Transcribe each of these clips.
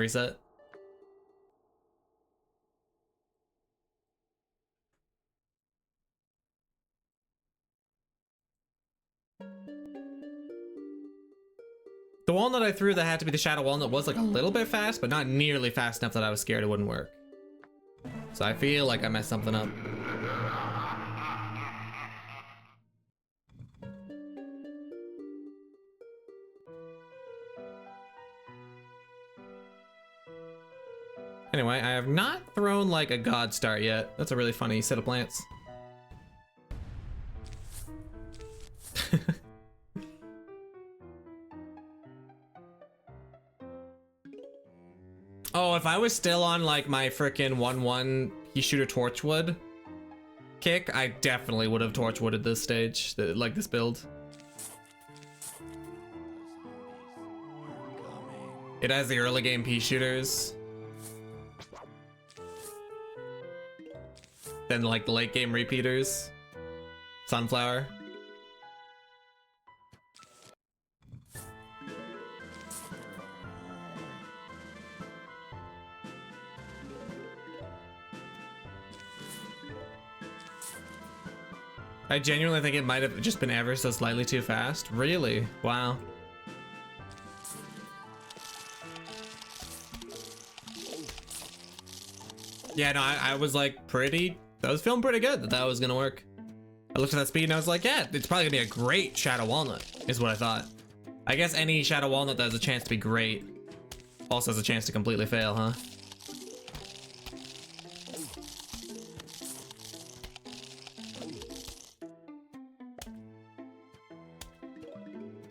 Reset. The walnut I threw that had to be the shadow walnut was like a little bit fast, but not nearly fast enough that I was scared it wouldn't work. So I feel like I messed something up. Anyway, I have not thrown like a god start yet. That's a really funny set of plants. Oh, if I was still on like my frickin' 1-1 pea shooter torchwood kick, I definitely would have torchwooded this stage, like this build. It has the early game pea shooters. Then like the late game repeaters. Sunflower. I genuinely think it might have just been ever so slightly too fast. Really? Wow. Yeah, no, I was like I was feeling pretty good that was gonna work. I looked at that speed and I was like, yeah, it's probably gonna be a great Shadow Walnut, is what I thought. I guess any Shadow Walnut that has a chance to be great also has a chance to completely fail, huh?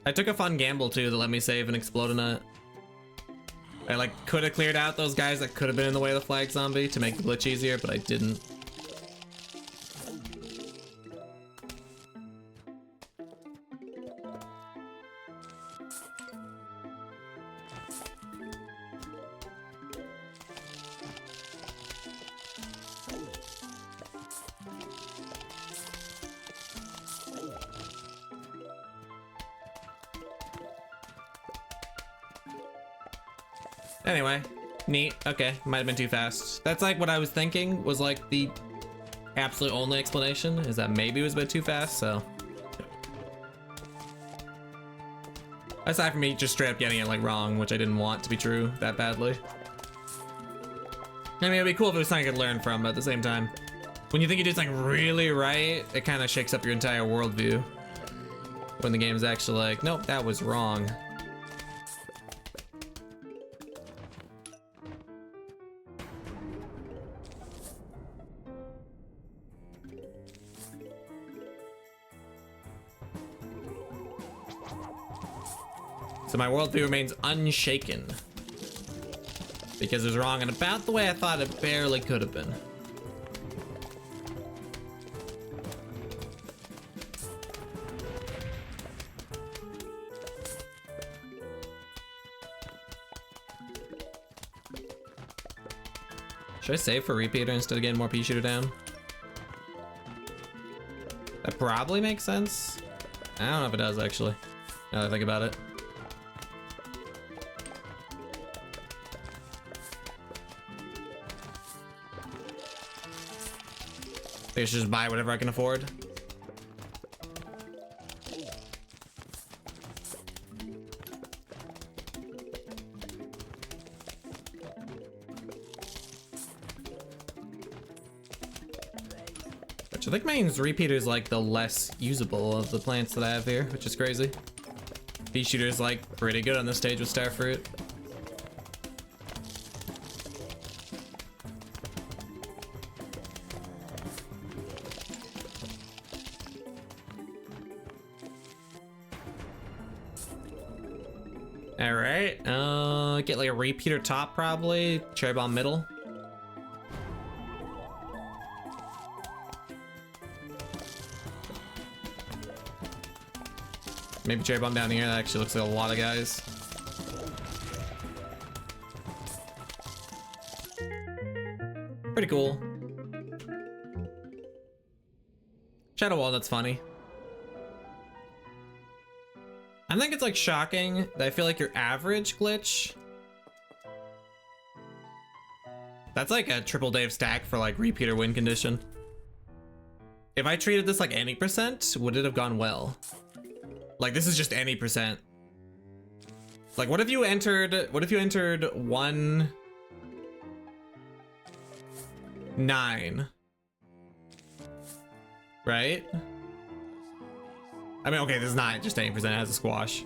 I took a fun gamble too that let me save and explode a nut. I like could have cleared out those guys that could have been in the way of the flag zombie to make the glitch easier, but I didn't. Anyway, neat. Okay, might have been too fast. That's like what I was thinking was like the absolute only explanation, is that maybe it was a bit too fast, so. Aside from me just straight up getting it like wrong, which I didn't want to be true that badly. I mean, it'd be cool if it was something I could learn from, but at the same time, when you think you did something really right, it kind of shakes up your entire worldview. When the game is actually like, nope, that was wrong. So my worldview remains unshaken. Because it was wrong and about the way I thought it barely could have been. Should I save for repeater instead of getting more pea shooter down? That probably makes sense. I don't know if it does actually, now that I think about it. I should just buy whatever I can afford. Which I think means repeater is like the less usable of the plants that I have here, which is crazy. Pea shooter is like pretty good on this stage with starfruit. All right, get like a repeater top probably, cherry bomb middle. Maybe cherry bomb down here, that actually looks like a lot of guys. Pretty cool. Shadow wall, that's funny. I think it's like shocking that I feel like your average glitch That's like a triple Dave stack for like repeater win condition. If I treated this like any percent, would it have gone well? Like this is just any percent. Like what if you entered 1 9? Right? I mean, okay, this is not just 80%, it has a squash.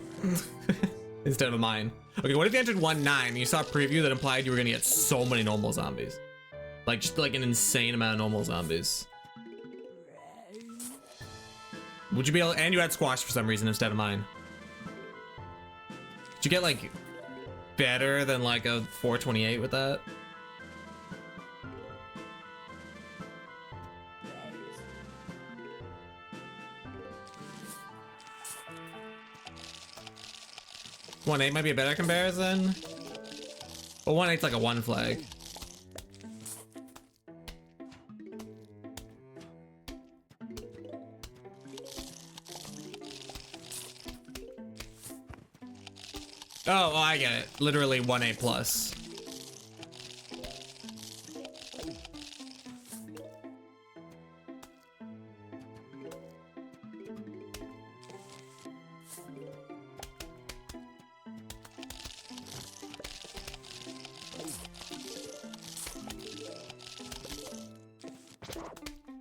Instead of a mine. Okay, what if you entered 1 9 and you saw a preview that implied you were gonna get so many normal zombies? Like just like an insane amount of normal zombies. Would you be able, and you had squash for some reason instead of mine. Did you get like better than like a 428 with that? One 8 might be a better comparison. Well, 1/8's like a 1 flag. Oh, I get it. Literally 1/8 plus.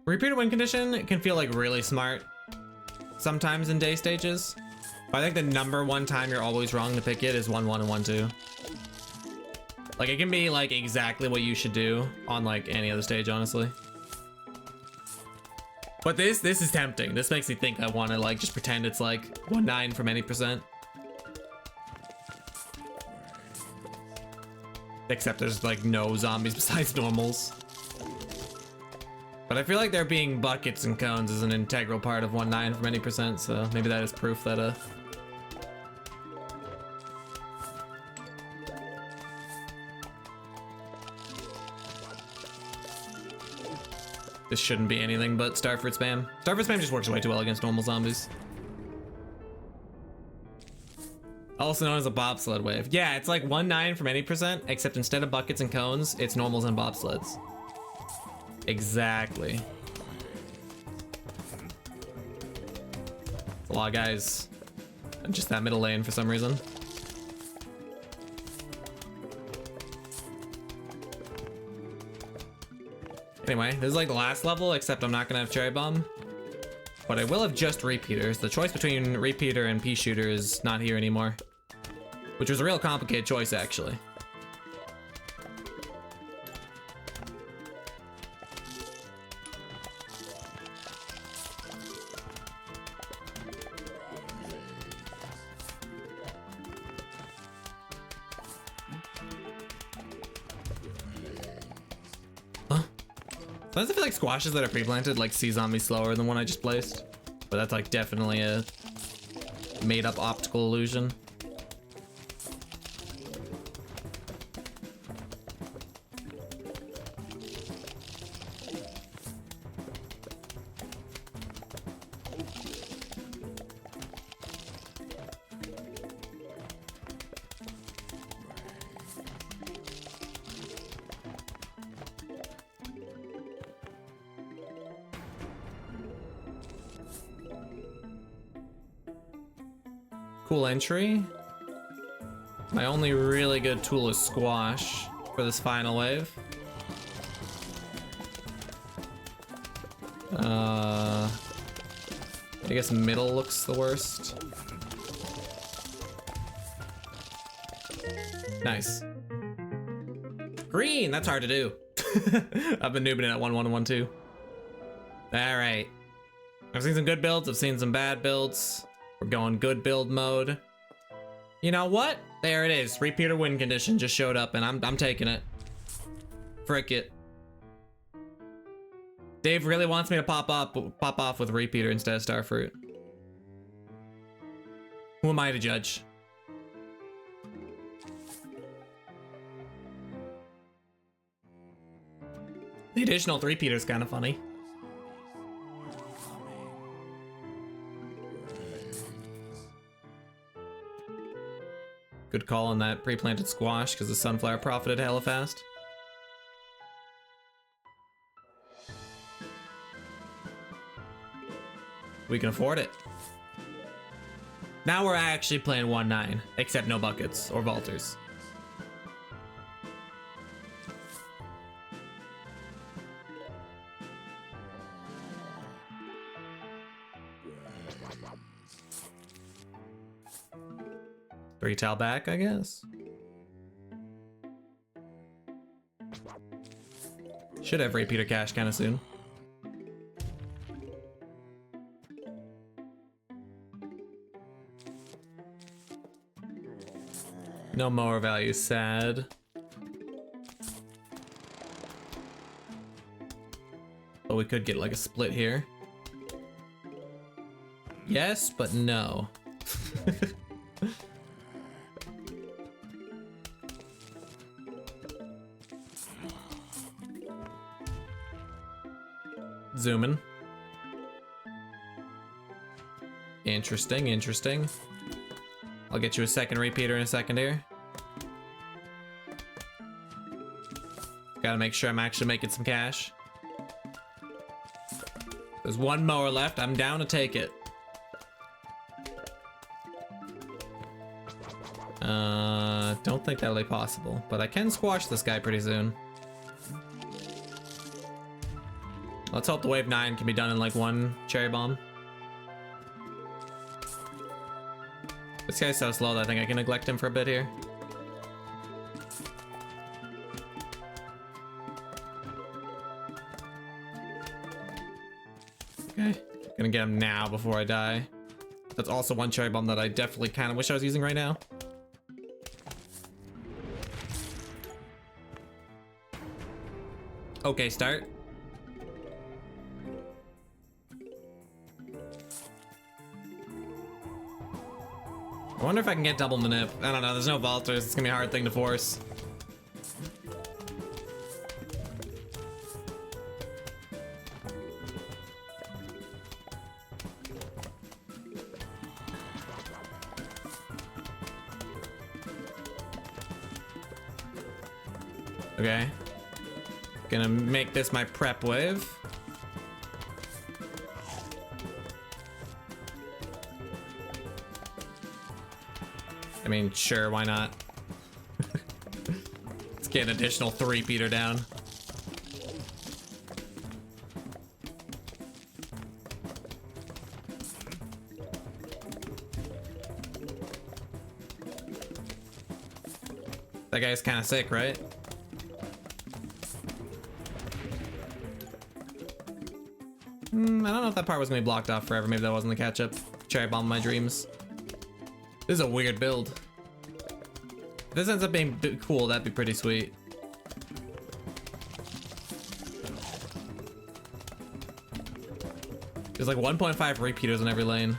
Repeater win condition can feel like really smart sometimes in day stages. But I think the number one time you're always wrong to pick it is 1-1 and 1-2. Like it can be like exactly what you should do on like any other stage, honestly. But this is tempting. This makes me think I want to like just pretend it's like 1-9 from any percent. Except there's like no zombies besides normals. But I feel like there being buckets and cones is an integral part of 1-9 from any percent, so maybe that is proof that this shouldn't be anything but Starfruit spam. Starfruit spam just works way too well against normal zombies. Also known as a bobsled wave. Yeah, it's like 1-9 from any percent, except instead of buckets and cones, it's normals and bobsleds. Exactly. It's a lot of guys. And just that middle lane for some reason. Anyway, this is like the last level, except I'm not gonna have Cherry Bomb. But I will have just repeaters. The choice between repeater and pea shooter is not here anymore. Which was a real complicated choice, actually. Sometimes I feel like squashes that are pre-planted like see zombies slower than one I just placed. But that's like definitely a made up optical illusion. Cool entry. My only really good tool is squash for this final wave. I guess middle looks the worst. Nice. Green, that's hard to do. I've been noobing it at 1-1 and 1-2. All right. I've seen some good builds, I've seen some bad builds. We're going good build mode. You know what? There it is. Repeater win condition just showed up and I'm taking it. Frick it. Dave really wants me to pop off with repeater instead of Starfruit. Who am I to judge? The additional repeater is kind of funny. Good call on that pre-planted squash because the sunflower profited hella fast. We can afford it. Now we're actually playing 1-9, except no buckets or vaulters. Three towel back, I guess. Should have repeater cash kind of soon. No mower value, sad. But we could get like a split here. Yes, but no. Zooming. Interesting, interesting. I'll get you a second repeater in a second here. Gotta make sure I'm actually making some cash. There's one mower left. I'm down to take it. Don't think that'll be possible, but I can squash this guy pretty soon. Let's hope the wave 9 can be done in like one cherry bomb. This guy's so slow that I think I can neglect him for a bit here. Okay, gonna get him now before I die. That's also one cherry bomb that I definitely kind of wish I was using right now. Okay, start. I wonder if I can get double manip. I don't know, there's no vaulters. It's gonna be a hard thing to force. Okay. Gonna make this my prep wave. I mean, sure, why not? Let's get an additional 3-peater down. That guy's kind of sick, right? I don't know if that part was gonna be blocked off forever. Maybe that wasn't the catch-up. Cherry bomb my dreams. This is a weird build. If this ends up being cool, that'd be pretty sweet. There's like 1.5 repeaters in every lane.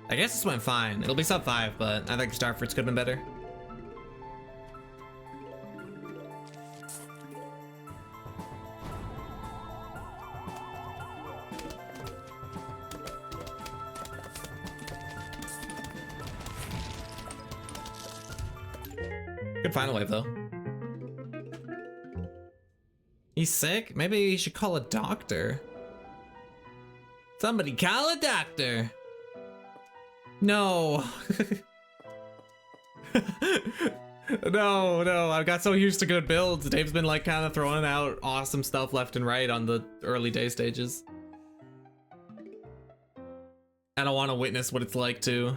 I guess this went fine. It'll be sub 5, but I think Starfords could have been better. Good final wave though. He's sick? Maybe you should call a doctor. Somebody call a doctor. No. No, I got so used to good builds. Dave's been like kind of throwing out awesome stuff left and right on the early day stages. I don't want to witness what it's like to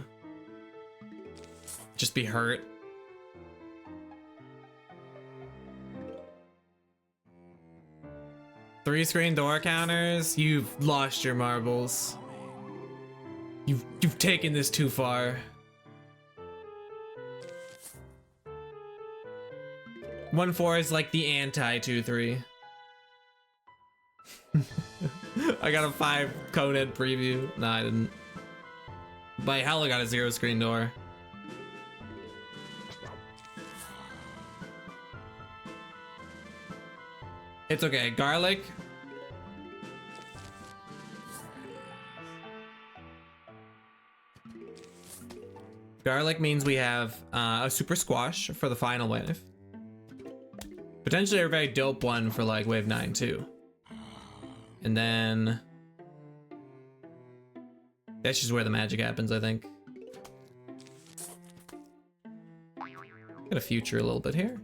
just be hurt. Three screen door counters? You've lost your marbles. You've taken this too far. 1-4 is like the anti 2-3. I got a 5 Conehead preview. Nah, I didn't. By hell, I got a 0 screen door. It's okay. Garlic. Garlic means we have a super squash for the final wave. Potentially a very dope one for like wave 9 too. And then that's just where the magic happens, I think. Got a future a little bit here.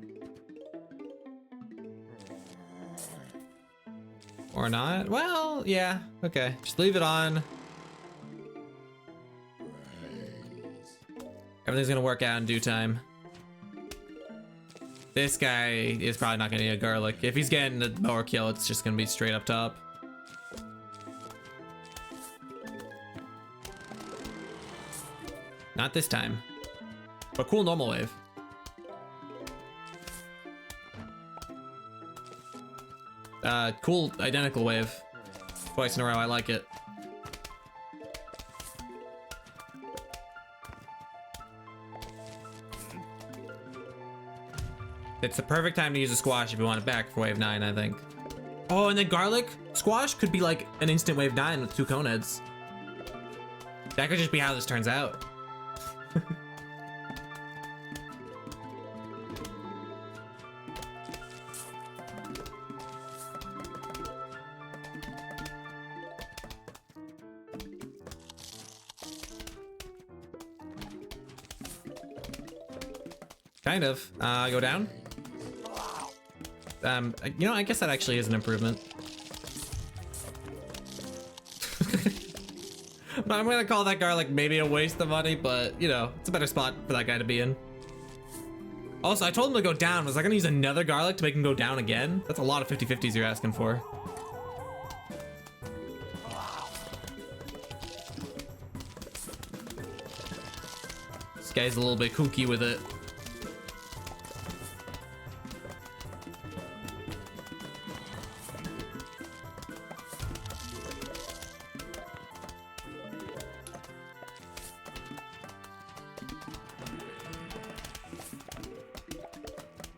Or not? Well, yeah, okay. Just leave it on. Everything's gonna work out in due time. This guy is probably not gonna need a garlic. If he's getting the mower kill, it's just gonna be straight up top. Not this time. But cool normal wave. Cool identical wave. Twice in a row, I like it. It's the perfect time to use a squash if you want it back for wave 9, I think. Oh, and then garlic squash could be like an instant wave 9 with 2 cone heads. That could just be how this turns out. Kind of. Go down. You know, I guess that actually is an improvement. I'm gonna call that garlic maybe a waste of money, but you know, it's a better spot for that guy to be in. Also, I told him to go down. Was I gonna use another garlic to make him go down again? That's a lot of 50-50s you're asking for. This guy's a little bit kooky with it.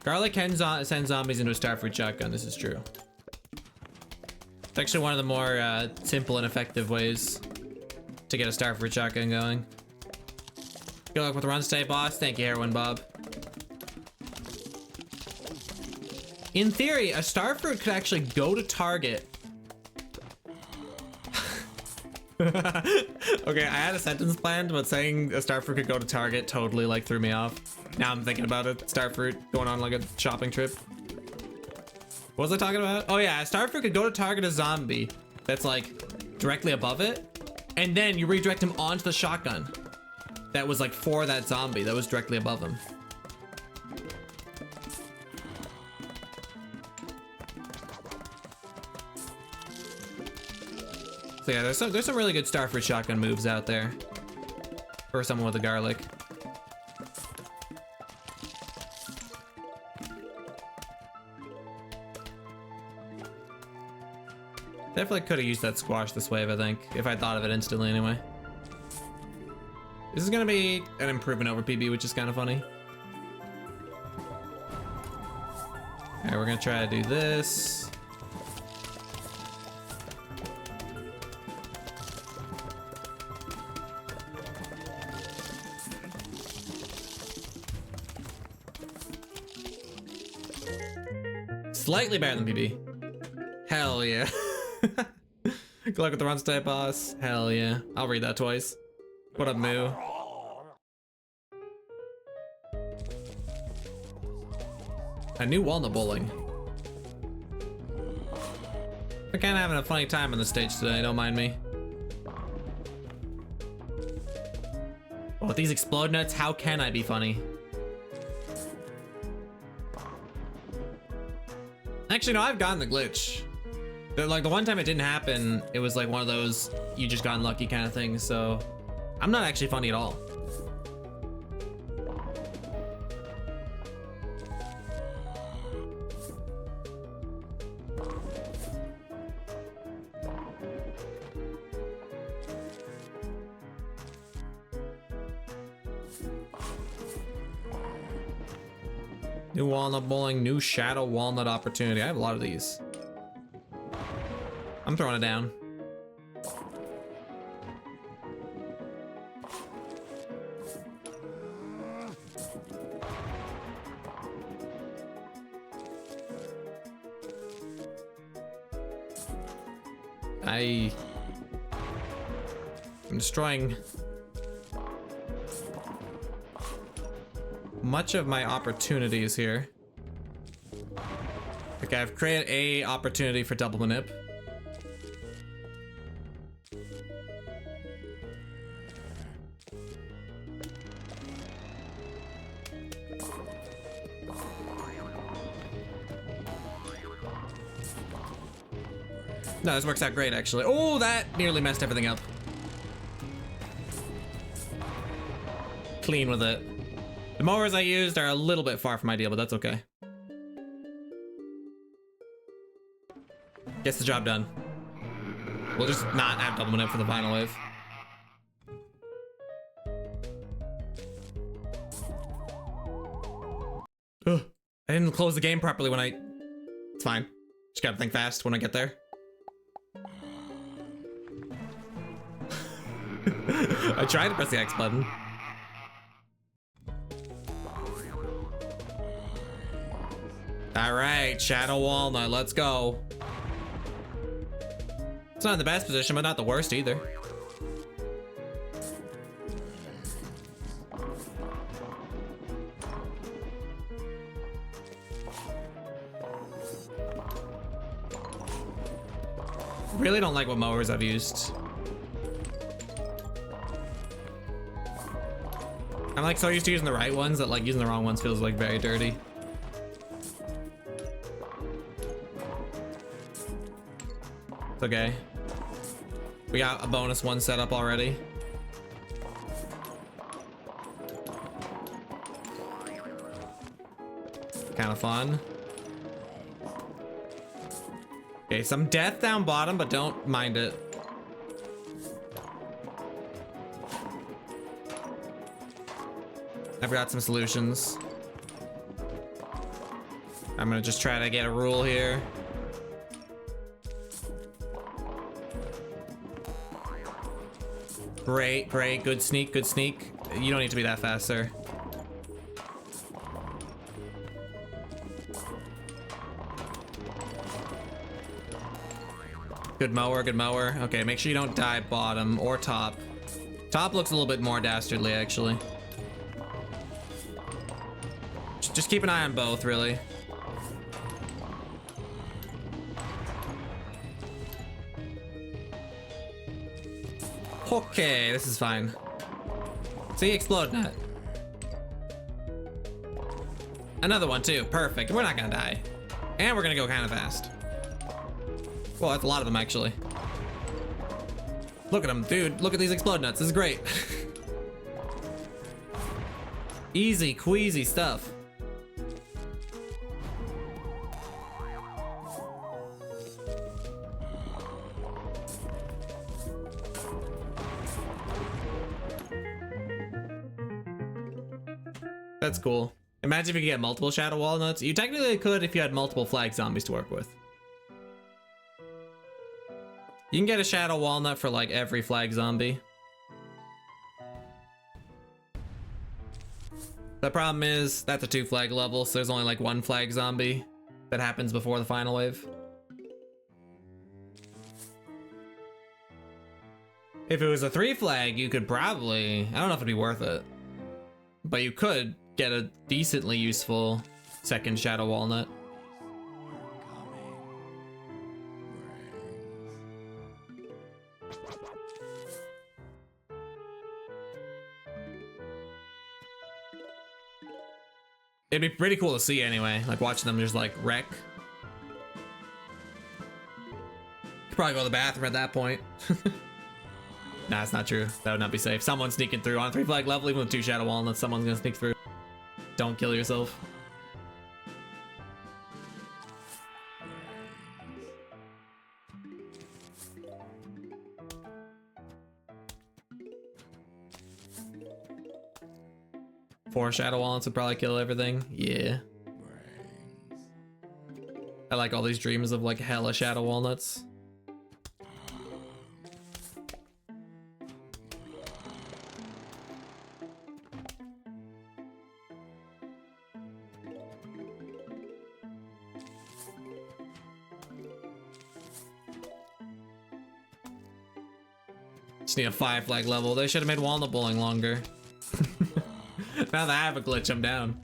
Garlic can send zombies into a starfruit shotgun. This is true. It's actually one of the more simple and effective ways to get a starfruit shotgun going. Good luck with the runs today, boss. Thank you, Heroin Bob. In theory, a starfruit could actually go to target. Okay, I had a sentence planned, but saying a starfruit could go to target totally like threw me off. Now I'm thinking about it. Starfruit going on like a shopping trip. What was I talking about? Oh yeah, a starfruit could go to target a zombie that's like directly above it, and then you redirect him onto the shotgun that was like for that zombie that was directly above him. So yeah, there's some really good starfruit shotgun moves out there for someone with a garlic. Definitely could have used that squash this wave, I think, if I thought of it instantly anyway. This is gonna be an improvement over PB, which is kind of funny. Alright, we're gonna try to do this. Slightly better than PB. Hell yeah. Good luck with the runs today, boss. Hell yeah. I'll read that twice. What up, Moo? A new walnut bowling. We're kind of having a funny time on the stage today, don't mind me. Oh, with these explode nuts, how can I be funny? Actually, no, I've gotten the glitch. Like the one time it didn't happen, it was like one of those you just got unlucky kind of things, so I'm not actually funny at all. New walnut bowling, new shadow walnut opportunity. I have a lot of these. I'm throwing it down. I'm destroying much of my opportunities here. Okay, I've created a opportunity for double manip. No, this works out great, actually. Oh, that nearly messed everything up. Clean with it. The mowers I used are a little bit far from ideal, but that's okay. Gets the job done. We'll just not have double manip for the final wave. Ugh, I didn't close the game properly when I... It's fine. Just gotta think fast when I get there. I tried to press the X button. All right, Shadow Walnut, let's go. It's not in the best position, but not the worst either. Really don't like what mowers I've used. I'm like so used to using the right ones that like using the wrong ones feels like very dirty. It's okay. We got a bonus one set up already. Kind of fun. Okay, some death down bottom, but don't mind it. I've got some solutions. I'm gonna just try to get a rule here. Great, great, good sneak, good sneak. You don't need to be that fast, sir. Good mower, good mower. Okay, make sure you don't die bottom or top. Top looks a little bit more dastardly, actually. Just keep an eye on both, really. Okay, this is fine. See, explode net. Another one too, perfect. We're not gonna die. And we're gonna go kind of fast. Well, that's a lot of them actually. Look at them, dude. Look at these explode nuts, this is great. Easy, queasy stuff. That's cool. Imagine if you could get multiple Shadow Walnuts. You technically could if you had multiple flag zombies to work with. You can get a Shadow Walnut for like every flag zombie. The problem is that's a 2 flag level, so there's only like 1 flag zombie that happens before the final wave. If it was a 3 flag, you could probably, I don't know if it'd be worth it, but you could get a decently useful second Shadow Walnut. It'd be pretty cool to see anyway, like watching them just like wreck. Could probably go to the bathroom at that point. Nah, it's not true. That would not be safe. Someone's sneaking through on a 3 flag level, even with 2 Shadow Walnuts, someone's gonna sneak through. Don't kill yourself. Four Shadow Walnuts would probably kill everything. Yeah. I like all these dreams of like hella Shadow Walnuts. Just need a 5 flag level. They should have made walnut bowling longer. Now that I have a glitch, I'm down.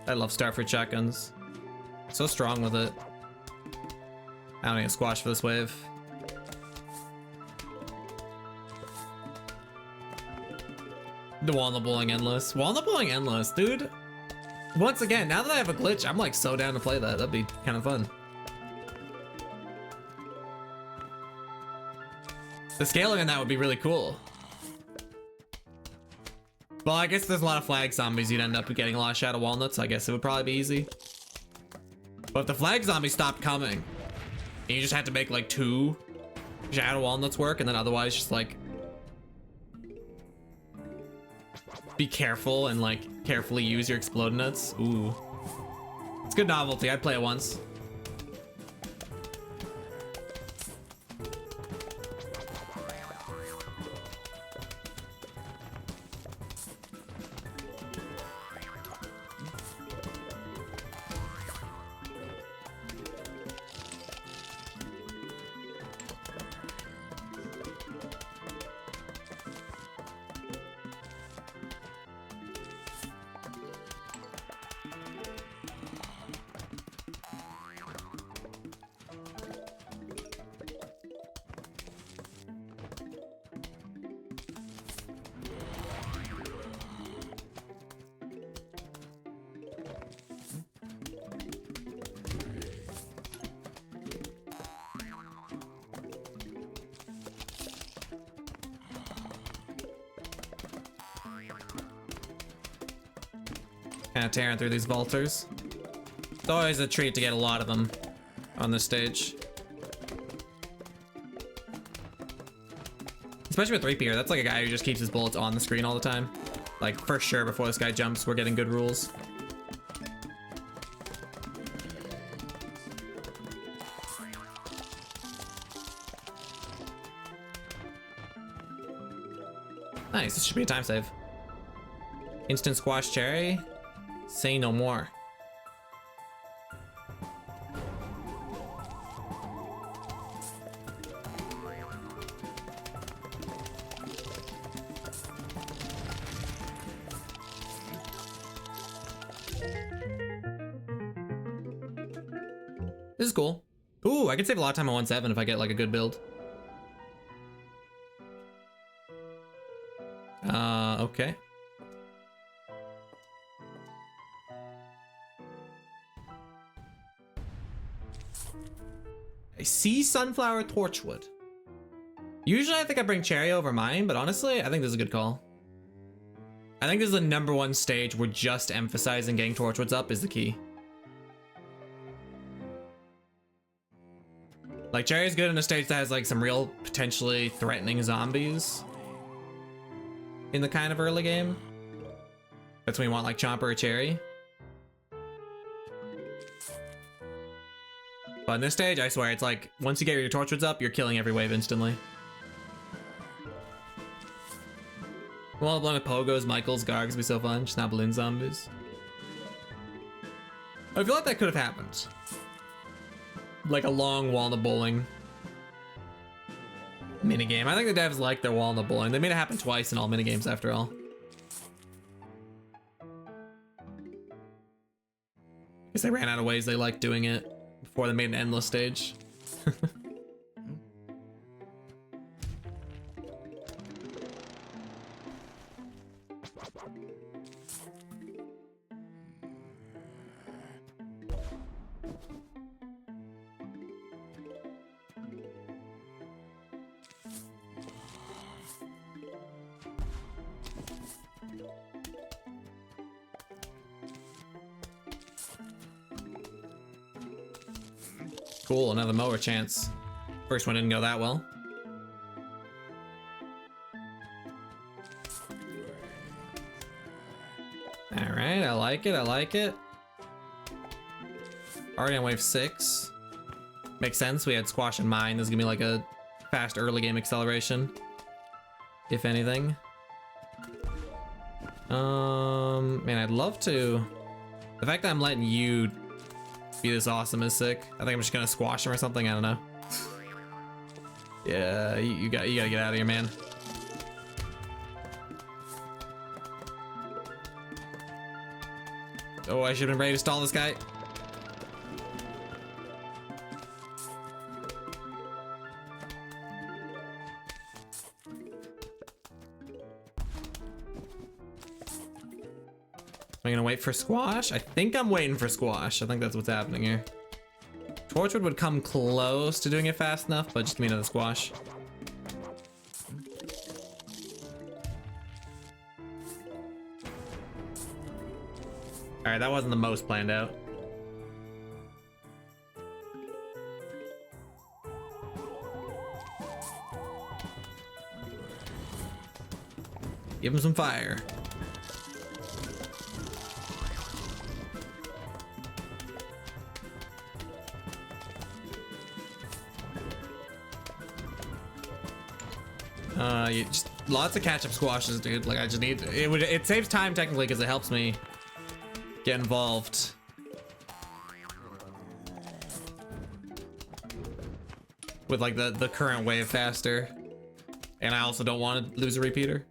I love Starfruit shotguns. So strong with it. I don't need a squash for this wave. The walnut bowling endless. Walnut bowling endless, dude. Once again, now that I have a glitch, I'm like so down to play that. That'd be kind of fun. The scaling on that would be really cool. Well, I guess there's a lot of flag zombies. You'd end up getting a lot of shadow walnuts. So I guess it would probably be easy. But if the flag zombies stopped coming, and you just had to make like 2 shadow walnuts work, and then otherwise just like be careful and like carefully use your explode nuts. Ooh, it's good novelty. I'd play it once. Kind of tearing through these vaulters. It's always a treat to get a lot of them on this stage. Especially with 3P, that's like a guy who just keeps his bullets on the screen all the time. Like, for sure, before this guy jumps, we're getting good rules. Nice, this should be a time save. Instant squash cherry. Say no more. This is cool. Ooh, I could save a lot of time on 1-7 if I get like a good build. Okay. I see sunflower torchwood. Usually I think I bring cherry over mine, but honestly, I think this is a good call. I think this is the #1 stage where just emphasizing getting torchwoods up is the key. Like, cherry's good in a stage that has like some real potentially threatening zombies in the kind of early game. That's when you want like Chomper or Cherry. But in this stage, I swear, it's like, once you get your torchwoods up, you're killing every wave instantly. Well, along with Pogos, Michaels, Gargs would be so fun. Just not balloon zombies. I feel like that could have happened. Like a long walnut bowling minigame. I think the devs like their walnut bowling. They made it happen twice in all minigames after all. Guess they ran out of ways they liked doing it before they made an endless stage. Cool, another mower chance. First one didn't go that well. All right, I like it, I like it. Already on wave 6. Makes sense. We had squash in mind. This is gonna be like a fast early game acceleration, if anything. Man, I'd love to. The fact that I'm letting you be this awesome is sick. I think I'm just gonna squash him or something. I don't know. Yeah, you gotta get out of here, man. Oh, I should have been ready to stall this guy. Am I gonna wait for squash? I think I'm waiting for squash. I think that's what's happening here. Torchwood would come close to doing it fast enough, but just give me another squash. All right, that wasn't the most planned out. Give him some fire. You just lots of catch-up squashes, dude. Like I just need it saves time technically because it helps me get involved. With like the current wave faster. And I also don't want to lose a repeater.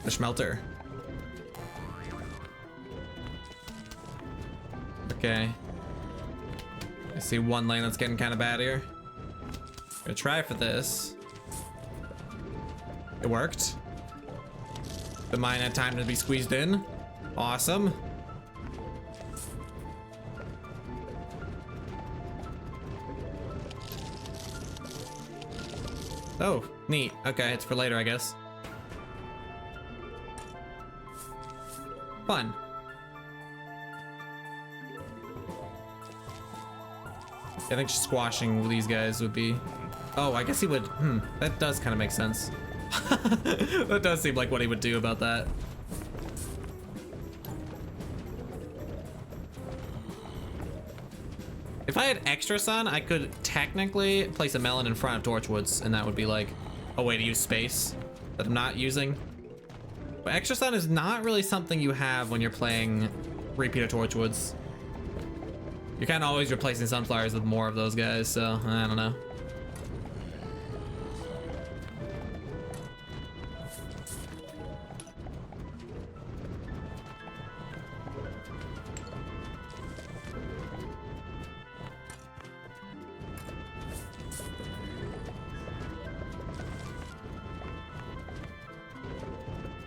The smelter. Okay. I see one lane that's getting kind of bad here. Gonna try for this. It worked. The mine had time to be squeezed in. Awesome. Oh, neat. Okay, it's for later, I guess. Fun. I think squashing these guys would be... Oh, I guess he would... that does kind of make sense. That does seem like what he would do about that. If I had extra sun, I could technically place a melon in front of Torchwoods, and that would be like a way to use space that I'm not using. But extra sun is not really something you have when you're playing repeater Torchwoods. You're kind of always replacing sunflowers with more of those guys, so I don't know.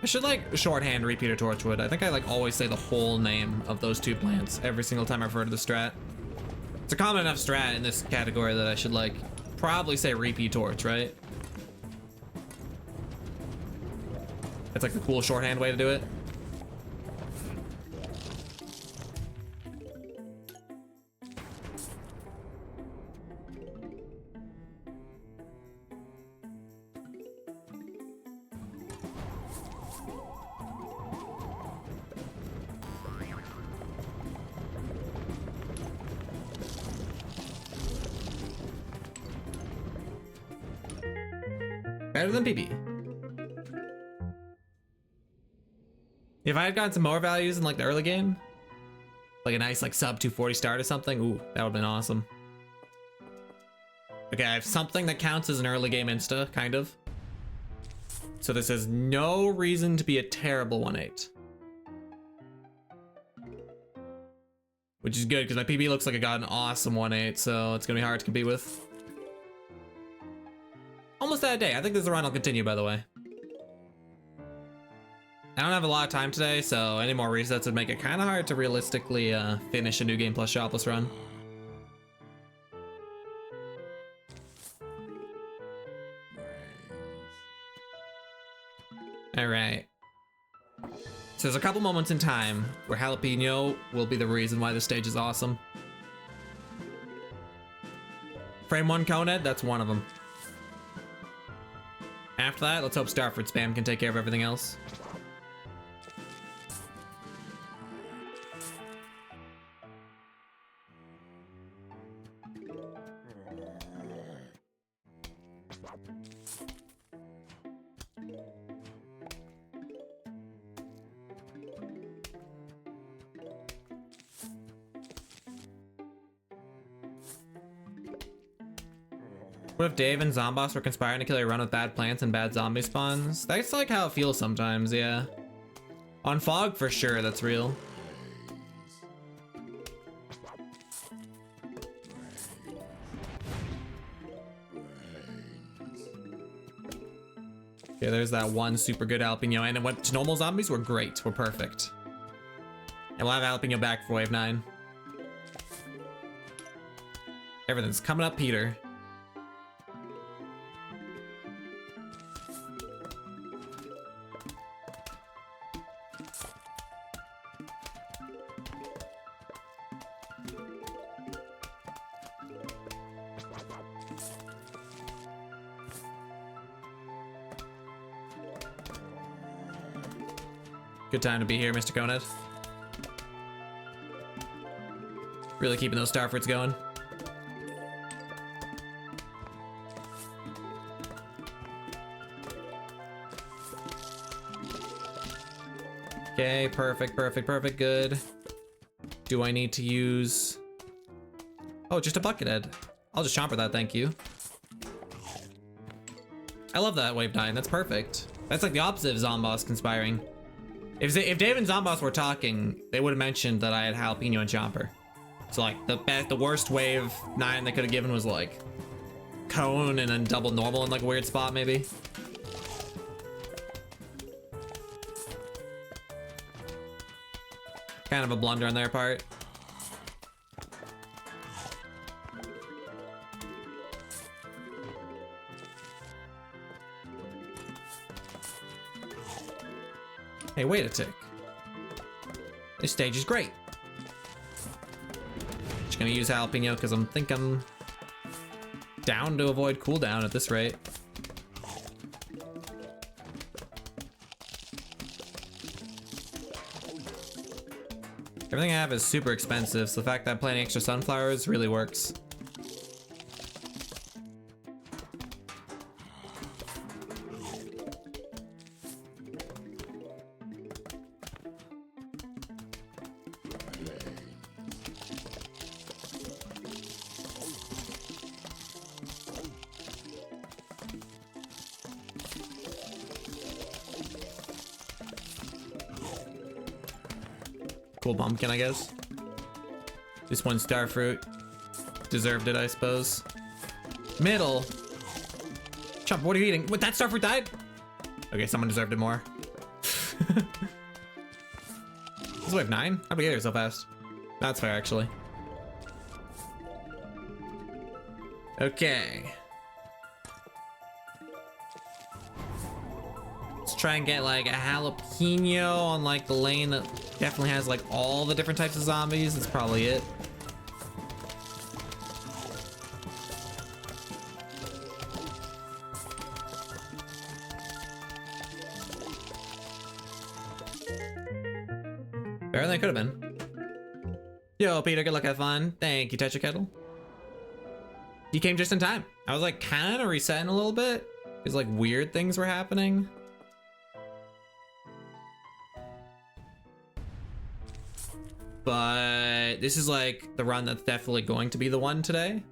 I should like shorthand repeater Torchwood. I think I like always say the whole name of those two plants every single time I refer to the strat. It's a common enough strat in this category that I should like probably say repeat torch, right? That's like the cool shorthand way to do it. Better than PB. If I had gotten some more values in like the early game, like a nice like sub 240 start or something, ooh, that would've been awesome. Okay, I have something that counts as an early game insta, kind of. So this has no reason to be a terrible 1-8. Which is good, because my PB looks like it got an awesome 1-8, so it's gonna be hard to compete with. Almost that day. I think this run will continue, by the way. I don't have a lot of time today, so any more resets would make it kind of hard to realistically finish a New Game Plus Shopless run. All right. So there's a couple moments in time where jalapeno will be the reason why this stage is awesome. Frame 1 Conehead, that's one of them. After that, let's hope Starfruit spam can take care of everything else. What if Dave and Zomboss were conspiring to kill a run with bad plants and bad zombie spawns? That's like how it feels sometimes, yeah. On Fog, for sure, that's real. Yeah, there's that one super good jalapeno, and it went to normal zombies. We're great, we're perfect. And we'll have jalapeno back for wave 9. Everything's coming up, Peter. Good time to be here, Mr. Conehead. Really keeping those starfruits going. Okay, perfect, perfect, perfect, good. Do I need to use... Oh, just a buckethead. I'll just chomper that, thank you. I love that wave 9, that's perfect. That's like the opposite of Zomboss conspiring. If Dave and Zomboss were talking, they would have mentioned that I had jalapeno and chomper. So like the worst wave 9 they could have given was like cone and then double normal in like a weird spot maybe. Kind of a blunder on their part. Hey, wait a tick. This stage is great. Just gonna use jalapeno because I'm down to avoid cooldown at this rate. Everything I have is super expensive, so the fact that I'm planting extra sunflowers really works. Cool pumpkin, I guess. Just one star fruit. Deserved it, I suppose. Middle. Chomp, what are you eating? What, that star fruit died? Okay, someone deserved it more. This is wave 9? How'd we get here so fast? That's fair, actually. Okay. Let's try and get like a jalapeno on like the lane that definitely has like all the different types of zombies. That's probably it. Better than it could have been. Yo, Peter, good luck, have fun. Thank you, Tetra Kettle. You came just in time. I was like kind of resetting a little bit because like weird things were happening. But this is like the run that's definitely going to be the one today.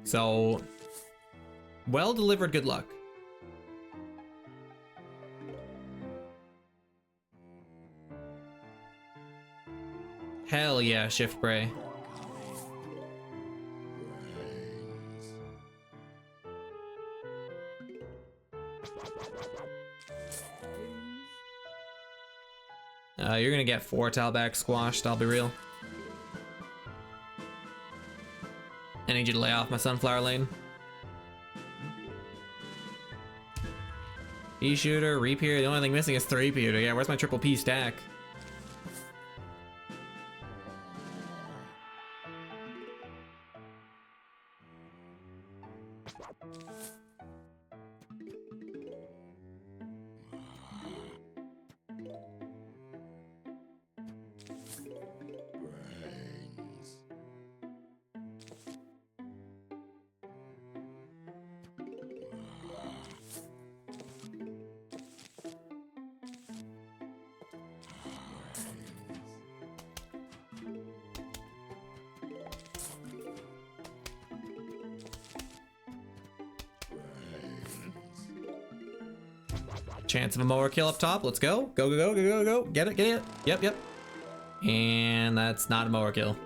So, well delivered, good luck. Hell yeah, shift bray. You're gonna get 4 tailback squashed, I'll be real. I need you to lay off my sunflower lane. P shooter, repeater. The only thing missing is 3-peater. Yeah, where's my triple P stack? Chance of a mower kill up top. Let's go. Go, go, go, go, go, go. Get it, get it. Yep, yep. And that's not a mower kill.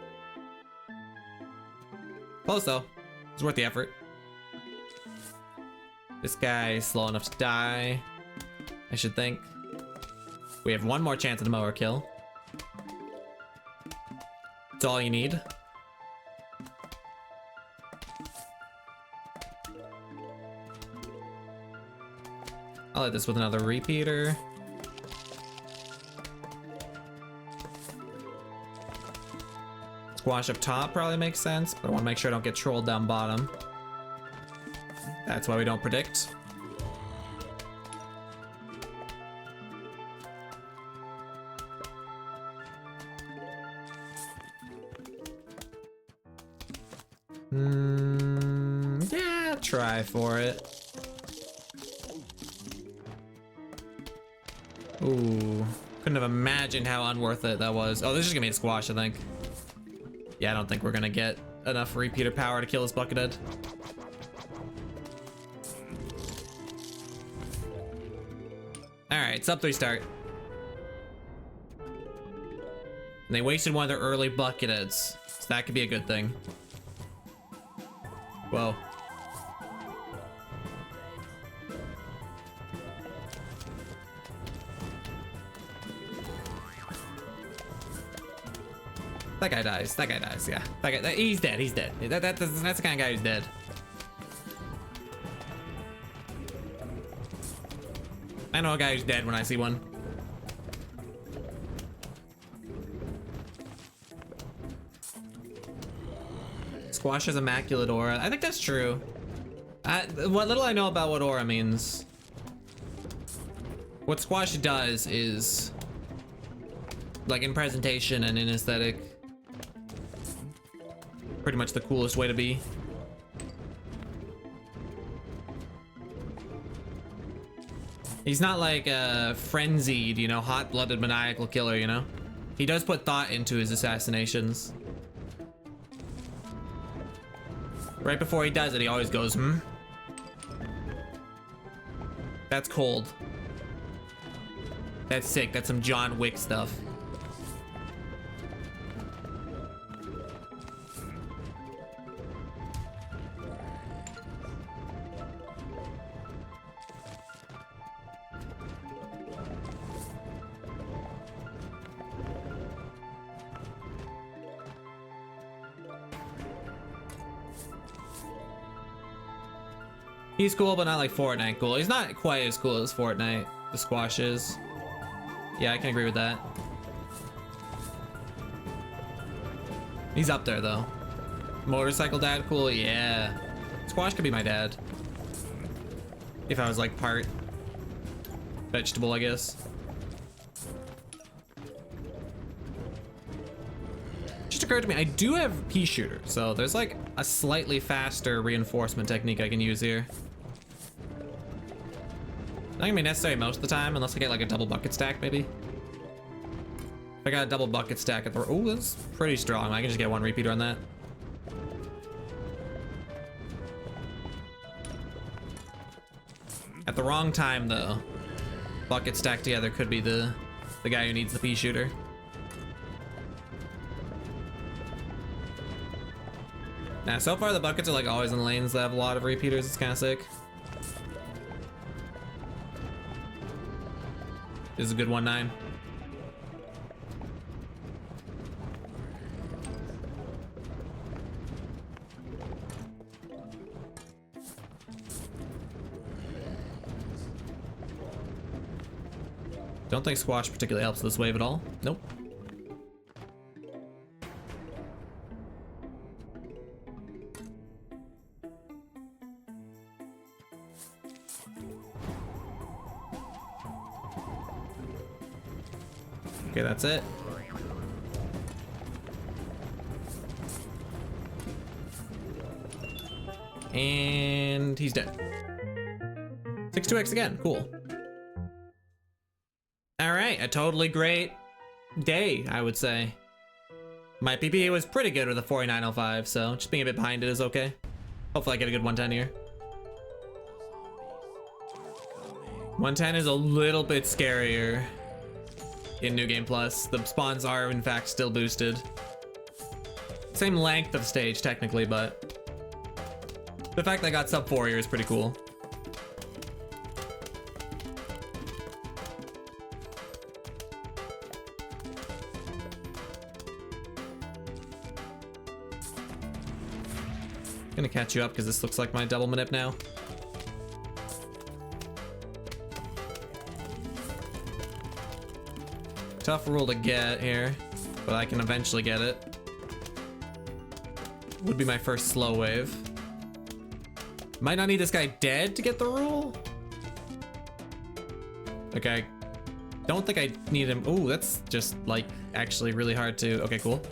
Close though. It's worth the effort. This guy is slow enough to die, I should think. We have one more chance at a mower kill. That's all you need. I'll hit this with another repeater. Squash up top probably makes sense, but I want to make sure I don't get trolled down bottom. That's why we don't predict. Yeah, try for it. Ooh, couldn't have imagined how unworth it that was. Oh, this is gonna be a squash, I think. Yeah, I don't think we're gonna get enough repeater power to kill this buckethead. Alright, sub 3 start. And they wasted one of their early bucketheads, so that could be a good thing. Whoa. That guy dies. That guy dies. Yeah. That guy. He's dead. He's dead. That's the kind of guy who's dead. I know a guy who's dead when I see one. Squash has immaculate aura. I think that's true. What little I know about what aura means. What Squash does is, like in presentation and in aesthetic, pretty much the coolest way to be. He's not like a frenzied, you know, hot-blooded maniacal killer, you know? He does put thought into his assassinations. Right before he does it, he always goes, hmm? That's cold. That's sick. That's some John Wick stuff. He's cool, but not like Fortnite cool. He's not quite as cool as Fortnite, the Squash is. Yeah, I can agree with that. He's up there though. Motorcycle dad cool, yeah. Squash could be my dad. If I was like part vegetable, I guess. Just occurred to me, I do have pea shooter, so there's like a slightly faster reinforcement technique I can use here. Not gonna be necessary most of the time, unless I get like a double bucket stack, maybe. If I got a double bucket stack at the... Oh, that's pretty strong. I can just get one repeater on that. At the wrong time, though. Bucket stack together could be the guy who needs the pea shooter. Now, so far the buckets are like always in lanes that have a lot of repeaters. It's kind of sick. This is a good 1-9. Don't think squash particularly helps this wave at all. Nope. Okay, that's it. And he's dead. 6-2x again, cool. All right, a totally great day, I would say. My PPA was pretty good with a 49.05, so just being a bit behind it is okay. Hopefully I get a good 110 here. 110 is a little bit scarier in New Game Plus. The spawns are in fact still boosted. Same length of stage technically, but the fact that I got sub 4 here is pretty cool. Gonna catch you up because this looks like my double manip now. Tough rule to get here, but I can eventually get it. Would be my first slow wave. Might not need this guy dead to get the rule. Okay. Don't think I need him. Ooh, that's just like actually really hard to. Okay, cool.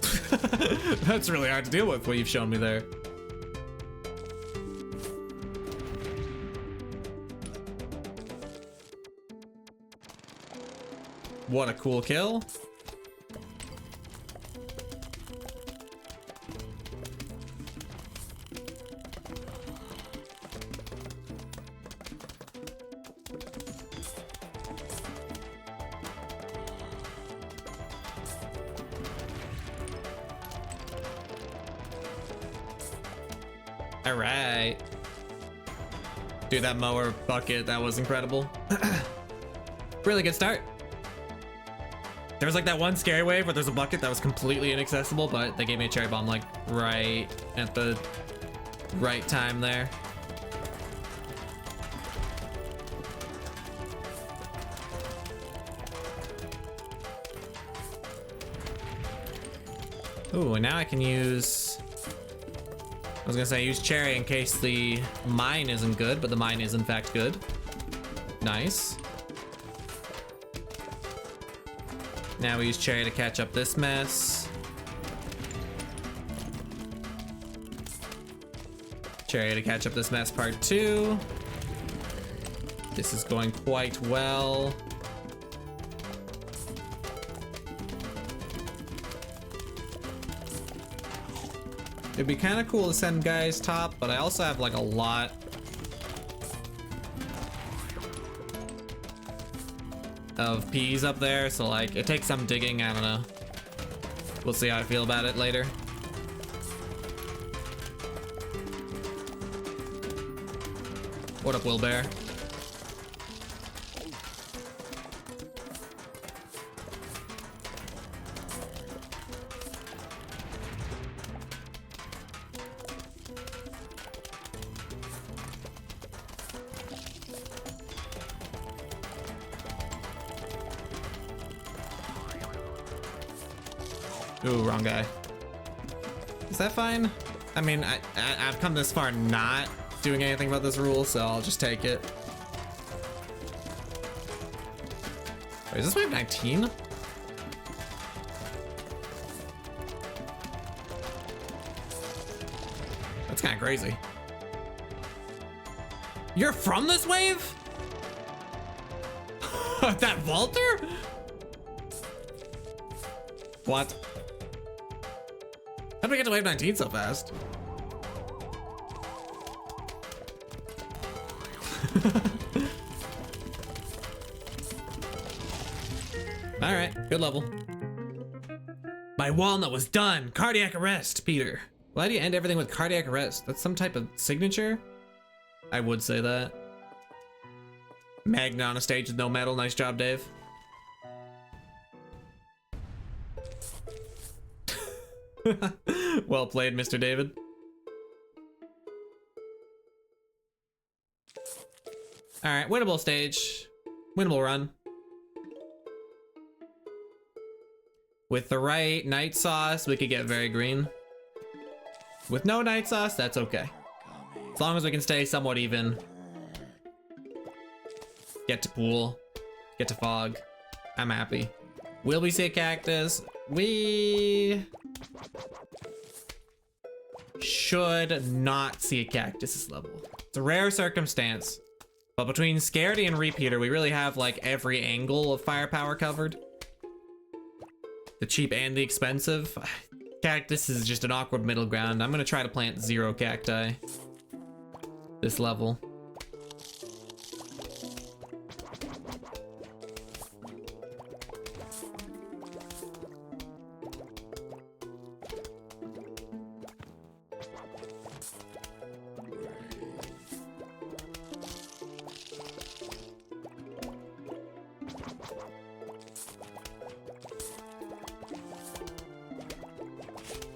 That's really hard to deal with what you've shown me there. What a cool kill. All right. Dude, that mower bucket, that was incredible. Really good start. There was like that one scary wave where there's a bucket that was completely inaccessible, but they gave me a cherry bomb like right at the right time there. Ooh, and now I can use, I was gonna say use cherry in case the mine isn't good, but the mine is in fact good. Nice. Now we use cherry to catch up this mess. Cherry to catch up this mess part 2. This is going quite well. It'd be kind of cool to send guys top, but I also have like a lot of peas up there, so like it takes some digging. I don't know. We'll see how I feel about it later. What up, Will Bear? Ooh, wrong guy. Is that fine? I mean, I've come this far not doing anything about this rule, so I'll just take it. Wait, is this wave 19? That's kind of crazy. You're from this wave? That Walter? What? How did we get to wave 19 so fast? All right, good level. My walnut was done. Cardiac arrest, Peter. Why do you end everything with cardiac arrest? That's some type of signature? I would say that. Magna on a stage with no medal. Nice job, Dave. Well played, Mr. David. All right, winnable stage, winnable run. With the right night sauce, we could get very green. With no night sauce, that's okay. As long as we can stay somewhat even. Get to pool. Get to fog. I'm happy. Will we see a cactus? We should not see a cactus this level. It's a rare circumstance. But between Scaredy and Repeater, we really have like every angle of firepower covered. The cheap and the expensive. Cactus is just an awkward middle ground. I'm gonna try to plant 0 cacti this level.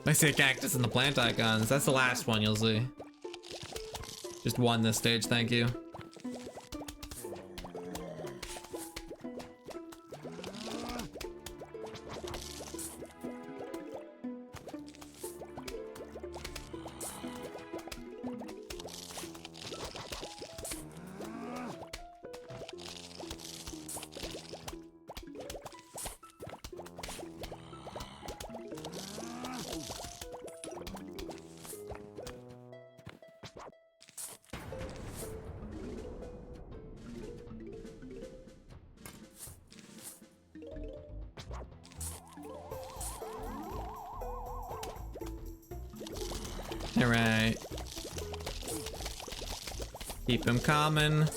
I see a cactus in the plant icons. That's the last one you'll see. Just one this stage, thank you. All right. Keep them common.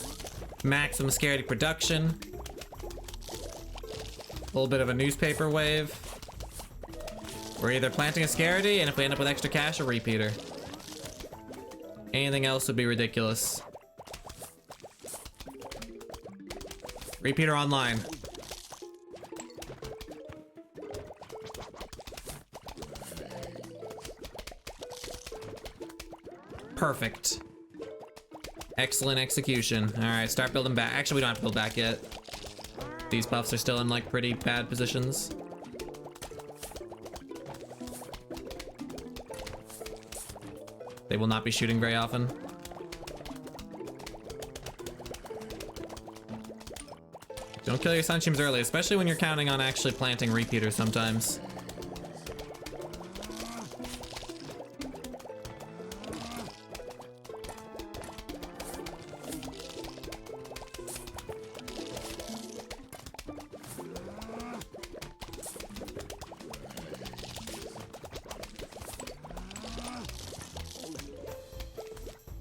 Maximum Scaredy production. A little bit of a newspaper wave. We're either planting a Scaredy, and if we end up with extra cash, a Repeater. Anything else would be ridiculous. Repeater online. Perfect. Excellent execution. All right, start building back. Actually, we don't have to build back yet. These buffs are still in like pretty bad positions. They will not be shooting very often. Don't kill your sunstreams early, especially when you're counting on actually planting Repeaters sometimes.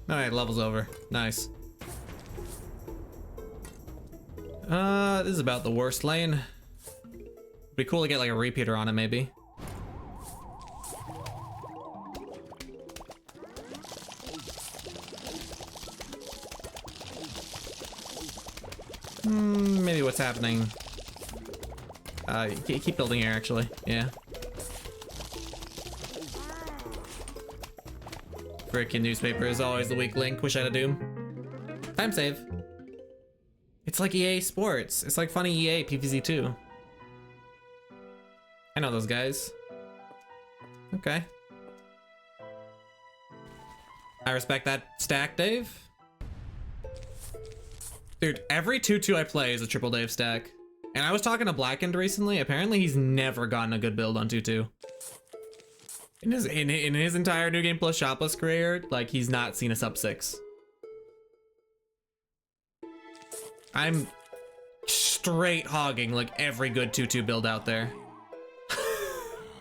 Alright, level's over. Nice. This is about the worst lane. Be cool to get like a Repeater on it, maybe. Maybe what's happening. Keep building here, actually. Yeah. Frickin' newspaper is always the weak link. Wish I had a Doom. Time save. It's like EA Sports. It's like funny EA PvZ 2. I know those guys. Okay. I respect that stack, Dave. Dude, every 2-2 I play is a triple Dave stack. And I was talking to Blackened recently. Apparently he's never gotten a good build on 2-2. In his entire New Game Plus Shopless career, like, he's not seen a sub 6. I'm straight hogging like every good 2-2 build out there.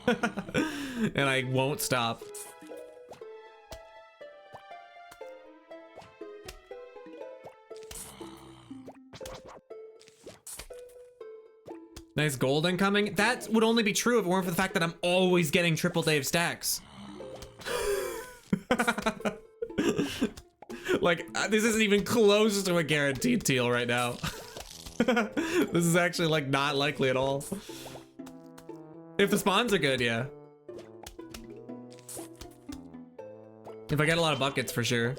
And I won't stop. Nice gold incoming. That would only be true if it weren't for the fact that I'm always getting triple Dave stacks. Like, this isn't even close to a guaranteed teal right now. This is actually like not likely at all. If the spawns are good, yeah. If I get a lot of buckets, for sure.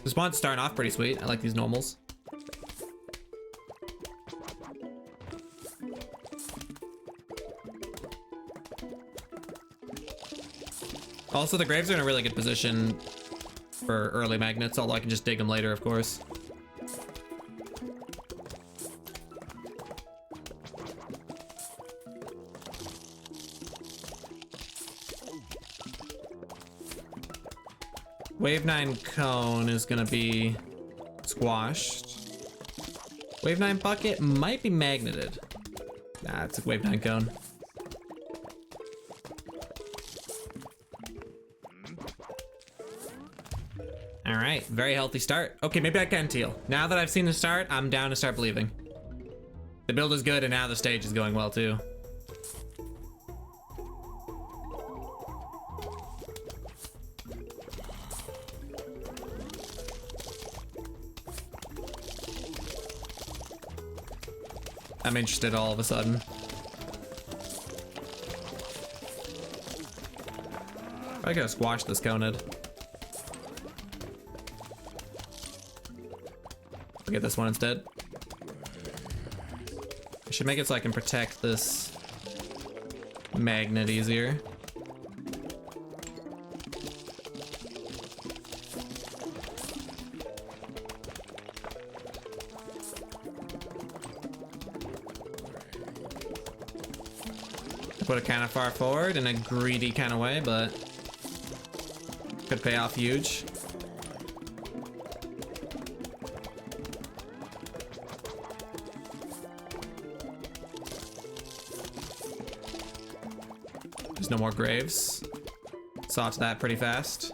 The spawn's starting off pretty sweet. I like these normals. Also, the graves are in a really good position for early magnets, although I can just dig them later, of course. Wave 9 cone is gonna be squashed. Wave 9 bucket might be magneted. Nah, it's a wave 9 cone. All right, very healthy start. Okay, maybe I can teal. Now that I've seen the start, I'm down to start believing. The build is good and now the stage is going well too. I'm interested all of a sudden. I gotta squash this conid. I'll get this one instead. I should make it so I can protect this magnet easier. Put it kind of far forward in a greedy kind of way, but could pay off huge. There's no more graves. Saw to that pretty fast.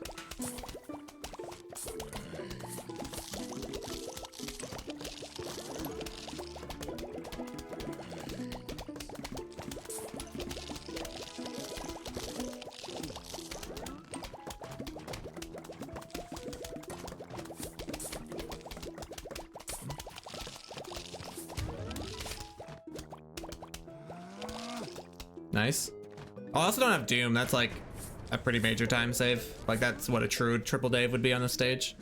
Nice. I also don't have Doom. That's like a pretty major time save. Like that's what a true triple Dave would be on this stage.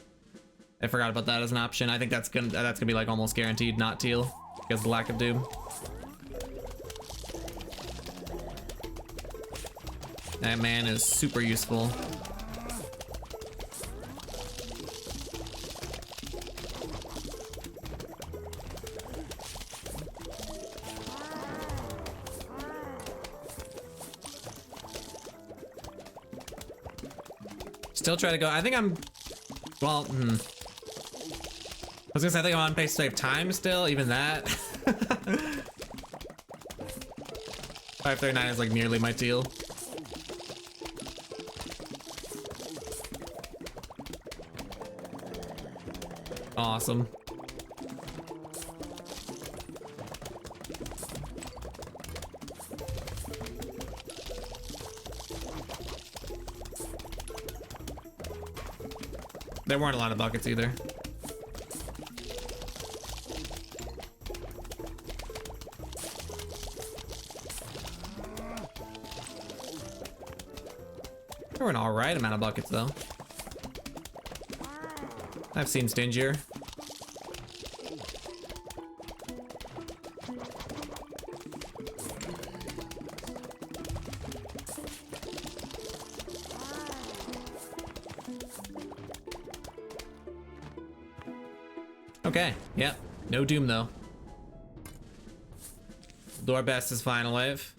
I forgot about that as an option. I think that's gonna be like almost guaranteed not teal because of the lack of Doom. That man is super useful. Still try to go. I think I'm, well, I was gonna say I think I'm on pace to save time still, even that. 539 is like nearly my teal. Awesome. There weren't a lot of buckets either. There were an alright amount of buckets though. I've seen stingier. Okay, yeah, no Doom though. We'll do our best as final wave.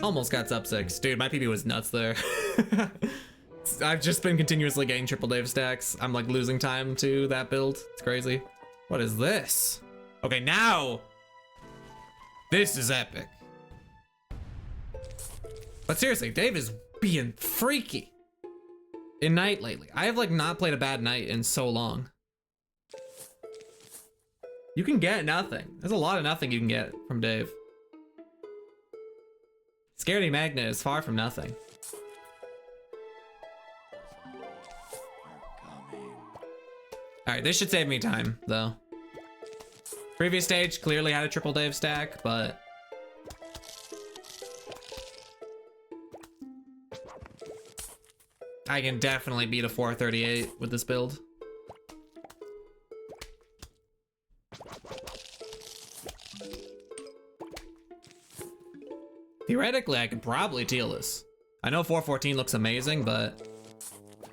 Almost got sub 6. Dude, my PB was nuts there. I've just been continuously getting triple Dave stacks. I'm like losing time to that build. It's crazy. What is this? Okay, now this is epic. But seriously, Dave is being freaky in night lately. I have like not played a bad night in so long. You can get nothing. There's a lot of nothing you can get from Dave. Scaredy Magnet is far from nothing. All right, this should save me time though. Previous stage clearly had a triple Dave stack, but I can definitely beat a 438 with this build. Theoretically, I could probably teal this. I know 414 looks amazing, but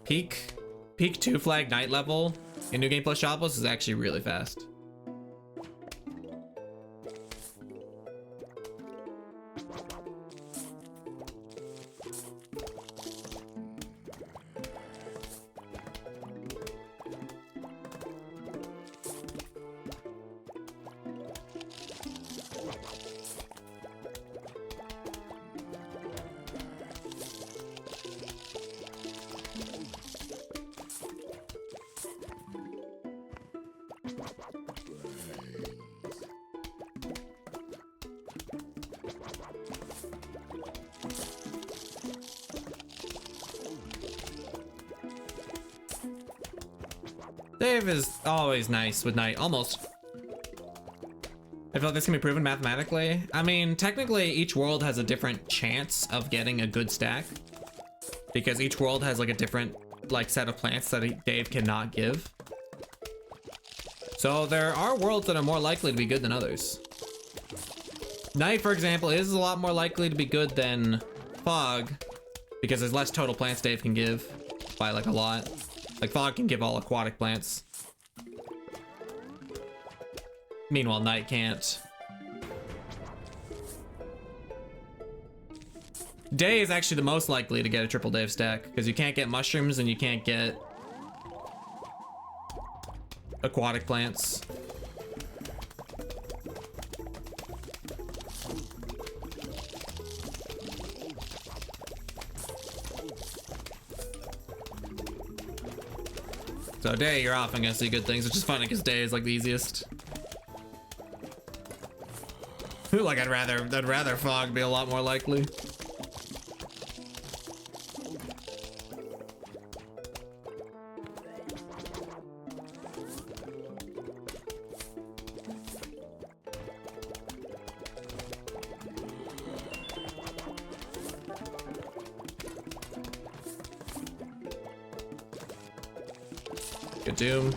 peak 2 flag night level in New Game Plus Shopless is actually really fast. Dave is always nice with night, almost. I feel like this can be proven mathematically. I mean, technically each world has a different chance of getting a good stack because each world has like a different like set of plants that Dave cannot give. So there are worlds that are more likely to be good than others. Night, for example, is a lot more likely to be good than Fog because there's less total plants Dave can give by like a lot. Like Fog can give all aquatic plants. Meanwhile, Night can't. Day is actually the most likely to get a triple Dave stack because you can't get mushrooms and you can't get aquatic plants. So Day, you're often gonna see good things, which is funny because Day is like the easiest. Like I'd rather Fog be a lot more likely. Good Doom.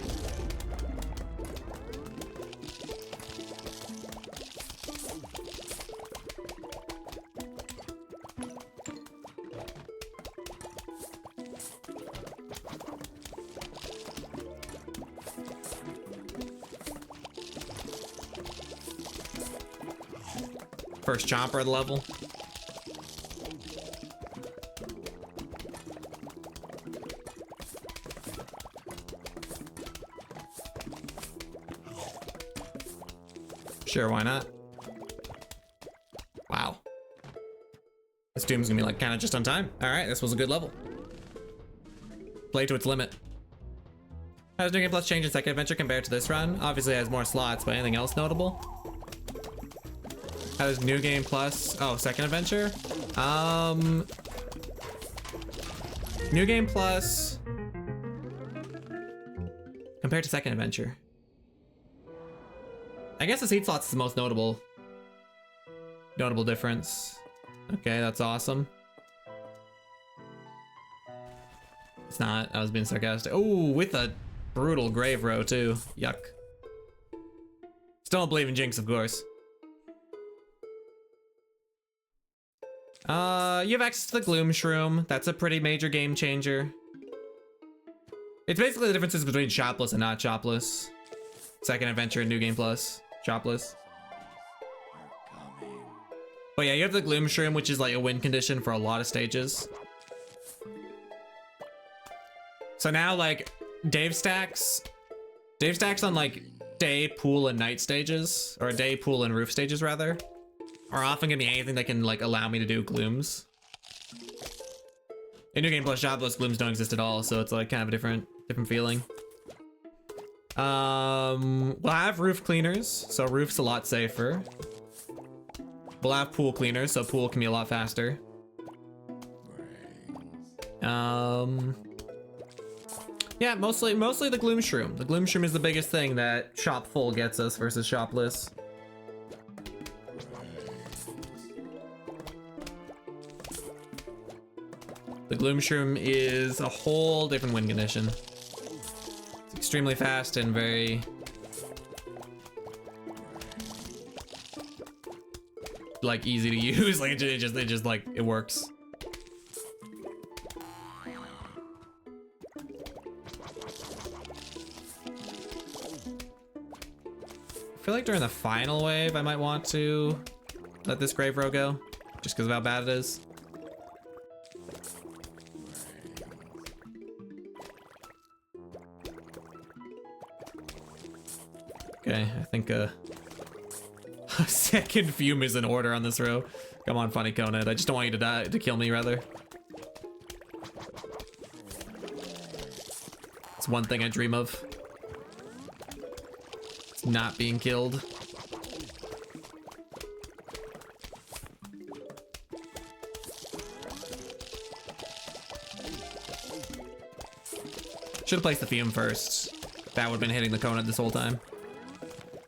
First chomper of the level. Sure, why not? Wow. This Doom's gonna be like kind of just on time. All right, this was a good level. Play to its limit. How does New Game Plus change in second adventure compared to this run? Obviously it has more slots, but anything else notable? How does New Game Plus, oh, second adventure? New Game Plus compared to second adventure. I guess the seed slots is the most notable difference. Okay, that's awesome. It's not, I was being sarcastic. Oh, with a brutal grave row too. Yuck. Still don't believe in Jinx, of course. You have access to the Gloom Shroom. That's a pretty major game changer. It's basically the differences between Shopless and not Shopless. Second adventure and New Game Plus. Shopless. But yeah, you have the Gloom Shroom, which is like a win condition for a lot of stages. So now like Dave stacks on like day, pool, and night stages, or day, pool, and roof stages rather, are often gonna be anything that can like allow me to do glooms. In New Game Plus Shopless, glooms don't exist at all, so it's like kind of a different feeling. We'll have roof cleaners, so roof's a lot safer. We'll have pool cleaners, so pool can be a lot faster. Yeah, Yeah, mostly the Gloom Shroom. The Gloom Shroom is the biggest thing that Shop Full gets us versus Shopless. The Gloom Shroom is a whole different win condition. It's extremely fast and very... like easy to use. Like it just like it works. I feel like during the final wave I might want to let this grave row go just because of how bad it is. Okay, I think a second fume is in order on this row. Come on, funny Coned. I just don't want you to die, to kill me, rather. It's one thing I dream of. It's not being killed. Should have placed the fume first. That would have been hitting the Coned this whole time.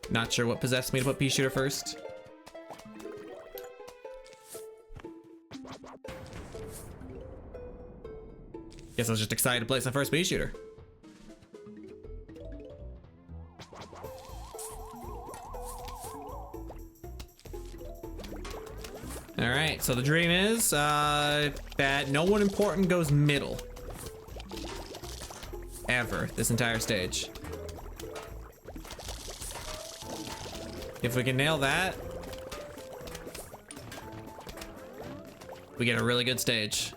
Not sure what possessed me to put pea shooter first. Guess I was just excited to place my first pea shooter. All right, so the dream is that no one important goes middle. Ever, this entire stage. If we can nail that, we get a really good stage.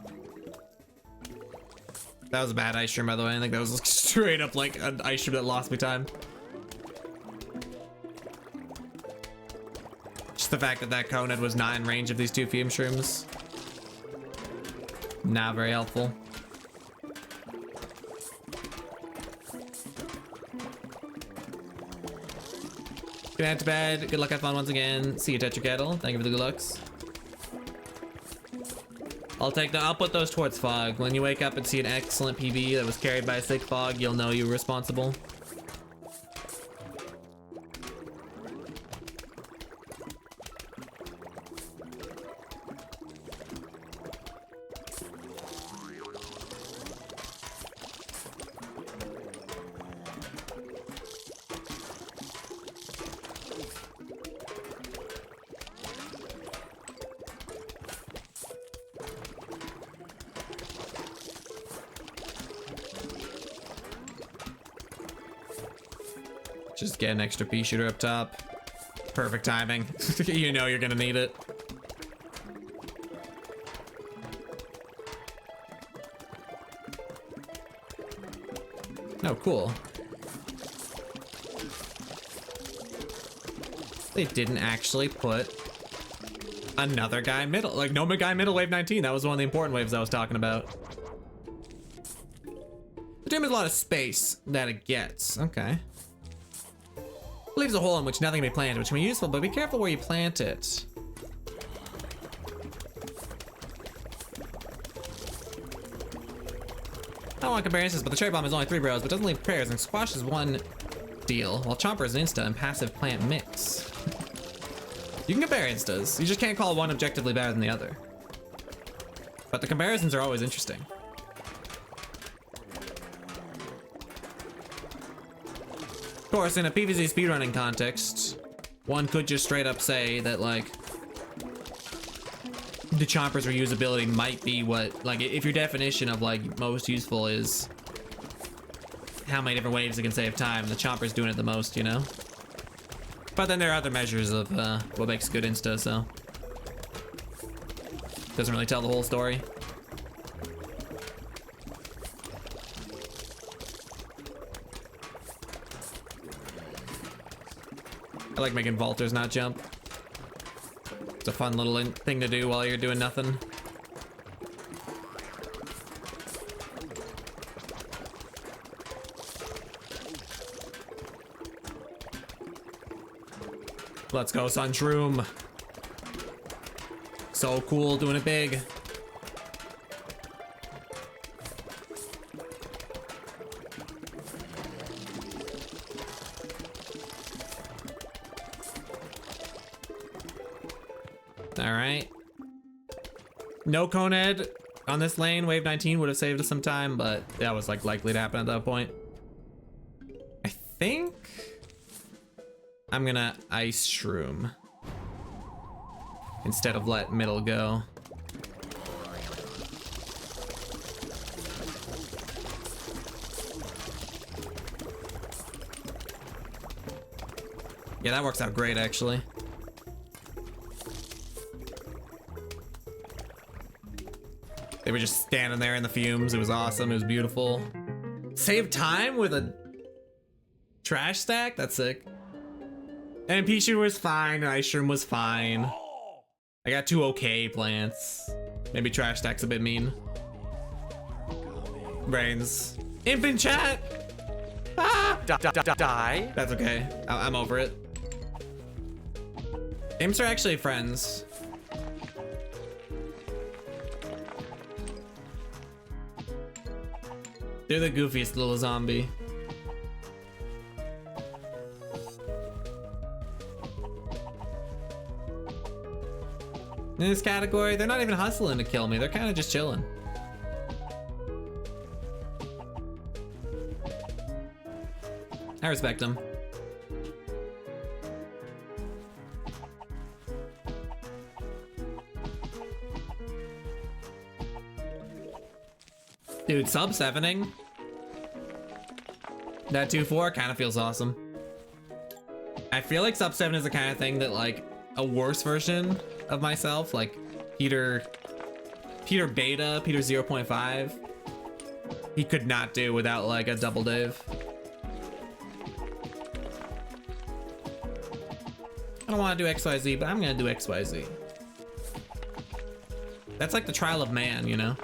That was a bad ice stream, by the way. I think that was straight up like an ice stream that lost me time. Just the fact that that Coned was not in range of these two fume shrooms. Not very helpful. Good night to bed. Good luck, have fun once again. See you, Tetracattle. Thank you for the good looks. I'll put those towards fog. When you wake up and see an excellent PB that was carried by a sick fog, you'll know you were responsible. Just get an extra pea shooter up top. Perfect timing. You know you're gonna need it. Oh, cool. They didn't actually put another guy middle. Like, no guy middle wave 19. That was one of the important waves I was talking about. The dream has a lot of space that it gets. Okay. Leaves a hole in which nothing can be planted, which can be useful, but be careful where you plant it. I don't want comparisons, but the cherry bomb is only 3 rows, but doesn't leave prayers and squashes one deal, while chomper is an insta and passive plant mix. You can compare instas, you just can't call one objectively better than the other. But the comparisons are always interesting. Of course, in a PvZ speedrunning context, one could just straight up say that, like, the chomper's reusability might be what, like, if your definition of, like, most useful is how many different waves it can save time, the chomper's doing it the most, you know? But then there are other measures of what makes good insta, so doesn't really tell the whole story. I like making vaulters not jump. It's a fun little thing to do while you're doing nothing. Let's go, Sunshroom. So cool, doing it big. All right. No Conehead on this lane. Wave 19 would have saved us some time, but that was like likely to happen at that point. I think I'm gonna Ice Shroom instead of let middle go. Yeah, that works out great actually. They were just standing there in the fumes. It was awesome. It was beautiful. Save time with a trash stack? That's sick. And Pea Shooter was fine. Ice Shroom was fine. I got 2 okay plants. Maybe trash stack's a bit mean. Brains. Imp in chat! Ah! Die. That's okay. I'm over it. Imps are actually friends. They're the goofiest little zombie. In this category, they're not even hustling to kill me. They're kind of just chilling. I respect them. Dude, sub 7ing. That 2-4 kind of feels awesome. I feel like sub 7 is the kind of thing that like a worse version of myself, like Peter Beta, Peter 0.5, he could not do without like a double Dave. I don't want to do XYZ, but I'm gonna do XYZ. That's like the trial of man, you know?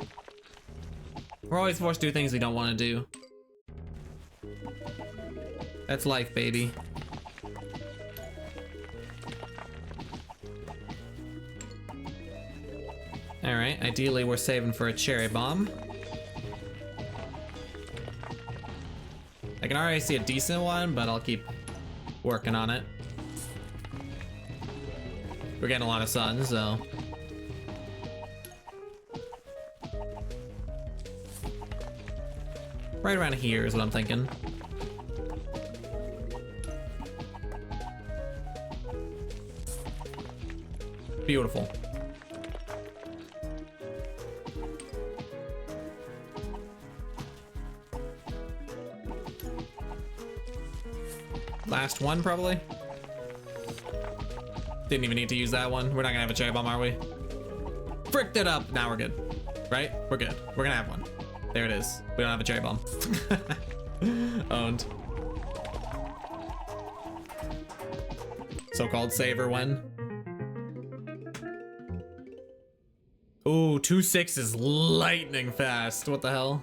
We're always forced to do things we don't want to do. That's life, baby. All right, ideally we're saving for a cherry bomb. I can already see a decent one, but I'll keep working on it. We're getting a lot of sun, so. Right around here is what I'm thinking. Beautiful. Last one, probably. Didn't even need to use that one. We're not gonna have a cherry bomb, are we? Fricked it up. Now we're good. Right? We're good. We're gonna have one. There it is. We don't have a cherry bomb. Owned. So-called saver win. Ooh, 2-6 is lightning fast. What the hell?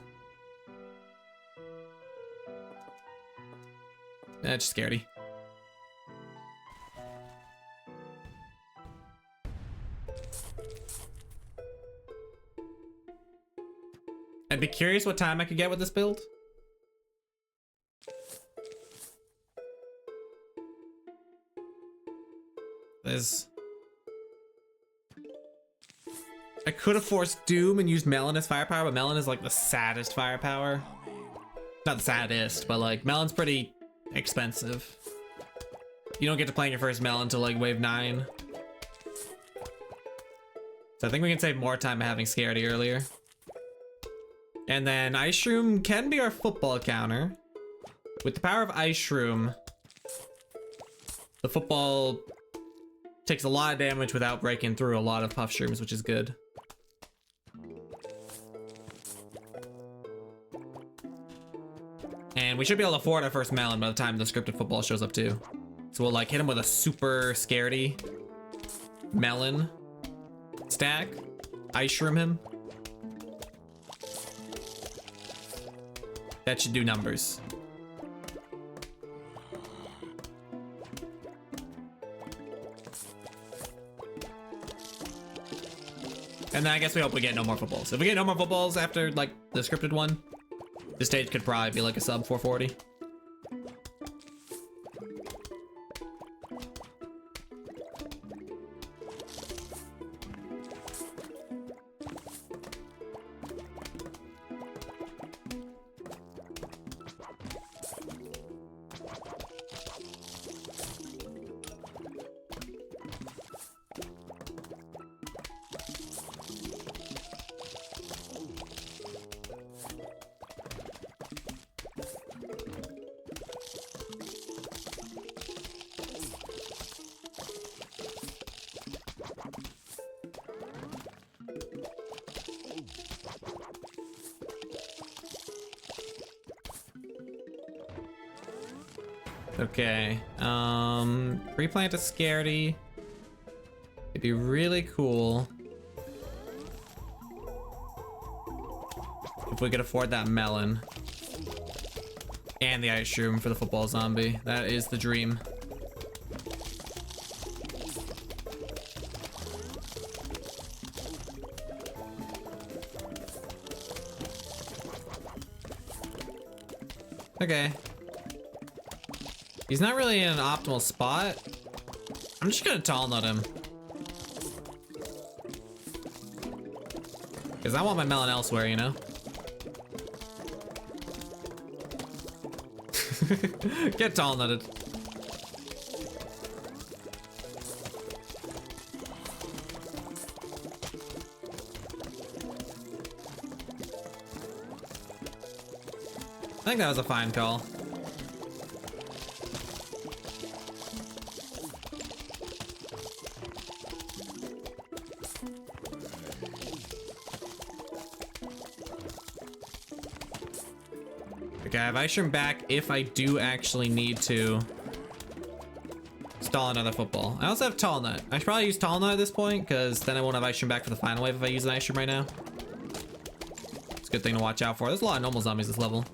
That's scaredy. I'd be curious what time I could get with this build. I could have forced Doom and used Melon as firepower, but Melon is like the saddest firepower. Not the saddest, but like Melon's pretty expensive. You don't get to play your first Melon until like wave 9. So I think we can save more time by having Scaredy earlier. And then Ice Shroom can be our football counter. With the power of Ice Shroom, the football takes a lot of damage without breaking through a lot of Puff Shrooms, which is good. And we should be able to afford our first Melon by the time the scripted football shows up too. So we'll like hit him with a super Scaredy Melon stack, Ice Shroom him. That should do numbers. And then I guess we hope we get no more footballs. If we get no more footballs after like the scripted one, this stage could probably be like a sub 440. Okay. Replant a scaredy. It'd be really cool if we could afford that melon. And the ice shroom for the football zombie. That is the dream. Okay. He's not really in an optimal spot. I'm just gonna tall nut him. Because I want my melon elsewhere, you know? Get tall nutted. I think that was a fine call. Okay, I have ice shroom back if I do actually need to stall another football. I also have tall nut. I should probably use tall nut at this point because then I won't have ice shroom back for the final wave if I use an ice shroom right now. It's a good thing to watch out for. There's a lot of normal zombies this level.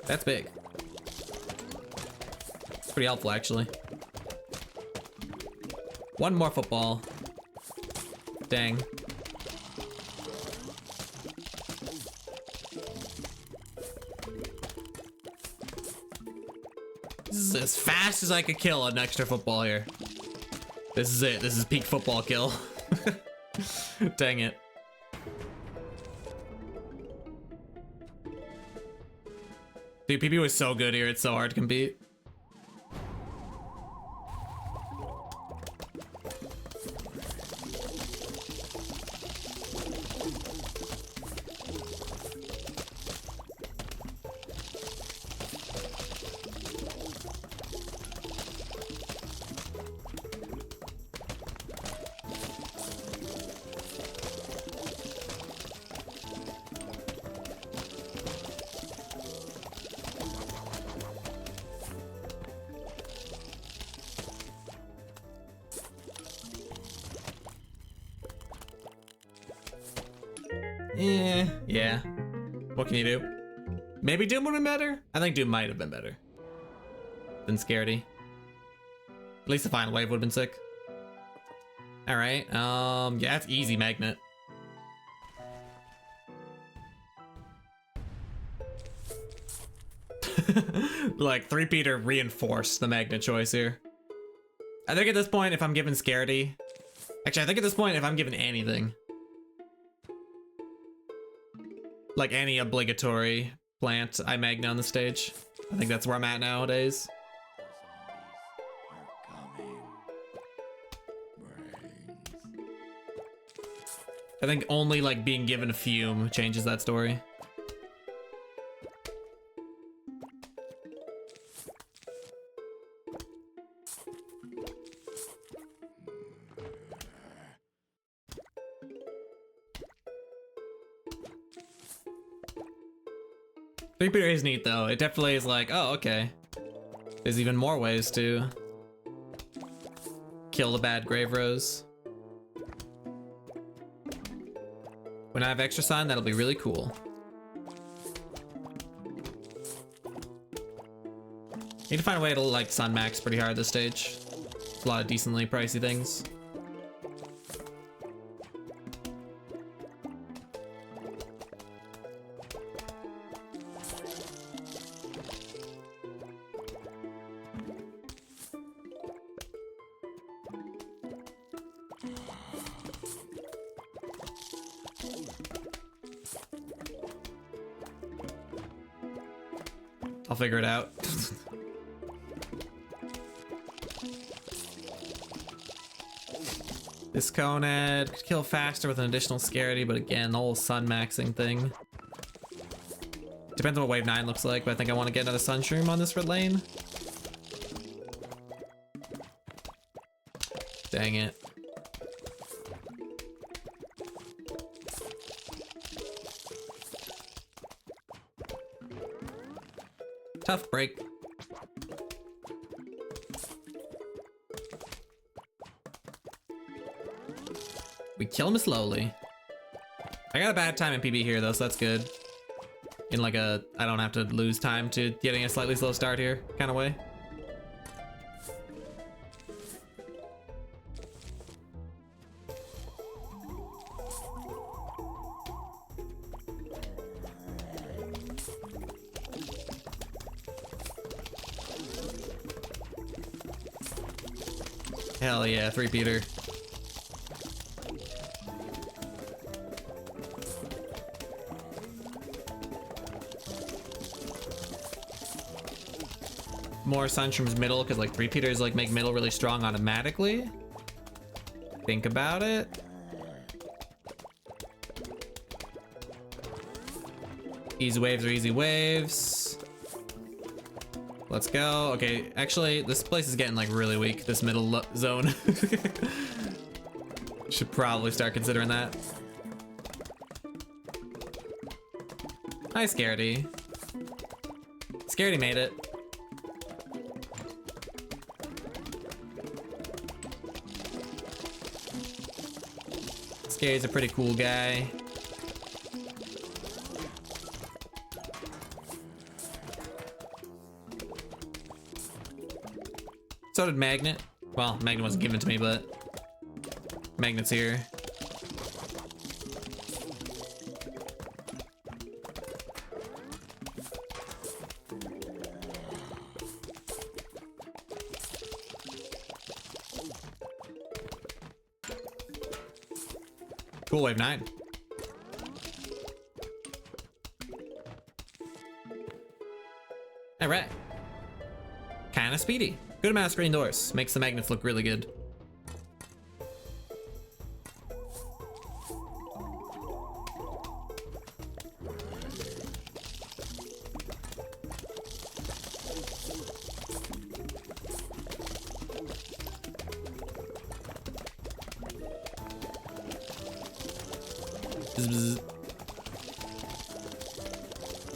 That's big. It's pretty helpful actually. One more football. Dang. This is as fast as I could kill an extra football here. This is it. This is peak football kill. Dang it. Dude, PP was so good here. It's so hard to compete. Yeah. What can you do? Maybe Doom would have been better? I think Doom might have been better than Scaredy. At least the final wave would have been sick. Alright, yeah, that's easy magnet. Like, 3-peater reinforced the magnet choice here. I think at this point, if I'm given Scaredy... Actually, I think at this point, if I'm given anything... like any obligatory plant, I magnet on the stage. I think that's where I'm at nowadays. I think only like being given a fume changes that story. Three-peater is neat though. It definitely is like, oh, okay. There's even more ways to kill the bad Grave Rose. When I have extra sun, that'll be really cool. Need to find a way to like sun max pretty hard this stage. There's a lot of decently pricey things. I'll figure it out. This Conad could kill faster with an additional Scaredy, but again, the whole sun maxing thing. Depends on what wave 9 looks like, but I think I want to get another Sunshroom on this red lane. Dang it. Tough break. We kill him slowly. I got a bad time in PB here though, so that's good. In like a, I don't have to lose time to getting a slightly slow start here kind of way. Hell yeah, 3-peater. More Sunstroom's middle, because like 3-peaters like make middle really strong automatically. Think about it. Easy waves are easy waves. Let's go. Okay, actually, this place is getting like really weak, this middle zone. Should probably start considering that. Hi, Scaredy. Scaredy made it. Scaredy's a pretty cool guy. So did Magnet. Well, Magnet wasn't given to me, but Magnet's here. Cool, wave 9. All right. Kinda speedy. Good amount of screen doors. Makes the magnets look really good. Bzz, bzz.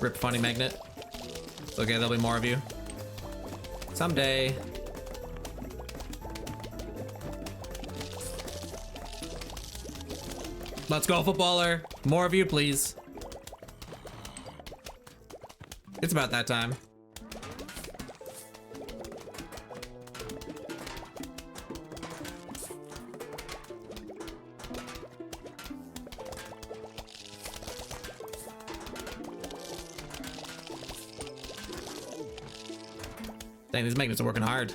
Rip funny magnet. Okay, there'll be more of you. Someday. Let's go, footballer. More of you, please. It's about that time. Dang, these magnets are working hard.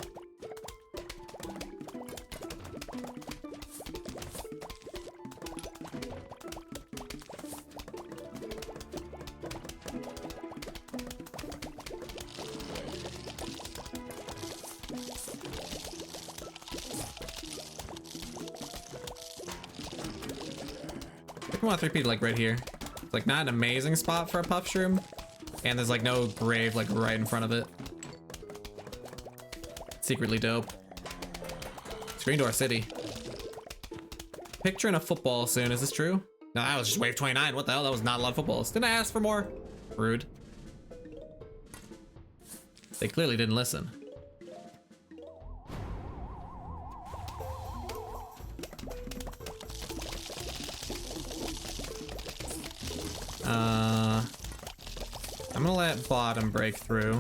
I want 3-peat like right here. It's like not an amazing spot for a puff shroom, and there's like no grave like right in front of it. Secretly dope. Screen door city. Picturing a football soon. Is this true? No, that was just wave 29. What the hell? That was not a lot of footballs. Didn't I ask for more? Rude. They clearly didn't listen. I'm gonna let bottom break through,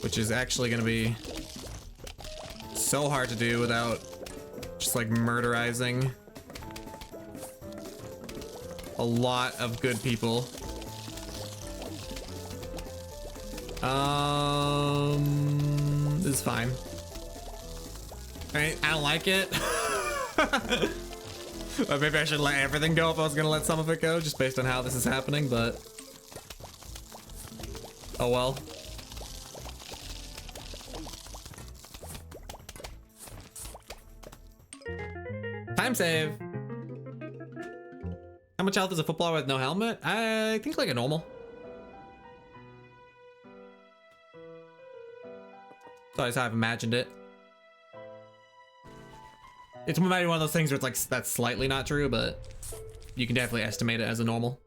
which is actually gonna be so hard to do without just like murderizing a lot of good people. This is fine. I don't like it. But maybe I should let everything go if I was gonna let some of it go, just based on how this is happening, but oh well. Time save. How much health is a footballer with no helmet? I think like a normal. That's always how I've imagined it. It's maybe one of those things where it's like that's slightly not true, but you can definitely estimate it as a normal.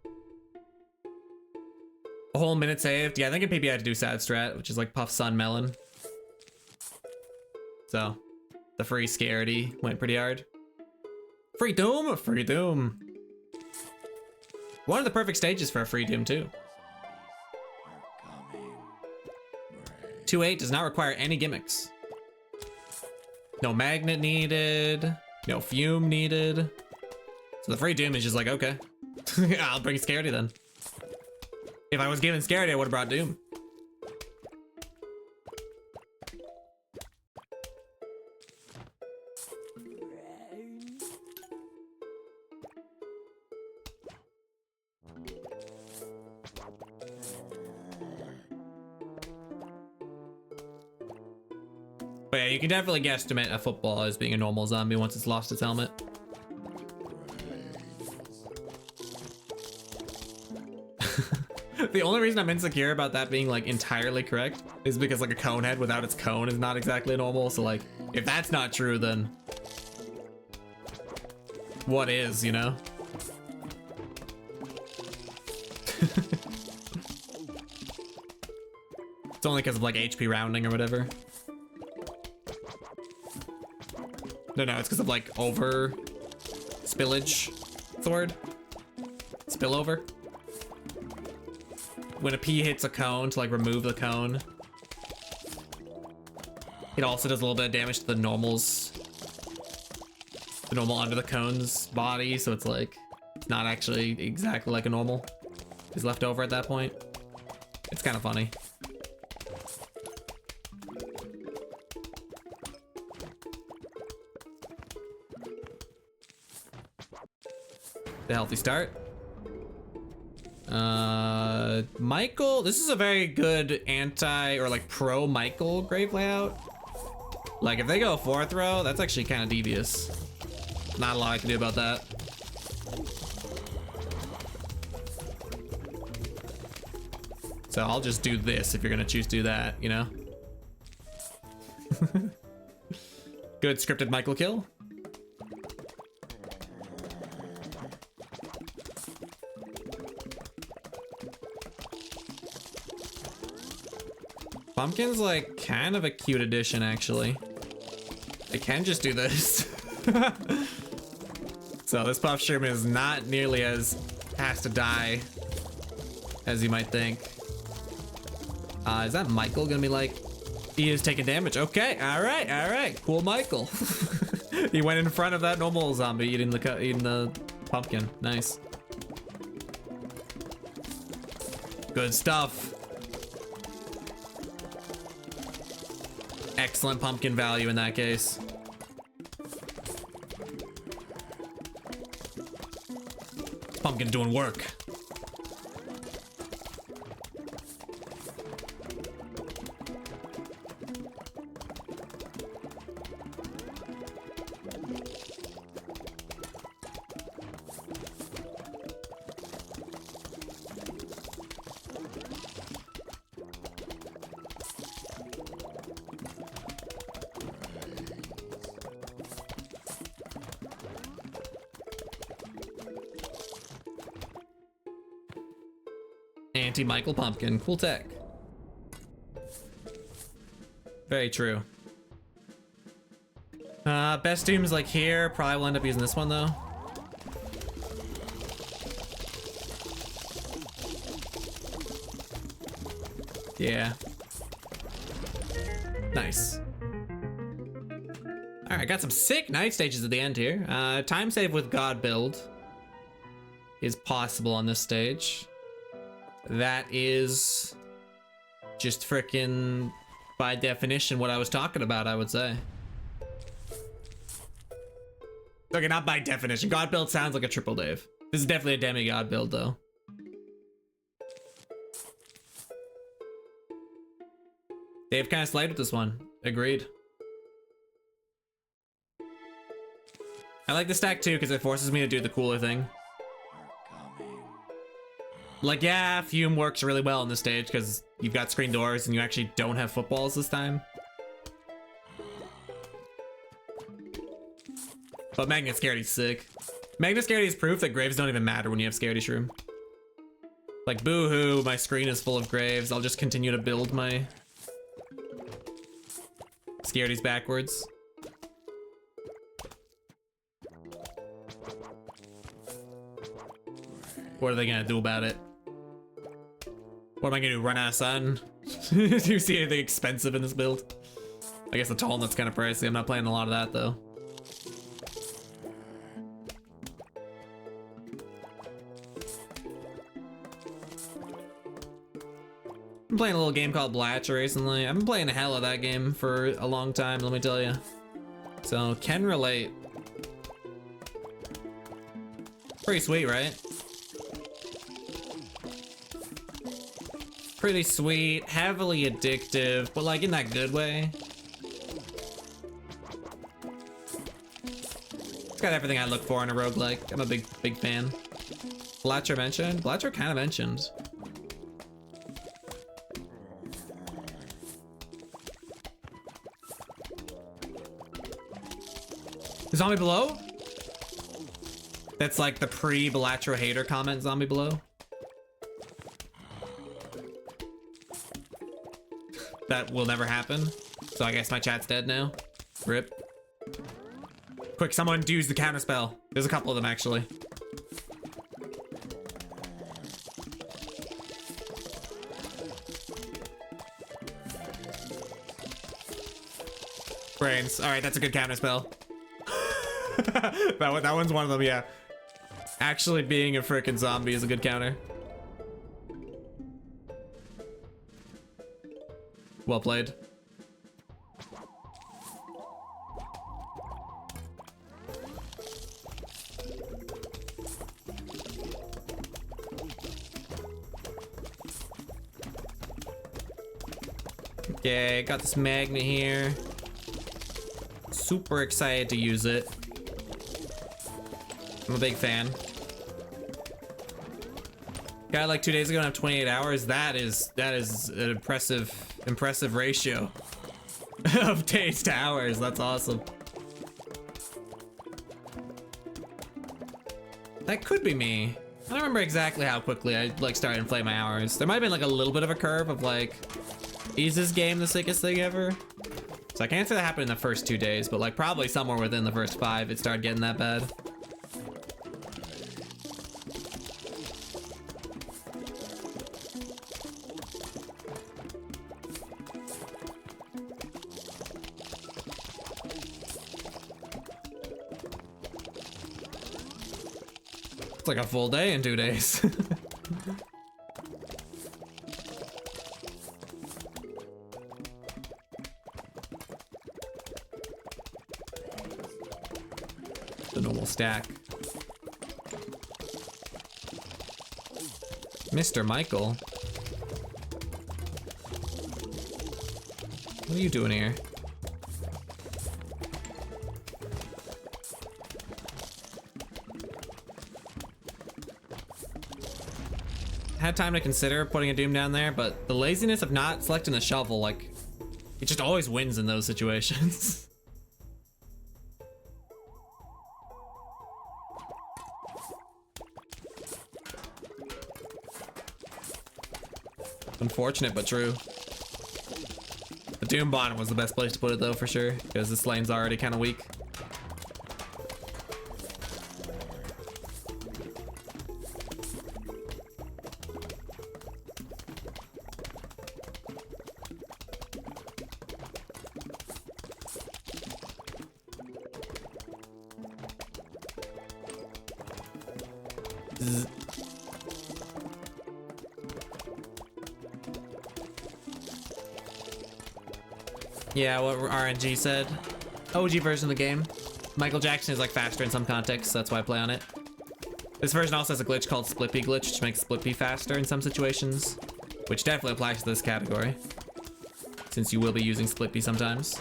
A whole minute saved. Yeah, I think in PB I had to do sad strat, which is like Puff Sun Melon. So the free scaredy went pretty hard. Free Doom, free Doom. One of the perfect stages for a free Doom too. 2.8 does not require any gimmicks. No magnet needed, no fume needed. So the free Doom is just like, okay, I'll bring Scaredy then. If I was given Scaredy, I would have brought Doom. But yeah, you can definitely guesstimate a football as being a normal zombie once it's lost its helmet. The only reason I'm insecure about that being like entirely correct is because like a cone head without its cone is not exactly normal. So like, if that's not true, then what is, you know? It's only because of like HP rounding or whatever. No, it's because of like over spillage. What's the word? Spillover. When a P hits a cone to like remove the cone, it also does a little bit of damage to the normals. The normal under the cone's body, so it's like it's not actually exactly like a normal is left over at that point. It's kind of funny. The healthy start. Michael, this is a very good anti or like pro Michael grave layout. Like if they go 4th row, that's actually kind of devious. Not a lot I can do about that. So I'll just do this if you're gonna choose to do that, you know? Good scripted Michael kill. Pumpkin's like kind of a cute addition, actually. I can just do this. So this Puff Sherman is not nearly as has to die as you might think. Is that Michael gonna be like, he is taking damage? Okay, all right, cool Michael. He went in front of that normal zombie eating the pumpkin. Nice. Good stuff. Excellent pumpkin value in that case. Pumpkin's doing work. Anti-Michael Pumpkin. Cool tech. Very true. Best Doom's like here. Probably will end up using this one though. Yeah. Nice. Alright, got some sick night stages at the end here. Time save with God build is possible on this stage. That is just frickin' by definition what I was talking about, I would say. Okay, not by definition. God build sounds like a triple Dave. This is definitely a demigod build though. Dave kind of slayed with this one. Agreed. I like the stack too because it forces me to do the cooler thing. Like, yeah, Fume works really well on this stage because you've got screen doors and you actually don't have footballs this time. But Magnet Scaredy's sick. Magnet Scaredy is proof that graves don't even matter when you have Scaredy Shroom. Like, boo-hoo, my screen is full of graves. I'll just continue to build my scaredies backwards. What are they gonna do about it? What am I gonna do, run out of sun? Do you see anything expensive in this build? I guess the tall nut's kind of pricey. I'm not playing a lot of that though. I'm playing a little game called Blatcher recently. I've been playing the hell of that game for a long time, let me tell you. So, can relate. Pretty sweet, right? Pretty sweet, heavily addictive, but like in that good way. It's got everything I look for in a roguelike. I'm a big fan. Blatcher mentioned? Blatcher kind of mentioned. Zombie below? That's like the pre-Blatcher hater comment, zombie below. That will never happen. So I guess my chat's dead now. Rip. Quick, someone use the counterspell. There's a couple of them actually. Brains. All right, that's a good counterspell. that one's one of them, yeah. Actually being a frickin' zombie is a good counter. Well played. Okay, got this magnet here. Super excited to use it. I'm a big fan. Got it like 2 days ago and I have 28 hours. That is an impressive ratio of days to hours. That's awesome. That could be me. I don't remember exactly how quickly I like started inflating my hours. There might have been like a little bit of a curve of like, is this game the sickest thing ever? So I can't say that happened in the first 2 days, but like probably somewhere within the first 5 it started getting that bad. It's like a full day in 2 days. The normal stack. Mr. Michael. What are you doing here? Had time to consider putting a doom down there, but the laziness of not selecting the shovel, like, it just always wins in those situations. Unfortunate, but true. The doom bottom was the best place to put it though, for sure, because this lane's already kind of weak. Yeah, what RNG said. OG version of the game. Michael Jackson is like faster in some contexts, so that's why I play on it. This version also has a glitch called Splippy glitch, which makes Splippy faster in some situations, which definitely applies to this category, since you will be using Splippy sometimes.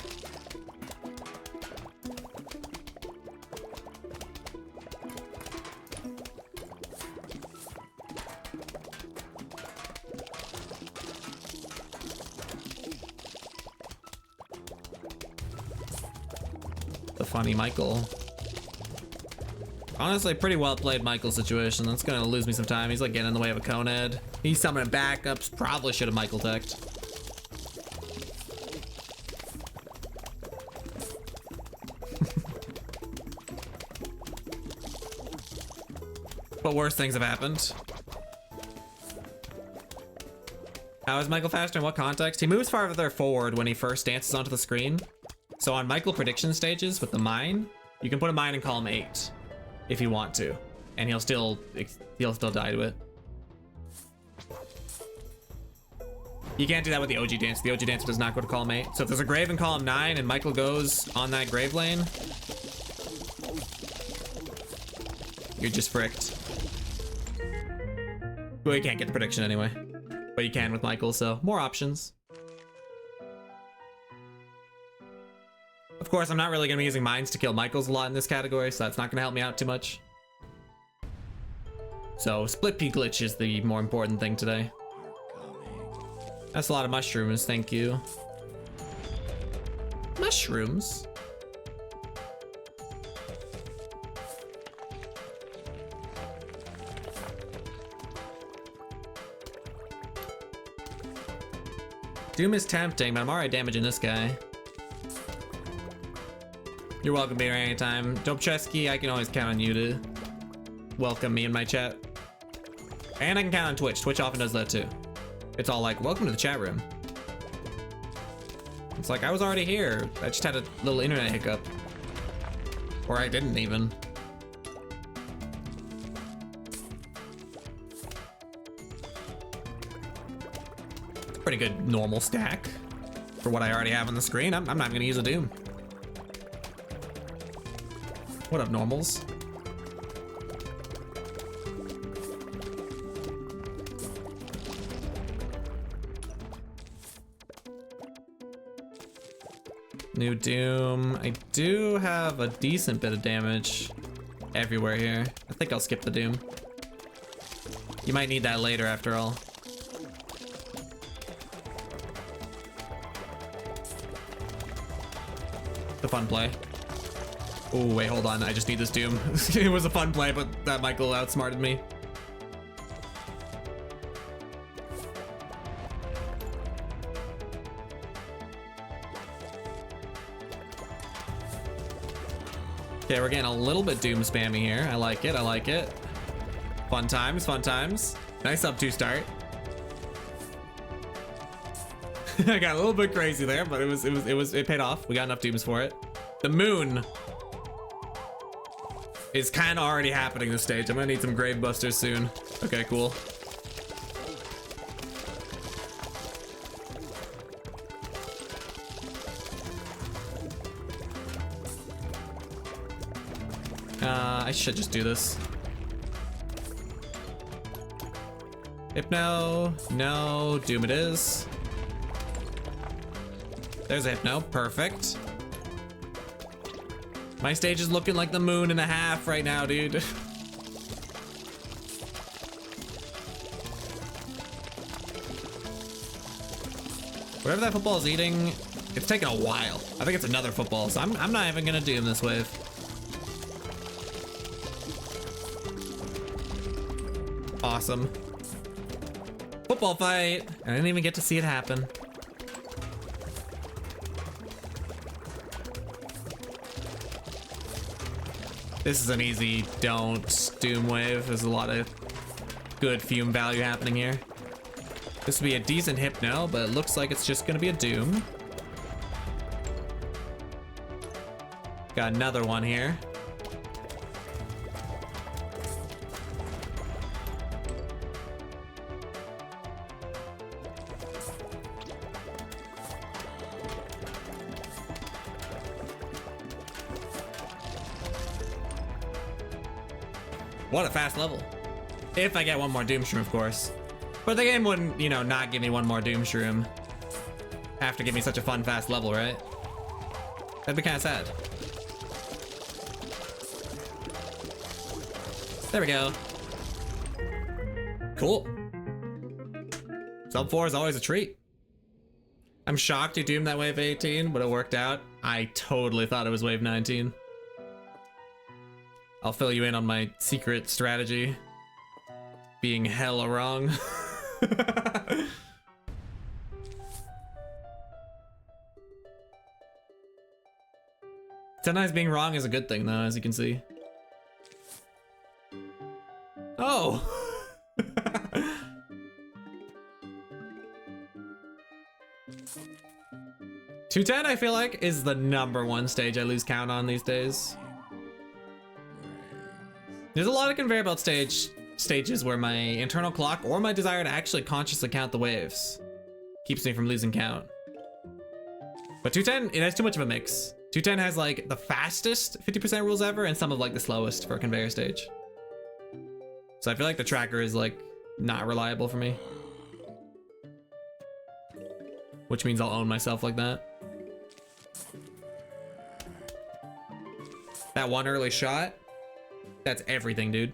Funny Michael. Honestly, pretty well played Michael's situation. That's gonna lose me some time. He's like getting in the way of a Coned. He's summoning backups. Probably should have Michael teched. But worse things have happened. How is Michael faster? In what context? He moves farther forward when he first dances onto the screen. So on Michael prediction stages with the mine, you can put a mine in column 8 if you want to, and he'll still die to it. You can't do that with the OG dance. The OG dancer does not go to column 8. So if there's a grave in column 9 and Michael goes on that grave lane, you're just fricked. Well, you can't get the prediction anyway, but you can with Michael, so more options. Of course, I'm not really gonna be using mines to kill Michaels a lot in this category, so that's not gonna help me out too much. So split P glitch is the more important thing today. That's a lot of mushrooms, thank you. Mushrooms? Doom is tempting, but I'm already damaging this guy. You're welcome, Beer, anytime. Dobcheski, I can always count on you to welcome me in my chat. And I can count on Twitch. Twitch often does that too. It's all like, welcome to the chat room. It's like, I was already here. I just had a little internet hiccup. Or I didn't even. Pretty good normal stack for what I already have on the screen. I'm not gonna use a Doom. What up, normals? New Doom. I do have a decent bit of damage everywhere here. I think I'll skip the Doom. You might need that later after all. The fun play. Oh, wait, hold on. I just need this Doom. It was a fun play, but that Michael outsmarted me. Okay, we're getting a little bit Doom spammy here. I like it, I like it. Fun times, fun times. Nice up 2 start. I got a little bit crazy there, but it paid off. We got enough Dooms for it. The moon is kind of already happening this stage. I'm gonna need some grave busters soon. Okay, cool. I should just do this. Hypno, no, Doom it is. There's a Hypno, perfect. My stage is looking like the moon and a half right now, dude. Whatever that football is eating, it's taking a while. I think it's another football, so I'm not even gonna Doom this wave. Awesome. Football fight. I didn't even get to see it happen. This is an easy don't Doom wave. There's a lot of good fume value happening here. This would be a decent Hypno, but it looks like it's just gonna be a Doom. Got another one here. What a fast level. If I get one more Doom Shroom, of course. But the game wouldn't, you know, not give me one more Doom Shroom after give me such a fun, fast level, right? That'd be kind of sad. There we go. Cool. Sub 4 is always a treat. I'm shocked you doomed that wave 18, but it worked out. I totally thought it was wave 19. I'll fill you in on my secret strategy. Being hella wrong. Sometimes being wrong is a good thing though, as you can see. Oh! 210 I feel like is the #1 stage I lose count on these days. There's a lot of conveyor belt stages where my internal clock or my desire to actually consciously count the waves keeps me from losing count. But 210, it has too much of a mix. 210 has like the fastest 50% rules ever and some of like the slowest for a conveyor stage. So I feel like the tracker is like not reliable for me. Which means I'll own myself like that. That one early shot, that's everything, dude.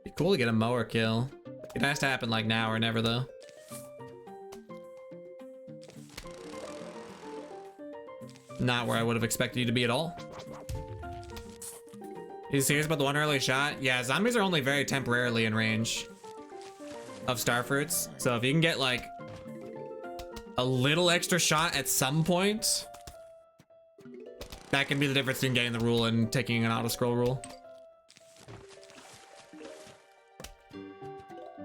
Be cool to get a mower kill. It has to happen like now or never though. Not where I would have expected you to be at all. Are you serious about the one early shot? Yeah, zombies are only very temporarily in range of starfruits. So if you can get like a little extra shot at some point, that can be the difference between getting the rule and taking an auto scroll rule.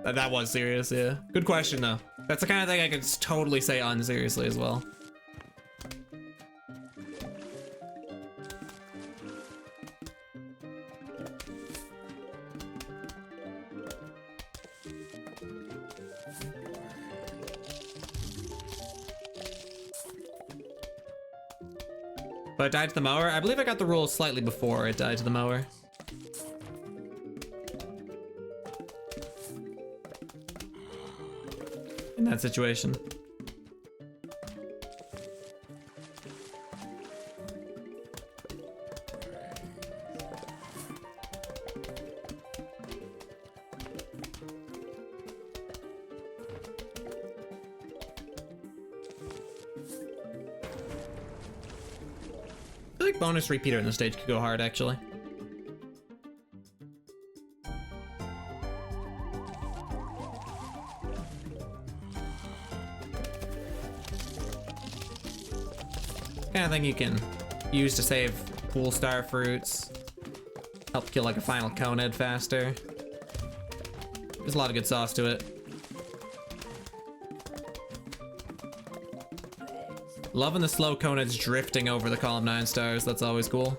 That was serious, yeah. Good question though. That's the kind of thing I could totally say unseriously as well. But it died to the mower? I believe I got the rule slightly before it died to the mower. In that situation. I feel like bonus repeater in the stage could go hard actually. Kind of thing you can use to save pool star fruits, help kill like a final conehead faster. There's a lot of good sauce to it. Loving the slow coneheads drifting over the column 9 stars. That's always cool.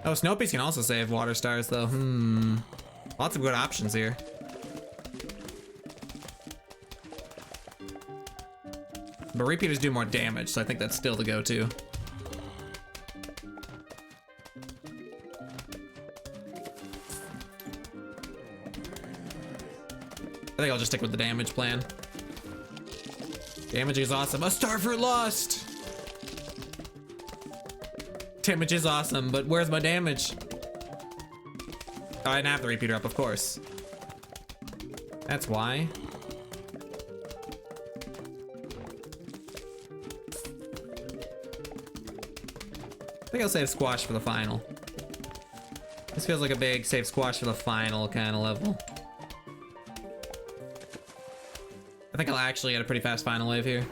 Oh, Snopies can also save water stars though. Lots of good options here. But repeaters do more damage, so I think that's still the go-to. I think I'll just stick with the damage plan. Damage is awesome. A starfruit lost! Damage is awesome, but where's my damage? Oh, I didn't have the repeater up, of course. That's why. I think I'll save squash for the final. This feels like a big save squash for the final kind of level. I think I'll actually get a pretty fast final wave here.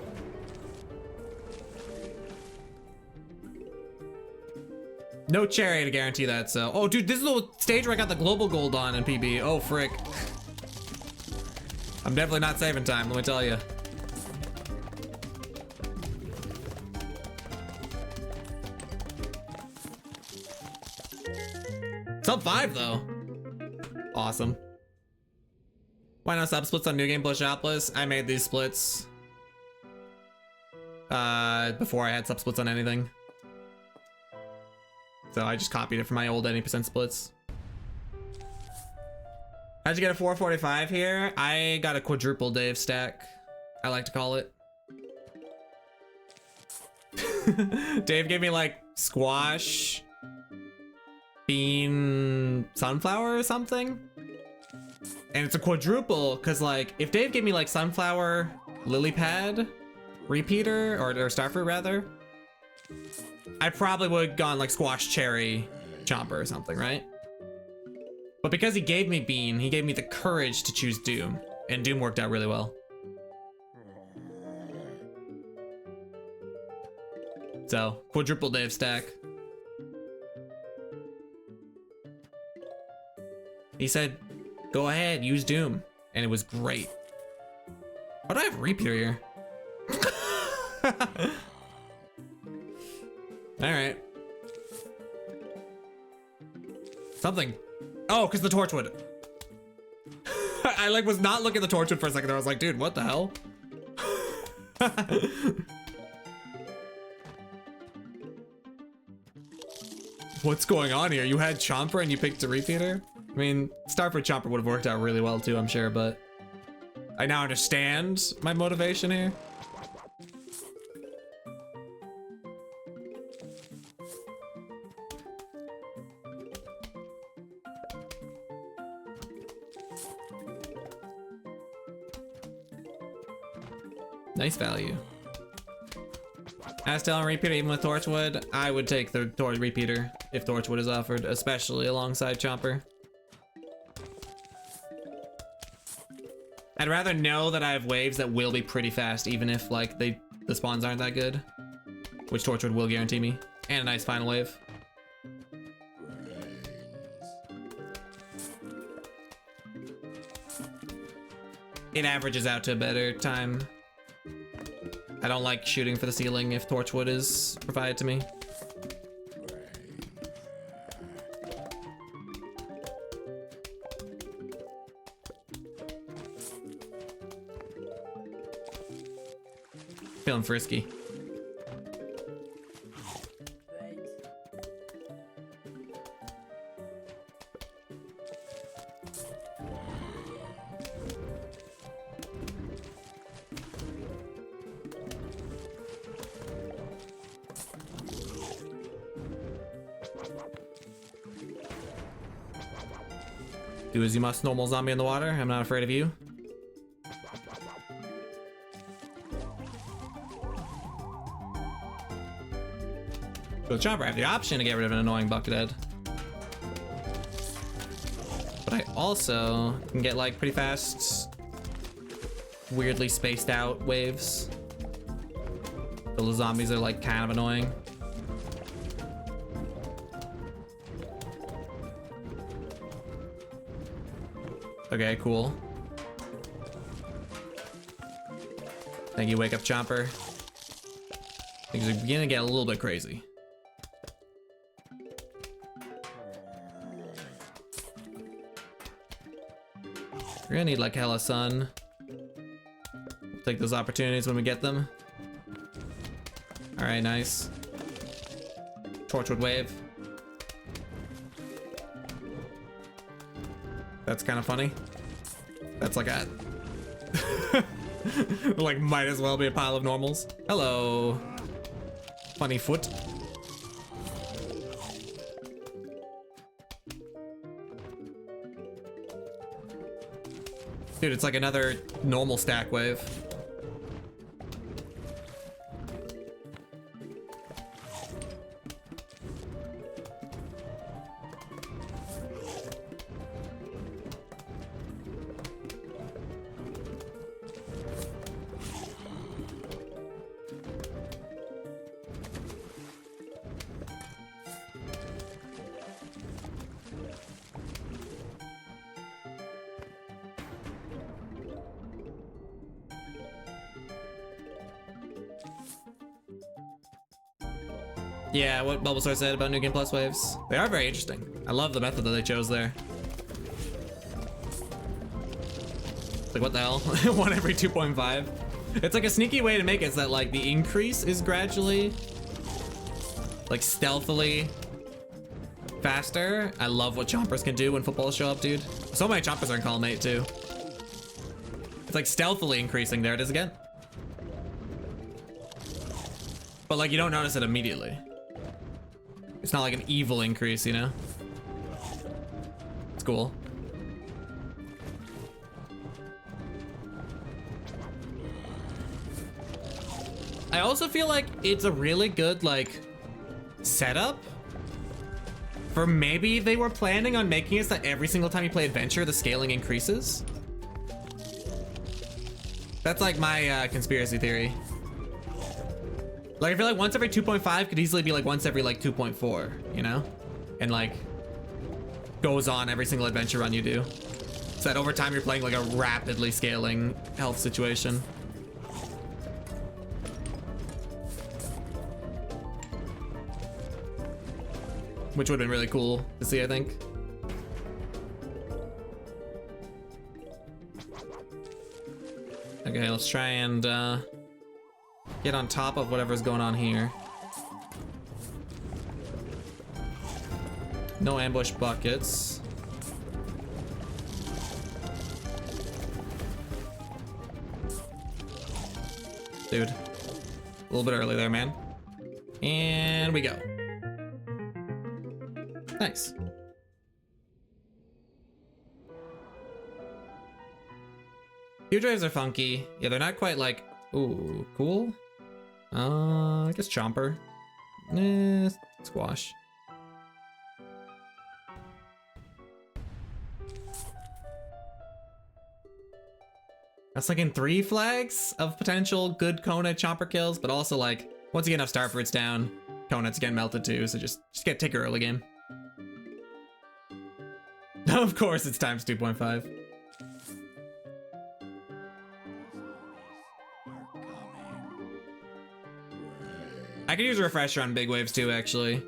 No cherry to guarantee that, so. Oh, dude, this is the stage where I got the global gold on in PB. Oh, frick. I'm definitely not saving time, let me tell you. Sub 5, though. Awesome. Why not sub splits on New Game plus Shopless? I made these splits before I had sub splits on anything. So I just copied it from my old any percent splits. How'd you get a 445 here? I got a quadruple Dave stack, I like to call it. Dave gave me like squash, bean, sunflower or something. And it's a quadruple because like if Dave gave me like sunflower, lily pad, repeater, or starfruit rather, I probably would have gone like squash, cherry, chomper or something, right? But because he gave me bean, he gave me the courage to choose Doom, and Doom worked out really well. So quadruple Dave stack. He said, go ahead, use Doom. And it was great. Why do I have repeater here? Alright. Something. Oh, because the torchwood. I like was not looking at the torchwood for a second there. I was like, dude, what the hell? What's going on here? You had Chomper and you picked a repeater? I mean, Starfruit Chomper would have worked out really well too, I'm sure, but I now understand my motivation here. Nice value. Astel and repeater, even with Torchwood, I would take the repeater if Torchwood is offered, especially alongside Chomper. I'd rather know that I have waves that will be pretty fast, even if like the spawns aren't that good, which Torchwood will guarantee me, and a nice final wave. It averages out to a better time. I don't like shooting for the ceiling if Torchwood is provided to me. Feeling frisky. Do as you must, normal zombie in the water. I'm not afraid of you. So with Chomper, I have the option to get rid of an annoying Buckethead. But I also can get like pretty fast, weirdly spaced out waves. So the zombies are like kind of annoying. Okay, cool. Thank you, wake up Chomper. Things are beginning to get a little bit crazy. We're gonna need like hella sun. We'll take those opportunities when we get them. All right, nice. Torchwood wave. That's kind of funny. That's like a like might as well be a pile of normals. Hello, funny foot. Dude, it's like another normal stack wave. Yeah, what Bulbasaur said about New Game Plus waves. They are very interesting. I love the method that they chose there. It's like, what the hell? One every 2.5. It's like a sneaky way to make it so that like the increase is gradually, like stealthily faster. I love what chompers can do when footballs show up, dude. So many chompers are in column 8 too. It's like stealthily increasing. There it is again. But like you don't notice it immediately. It's not like an evil increase, you know? It's cool. I also feel like it's a really good like setup for maybe they were planning on making it so that every single time you play adventure the scaling increases. That's like my conspiracy theory. Like I feel like once every 2.5 could easily be like once every like 2.4, you know? And like goes on every single adventure run you do. So that over time you're playing like a rapidly scaling health situation. Which would have been really cool to see, I think. Okay, let's try and get on top of whatever's going on here. No ambush buckets. Dude, a little bit early there, man. And we go. Nice. Huge waves are funky. Yeah, they're not quite like, ooh, cool. I guess chomper. Squash. I was thinking 3 flags of potential good Kona chomper kills, but also like, once you get enough star fruits down, Kona's getting melted too, so just take her early game. Of course it's times 2.5. I could use a refresher on big waves too, actually.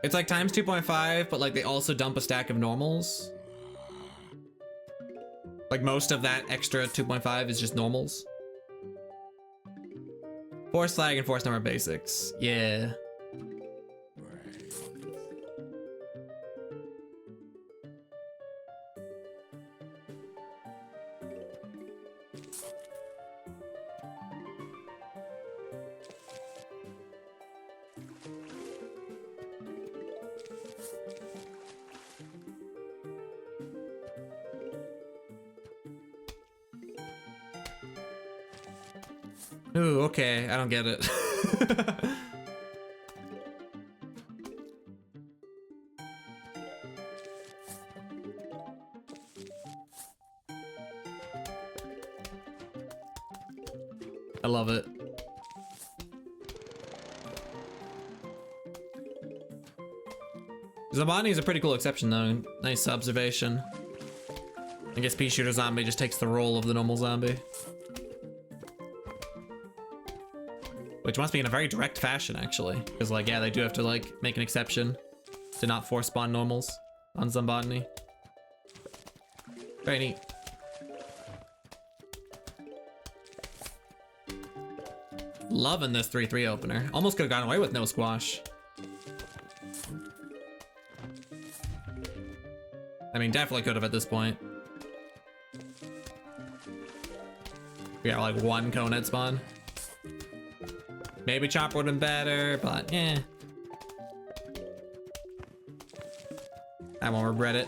It's like times 2.5, but like they also dump a stack of normals. Like most of that extra 2.5 is just normals. Force flag and force number basics. Yeah. Ooh, okay, I don't get it. I love it. Zabani is a pretty cool exception though. Nice observation. I guess Pea Shooter Zombie just takes the role of the normal zombie. Which must be in a very direct fashion, actually. Because, like, yeah, they do have to, like, make an exception to not force spawn normals on Zombotany. Very neat. Loving this 3-3 opener. Almost could have gotten away with no squash. I mean, definitely could have at this point. We got, like, 1 Conehead spawn. Maybe chopper would have been better, but yeah. I won't regret it.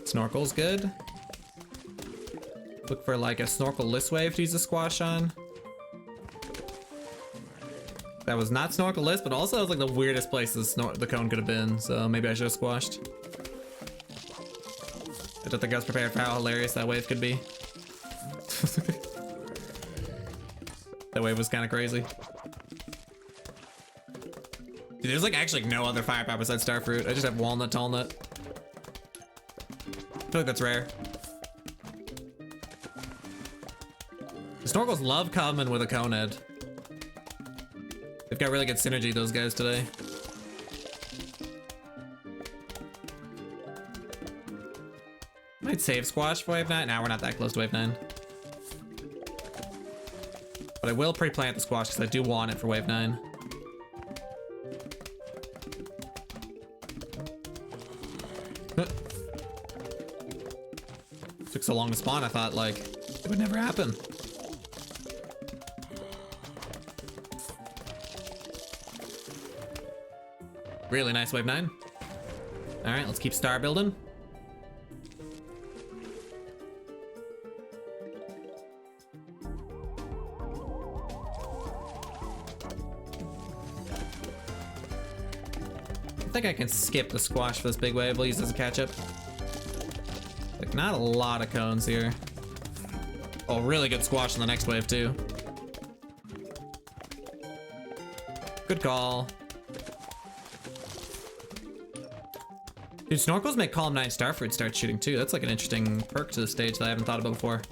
Snorkel's good. Look for like a snorkel list wave to use a squash on. That was not snorkel list, but also it was like the weirdest place the cone could have been, so maybe I should have squashed. I don't think I was prepared for how hilarious that wave could be. That wave was kind of crazy. Dude, there's like actually no other firepower besides starfruit. I just have walnut, tallnut. I feel like that's rare. The snorkels love coming with a cone head. They've got really good synergy, those guys today. Might save squash for wave 9. Now we're not that close to wave 9. But I will pre-plant the squash because I do want it for wave 9. Took so long to spawn, I thought like it would never happen. Really nice wave 9. All right, let's keep star building. I think I can skip the squash for this big wave. We'll use this as a catch up. Like, not a lot of cones here. Oh, really good squash in the next wave too. Good call. Dude, snorkels make column 9 starfruit start shooting too. That's like an interesting perk to the stage that I haven't thought about before.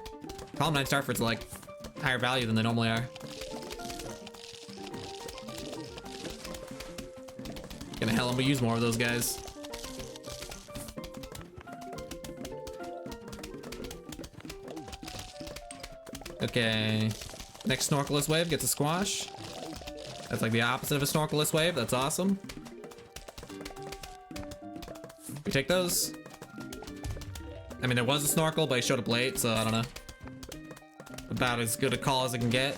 Column 9 starfruits are like higher value than they normally are. Gonna hell, I'm gonna use more of those guys. Okay, next snorkeless wave gets a squash. That's like the opposite of a snorkeless wave. That's awesome. We take those. I mean, there was a snorkel, but he showed up late, so I don't know. About as good a call as I can get.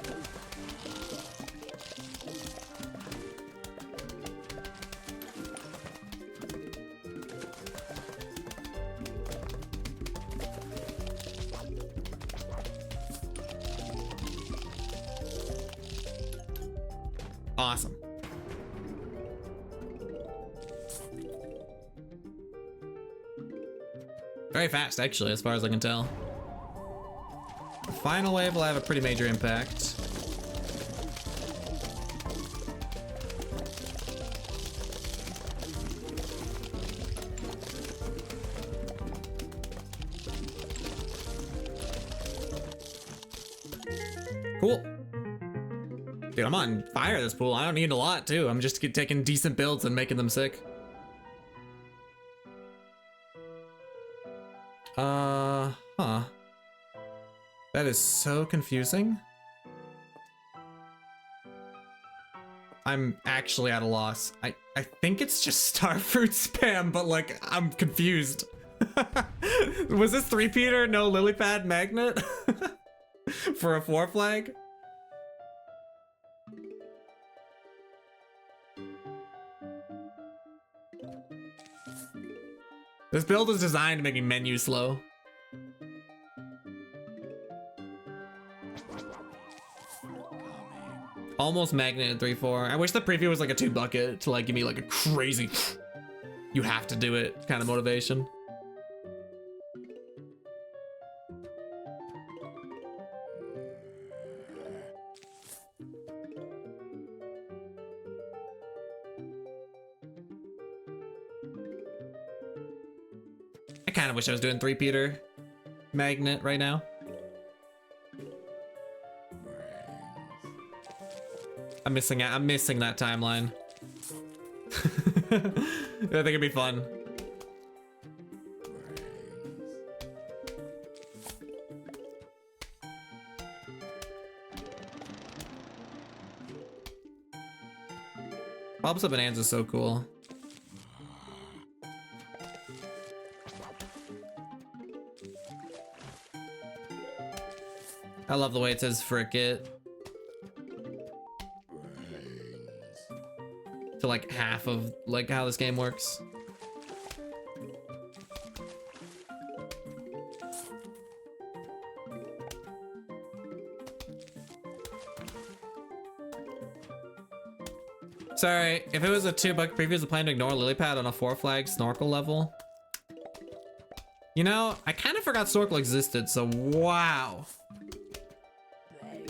Awesome. Very fast, actually, as far as I can tell. The final wave will have a pretty major impact. Cool. Dude, I'm on fire this pool. I don't need a lot, too. I'm just taking decent builds and making them sick. Huh. That is so confusing. I'm actually at a loss. I think it's just starfruit spam, but like, I'm confused. Was this 3-peater, no lily pad magnet? For a 4 flag? This build is designed to make me menu slow. Almost magnet at 3-4. I wish the preview was like a 2 bucket to like give me like a crazy, you have to do it kind of motivation. I kind of wish I was doing 3-peater magnet right now. I'm missing that timeline. I think it'd be fun. Bob's Up Bonanza is so cool. I love the way it says frick it. To like half of like how this game works. Sorry, if it was a 2-bucket preview, the plan to ignore lily pad on a 4-flag snorkel level. You know, I kind of forgot snorkel existed, so wow.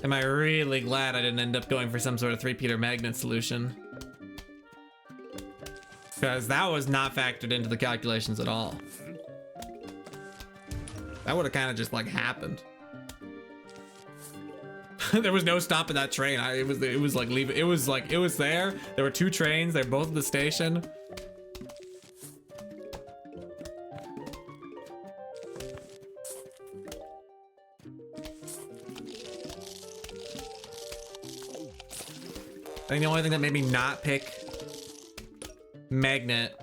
Am I really glad I didn't end up going for some sort of 3-peter magnet solution? Because that was not factored into the calculations at all. That would have kind of just like happened. There was no stopping that train. It was like leaving. It was there. There were 2 trains. They're both at the station. I think the only thing that made me not pick magnet,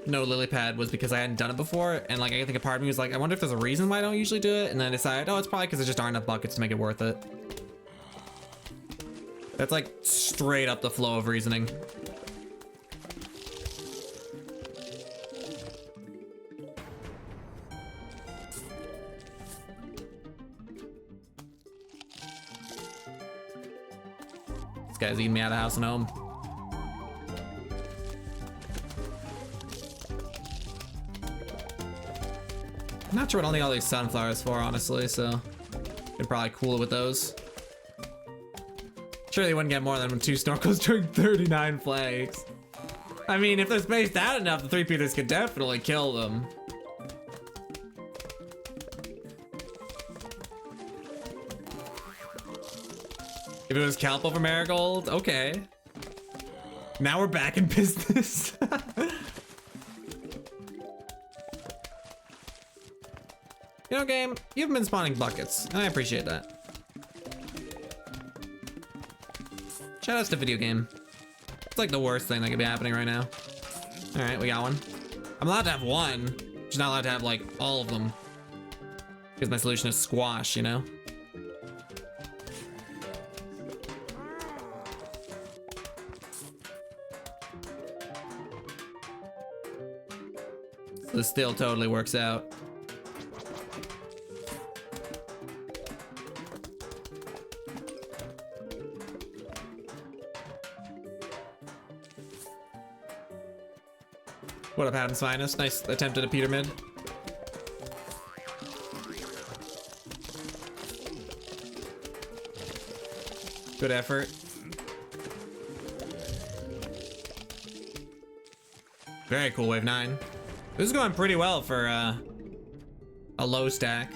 no lily pad, was because I hadn't done it before, and like I think a part of me was like, I wonder if there's a reason why I don't usually do it, and then I decided, oh, it's probably because there just aren't enough buckets to make it worth it. That's like straight up the flow of reasoning. This guy's eating me out of house and home. I'm not sure what all these sunflowers for, honestly, so could probably cool it with those. Surely wouldn't get more than 2 snorkels during 39 flags. I mean, if they're spaced out enough, the 3-peters could definitely kill them. If it was kelp over marigold, okay. Now we're back in business. You know, game, you've been spawning buckets, and I appreciate that. Shout outs to video game. It's like the worst thing that could be happening right now. All right, we got one. I'm allowed to have one, just not allowed to have like all of them. Because my solution is squash, you know? So this still totally works out. What up, Adam's Finest? Nice attempt at a Peter mid. Good effort. Very cool, wave 9. This is going pretty well for a low stack.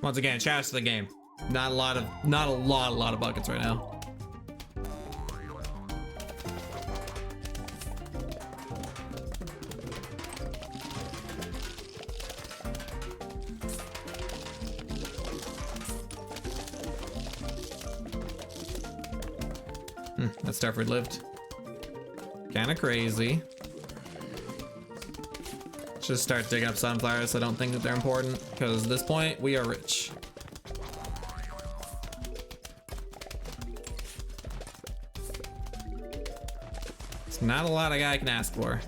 Once again, shout outs to the game. Not a lot of buckets right now. That Starford lived. Kinda crazy. Just start digging up sunflowers. I don't think that they're important, because at this point, we are rich. It's not a lot a guy can ask for.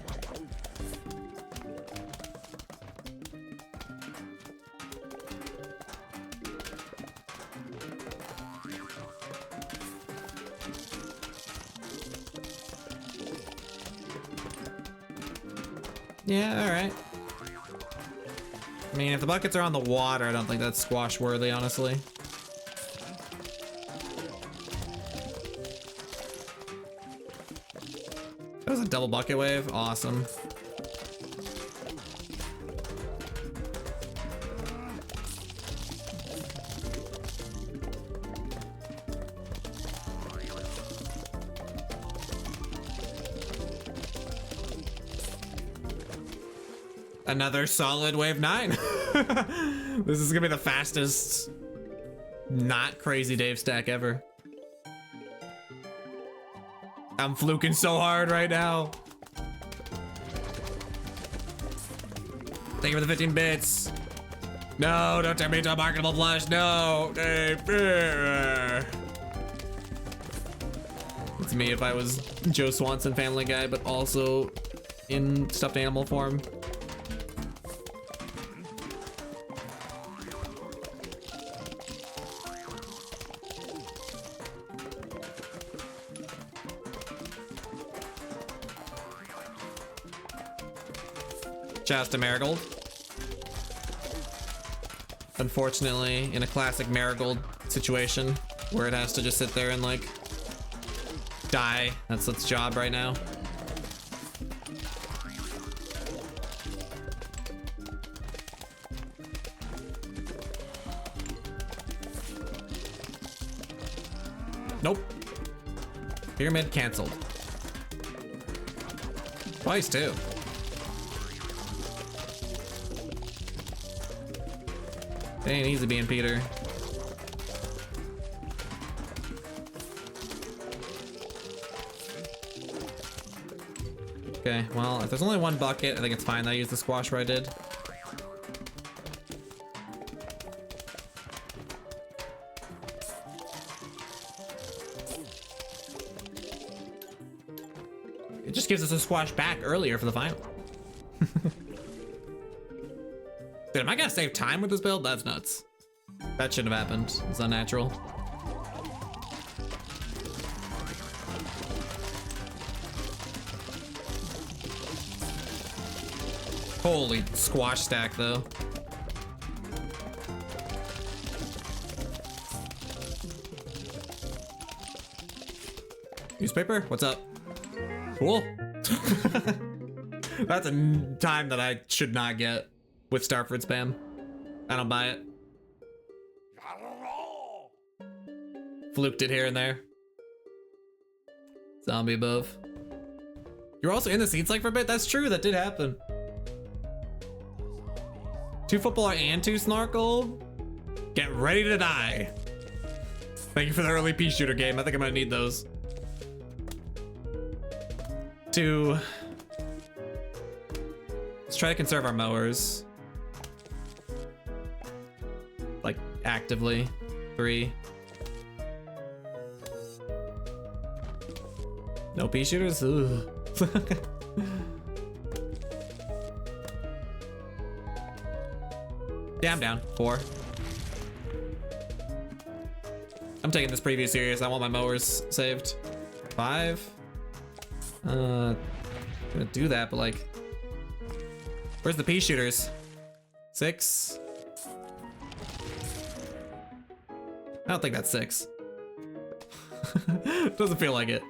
Yeah, alright. I mean, if the buckets are on the water, I don't think that's squash worthy, honestly. That was a double bucket wave. Awesome. Another solid wave 9. This is gonna be the fastest not crazy Dave stack ever. I'm fluking so hard right now. Thank you for the 15 bits. No, don't turn me into a marketable flush. No. It's me if I was Joe Swanson Family Guy, but also in stuffed animal form. Just a Marigold. Unfortunately, in a classic Marigold situation where it has to just sit there and like die. That's its job right now. Nope. Pyramid canceled. Twice too. It ain't easy being Peter. Okay, well, if there's only one bucket, I think it's fine. I used the squash where I did. It just gives us a squash back earlier for the final. Dude, am I gonna save time with this build? That's nuts. That shouldn't have happened. It's unnatural. Holy squash stack, though. Newspaper? What's up? Cool. That's a time that I should not get with Starford spam. I don't buy it. Fluked it here and there. Zombie above. You're also in the seats like for a bit? That's true, that did happen. 2 footballer and 2 snorkel. Get ready to die. Thank you for the early pea shooter game. I think I'm gonna need those. 2. Let's try to conserve our mowers. Like, actively. 3. No pea shooters? Ugh. Yeah, I'm down. 4. I'm taking this preview serious. I want my mowers saved. 5. I'm gonna do that, but like, where's the pea shooters? 6. I don't think that's 6. Doesn't feel like it.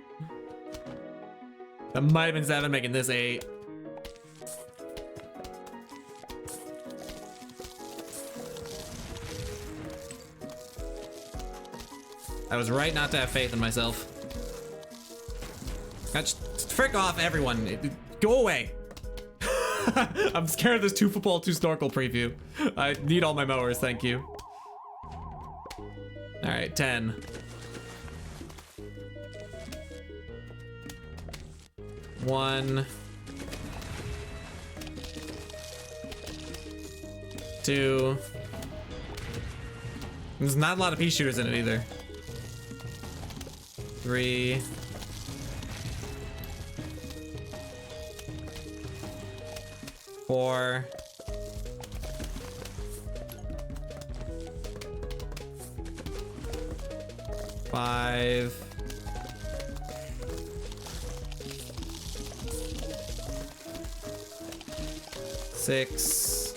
That might have been 7, making this 8. I was right not to have faith in myself. Frick off, everyone. Go away. I'm scared of this 2 football, 2 snorkel preview. I need all my mowers, thank you. All right, 10. 1. 2. There's not a lot of pea shooters in it either. 3. 4. 5. 6.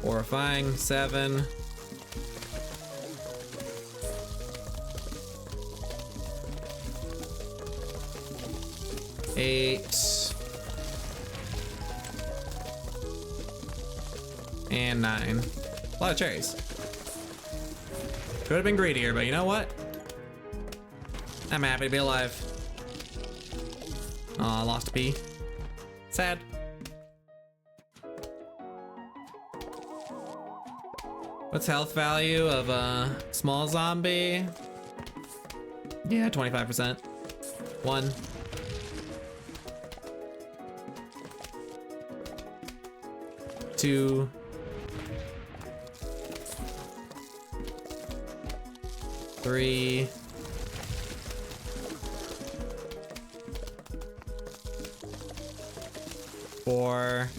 Horrifying. 7. 8. And 9. A lot of cherries. Could have been greedier, but you know what? I'm happy to be alive. Aw, lost a pea. Sad. What's health value of a small zombie? Yeah, 25%. 1. 2. 3. 4.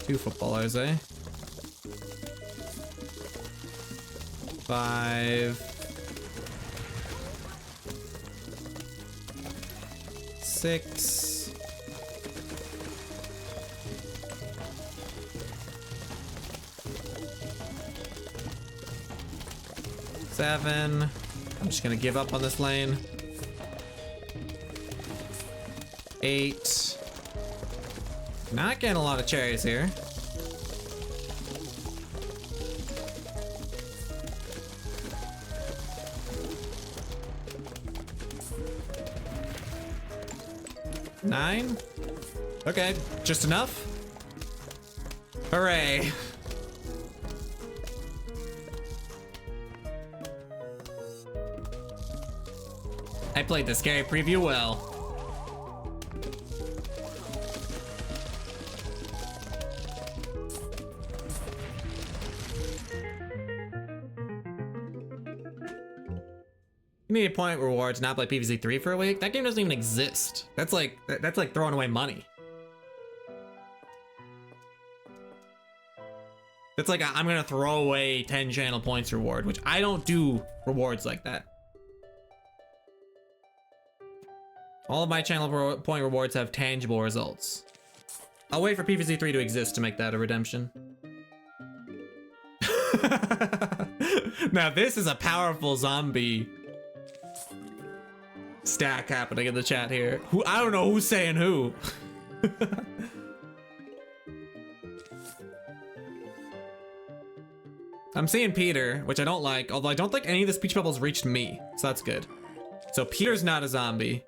2 footballers, eh? 5. 6. Seven. I'm just gonna give up on this lane. 8. Not getting a lot of cherries here. Nine. Okay, just enough. Hooray. I played the scary preview well. You need a point reward to not play PvZ 3 for a week? That game doesn't even exist. That's like throwing away money. It's like I'm gonna throw away 10 channel points reward, which I don't do rewards like that. All of my channel point rewards have tangible results. I'll wait for PvZ 3 to exist to make that a redemption. Now this is a powerful zombie stack happening in the chat here. Who, I don't know who's saying who. I'm seeing Peter, which I don't like, although I don't think any of the speech bubbles reached me, so that's good. So Peter's not a zombie.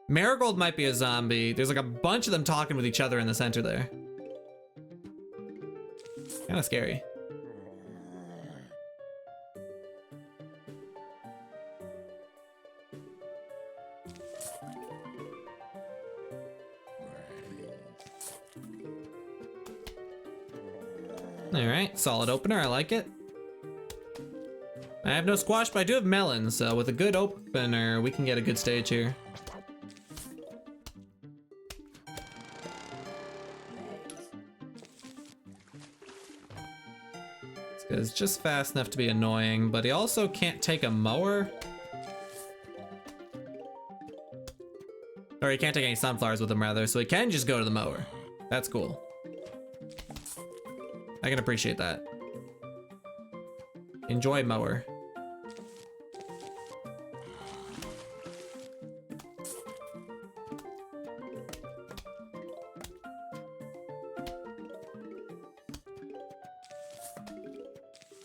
Marigold might be a zombie. There's like a bunch of them talking with each other in the center there. Kind of scary. All right, solid opener, I like it. I have no squash, but I do have melons, so with a good opener, we can get a good stage here. It's just fast enough to be annoying, but he also can't take a mower. Or he can't take any sunflowers with him, rather, so he can just go to the mower. That's cool. I can appreciate that. Enjoy mower.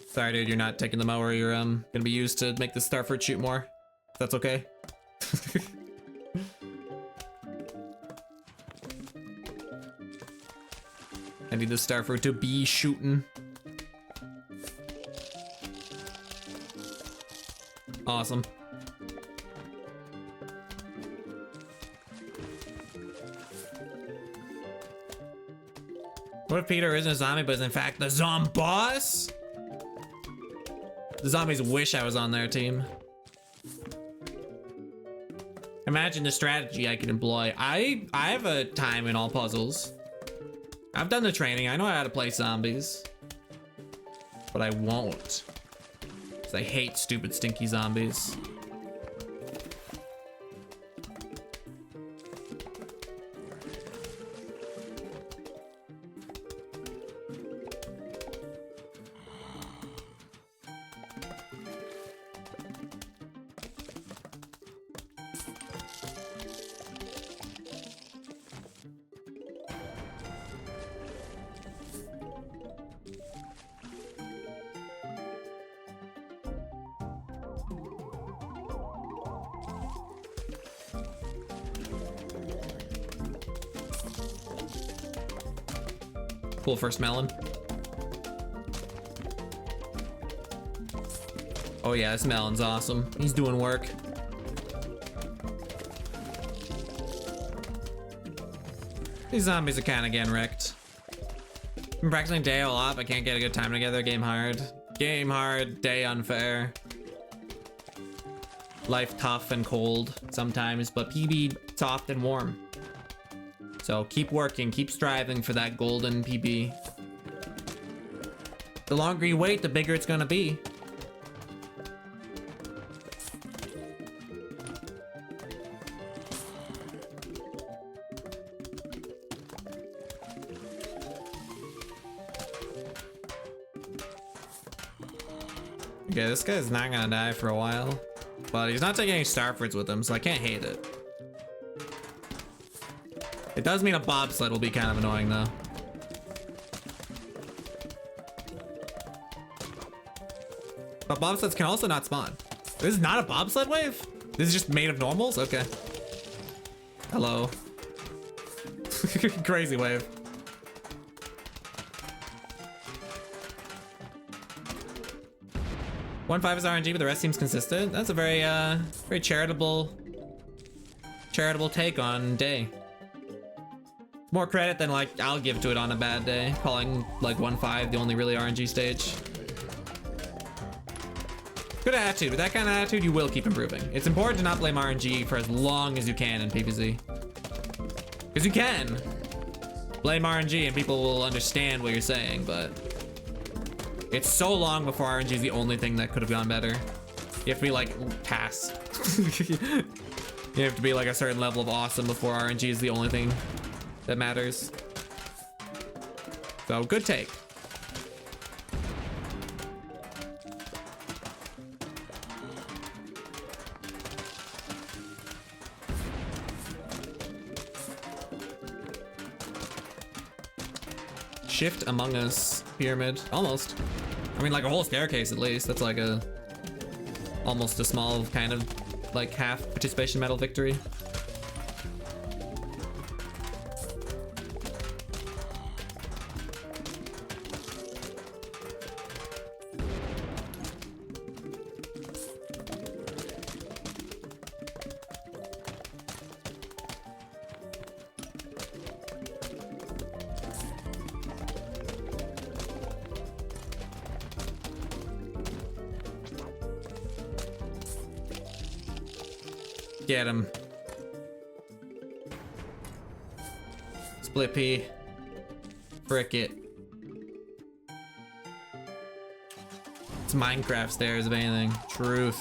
Sorry, dude, you're not taking the mower. You're gonna be used to make the starfruit shoot more. If that's okay. I need the starfruit to be shooting. Awesome. What if Peter isn't a zombie, but is in fact the zomboss? The zombies wish I was on their team. Imagine the strategy I could employ. I have a time in all puzzles. I've done the training. I know how to play zombies. But I won't. Because I hate stupid, stinky zombies. Cool first melon. Oh yeah, this melon's awesome. He's doing work. These zombies are kind of getting wrecked. I'm practicing day a lot, but can't get a good time together. Game hard. Game hard, day unfair. Life tough and cold sometimes, but PB soft and warm. So keep working, keep striving for that golden PB. The longer you wait, the bigger it's gonna be. Okay, this guy's not gonna die for a while. But he's not taking any Starfords with him, so I can't hate it. It does mean a bobsled will be kind of annoying though. But bobsleds can also not spawn. This is not a bobsled wave? This is just made of normals? Okay. Hello. Crazy wave. One 5 is RNG, but the rest seems consistent. That's a very, very charitable take on day. More credit than like I'll give to it on a bad day, calling like 1.5 the only really RNG stage. Good attitude. With that kind of attitude, you will keep improving. It's important to not blame RNG for as long as you can in PvZ. Because you can blame RNG and people will understand what you're saying, but it's so long before RNG is the only thing that could have gone better. You have to be like, pass. You have to be like a certain level of awesome before RNG is the only thing that matters. So, good take. Shift Among Us pyramid. Almost. I mean, like a whole staircase at least. That's like a almost a small kind of like half participation medal victory. Get him. Split P. Frick it. It's Minecraft stairs, if anything. Truth.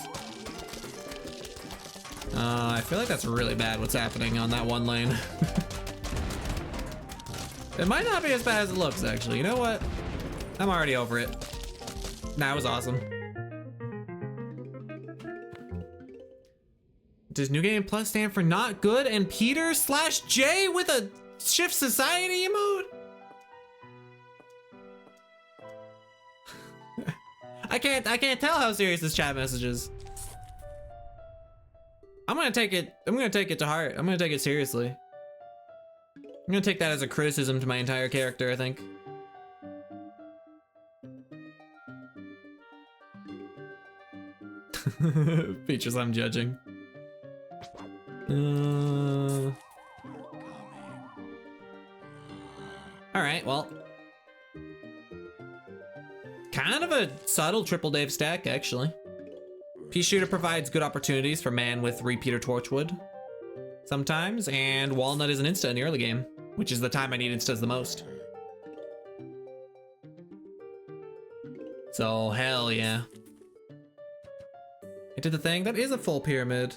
I feel like that's really bad what's happening on that one lane. It might not be as bad as it looks, actually. You know what? I'm already over it. Nah, it was awesome. Does New Game Plus stand for not good and Peter/J with a Shift Society emote? I can't tell how serious this chat message is. I'm gonna take it to heart. I'm gonna take it seriously. I'm gonna take that as a criticism to my entire character, I think. Features I'm judging. Alright, well. Kind of a subtle triple Dave stack, actually. Pea-shooter provides good opportunities for man with repeater torchwood sometimes, and walnut is an insta in the early game, which is the time I need instas the most. So, hell yeah. It did the thing. That is a full pyramid.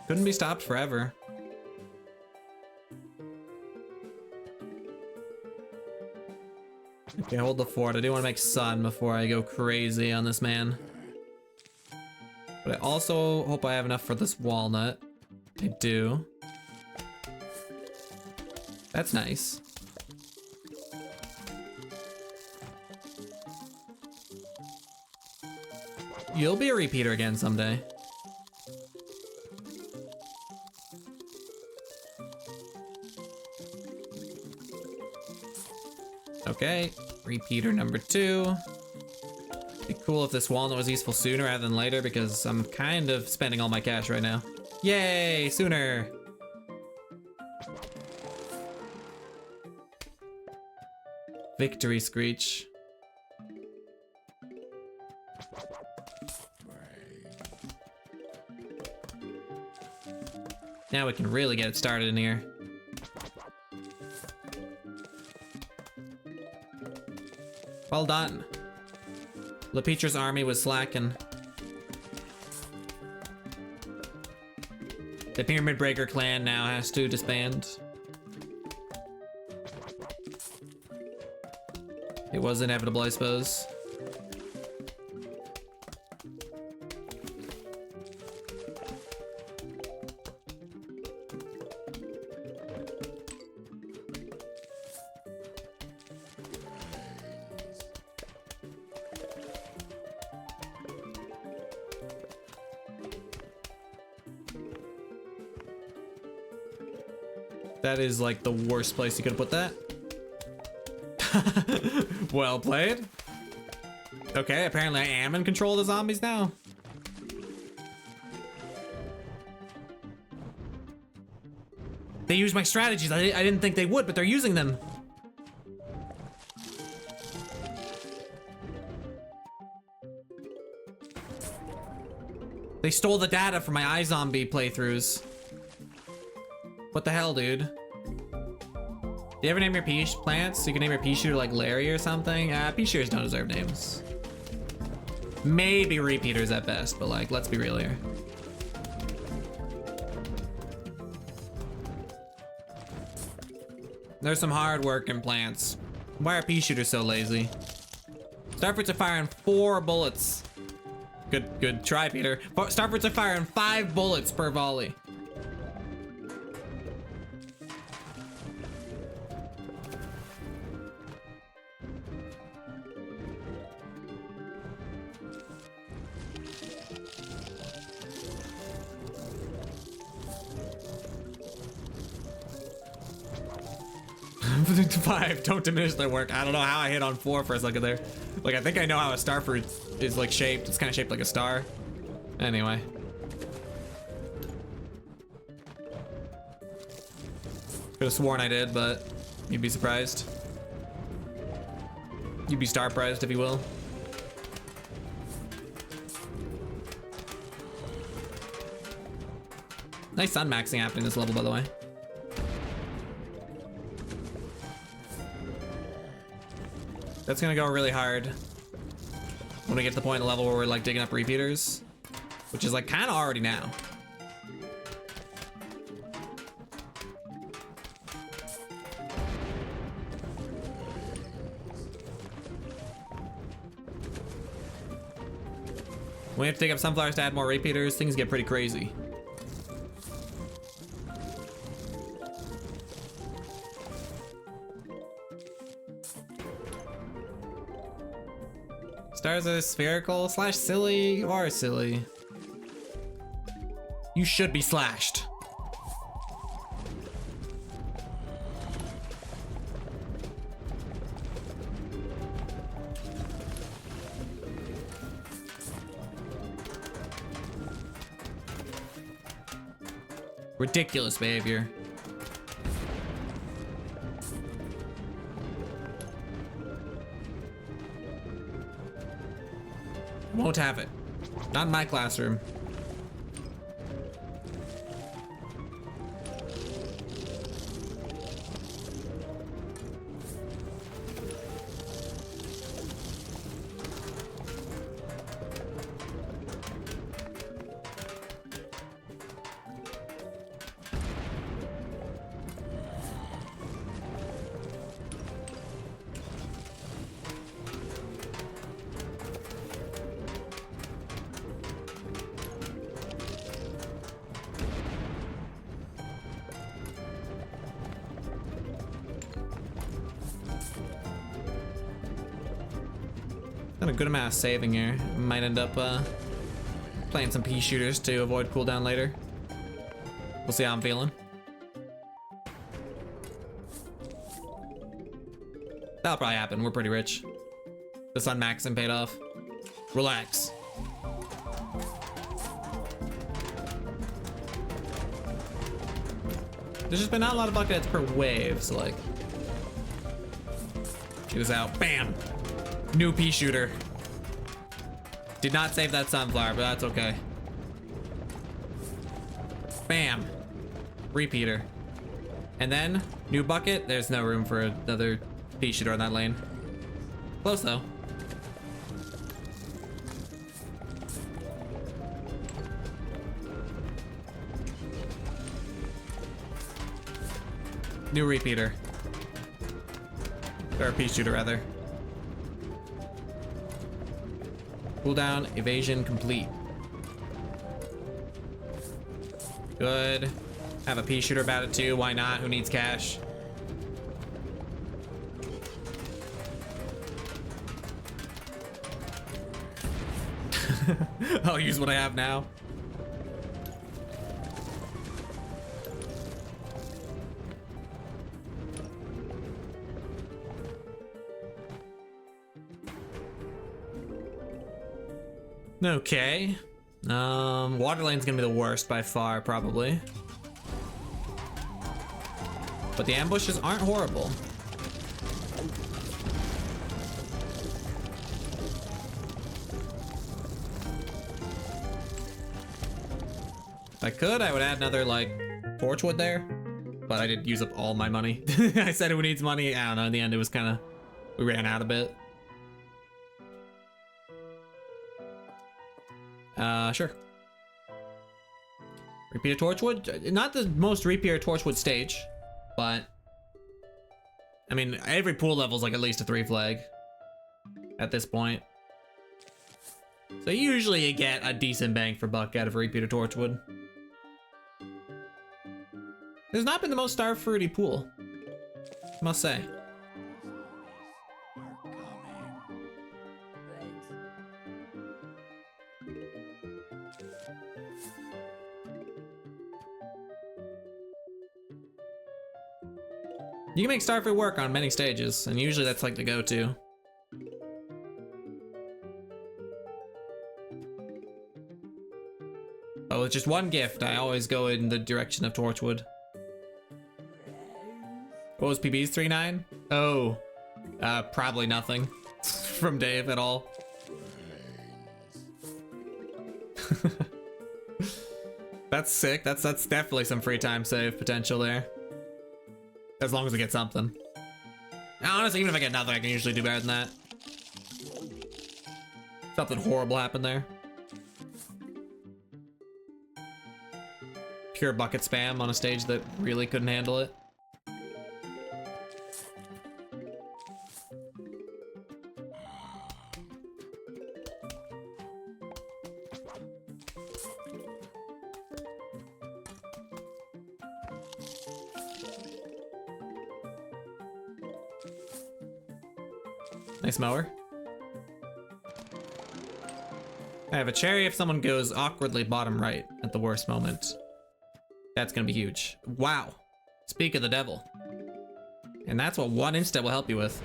Couldn't be stopped forever. Okay, hold the fort. I do want to make sun before I go crazy on this man. But I also hope I have enough for this walnut. I do. That's nice. You'll be a repeater again someday. Okay, repeater number 2. Be cool if this walnut was useful sooner rather than later because I'm kind of spending all my cash right now. Yay, sooner! Victory screech. Now we can really get it started in here. Well done. LePetra's army was slacking. The Pyramid Breaker clan now has to disband. It It was inevitable, I suppose. That is like the worst place you could put that. Well played. Okay, apparently I am in control of the zombies now. They used my strategies. I didn't think they would, but they're using them. They stole the data from my iZombie playthroughs. What the hell, dude? Do you ever name your pea plants? You can name your pea shooter like Larry or something. Pea shooters don't deserve names. Maybe repeaters at best, but like, let's be real here. There's some hard working plants. Why are pea shooters so lazy? Starfruits are firing 4 bullets. Good try, Peter. Starfruits are firing 5 bullets per volley. Five, don't diminish their work. I don't know how I hit on 4 for a second there. Like, I think I know how a starfruit is like shaped. It's kind of shaped like a star. Anyway. Could have sworn I did, but you'd be surprised. You'd be star-prized, if you will. Nice sun maxing happening this level, by the way. That's gonna go really hard when we get to the point in the level where we're like digging up repeaters, which is like kind of already now. We have to dig up sunflowers to add more repeaters. Things get pretty crazy. Stars are spherical / silly. You are silly. You should be slashed. Ridiculous behavior. Won't have it. Not in my classroom. Done a good amount of saving here. Might end up playing some pea shooters to avoid cooldown later. We'll see how I'm feeling. That'll probably happen. We're pretty rich. The sun maxing paid off. Relax. There's just been not a lot of buckets per wave, so like, get this out. Bam! New pea shooter. Did not save that sunflower, but that's okay. Bam. Repeater. And then, new bucket. There's no room for another pea shooter on that lane. Close though. New repeater. Or a pea shooter rather. Cooldown, evasion complete. Good. Have a pea shooter about it too. Why not? Who needs cash? I'll use what I have now. Okay. Water lane's gonna be the worst by far, probably. But the ambushes aren't horrible. If I could, I would add another, like, torchwood there. But I did use up all my money. I said who needs money. I don't know. In the end, it was kind of... We ran out a bit. Sure. Repeater Torchwood? Not the most Repeater Torchwood stage, but... I mean, every pool level is like at least a 3 flag at this point. So usually you get a decent bang for buck out of Repeater Torchwood. There's not been the most Starfruity pool, I must say. You can make Starfruit work on many stages, and usually that's like the go-to. Oh, with just one gift, I always go in the direction of Torchwood. What was PB's 3-9? Oh, probably nothing from Dave at all. That's sick. That's definitely some free time save potential there. As long as I get something. Honestly, even if I get nothing, I can usually do better than that. Something horrible happened there. Pure bucket spam on a stage that really couldn't handle it. Nice mower. I have a cherry if someone goes awkwardly bottom right at the worst moment. That's gonna be huge. Wow. Speak of the devil. And that's what one insta will help you with.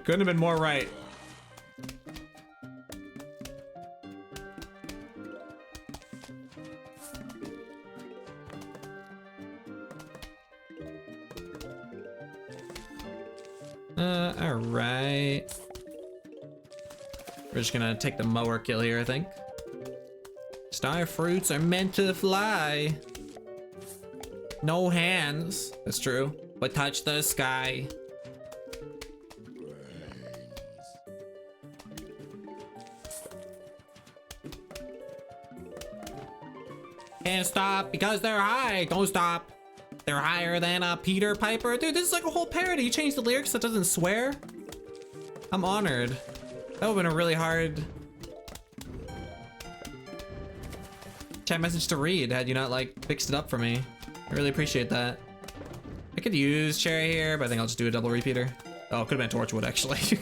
Couldn't have been more right. Alright. We're just gonna take the mower kill here, I think. Star fruits are meant to fly. No hands. That's true. But touch the sky. Can't stop because they're high. Don't stop. They're higher than a Peter Piper. Dude, this is like a whole parody. You changed the lyrics that doesn't swear. I'm honored. That would've been a really hard chat message to read had you not like fixed it up for me. I really appreciate that. I could use Cherry here, but I think I'll just do a double repeater. Oh, it could've been Torchwood actually.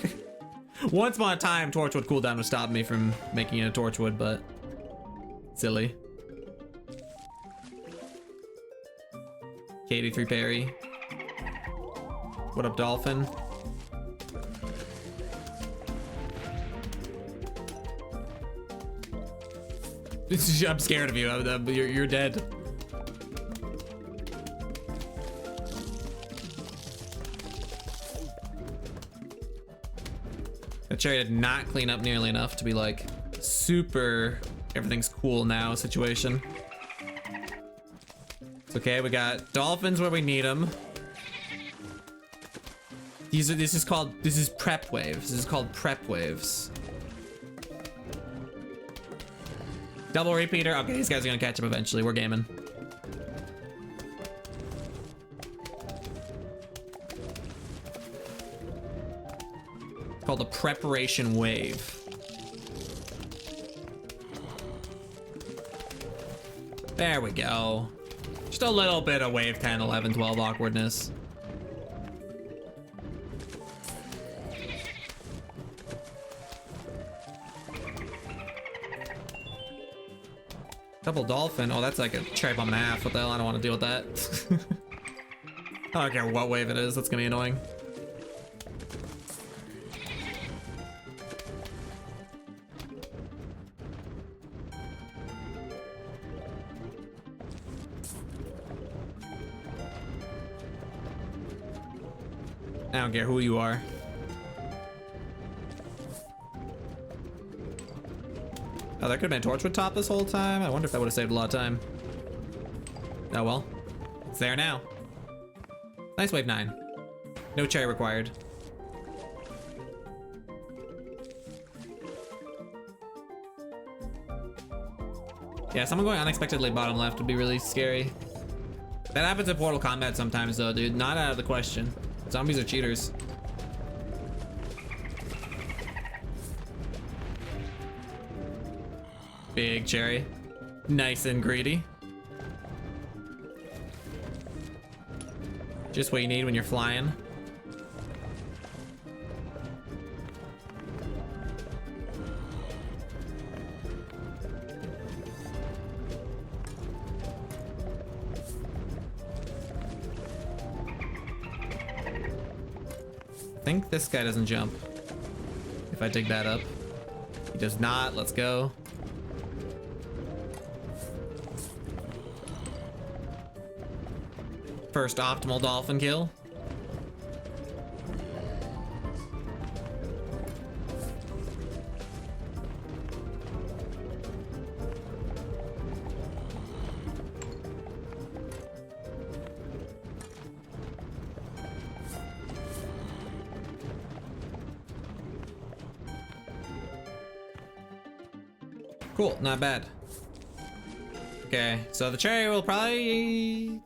Once upon a time, Torchwood cooldown would stop me from making it a Torchwood, but silly. K83 parry. What up, Dolphin? I'm scared of you. You're dead. The cherry did not clean up nearly enough to be like super everything's cool now situation. It's okay, we got dolphins where we need them. This is prep waves. This is called prep waves. Double repeater. Okay, these guys are gonna catch up eventually. We're gaming. called a preparation wave. There we go. Just a little bit of wave 10, 11, 12 awkwardness. Double dolphin. Oh, that's like a cherry bomb and a half. What the hell? I don't want to deal with that. I don't care what wave it is. That's gonna be annoying. I don't care who you are. Oh, there could have been a Torchwood top this whole time. I wonder if that would have saved a lot of time. Oh well. It's there now. Nice wave 9. No cherry required. Yeah, someone going unexpectedly bottom left would be really scary. That happens in Portal Combat sometimes though, dude. Not out of the question. Zombies are cheaters. Big cherry. Nice and greedy. Just what you need when you're flying. I think this guy doesn't jump. If I dig that up. He does not. Let's go. First optimal dolphin kill. Cool, not bad. Okay, so the cherry will probably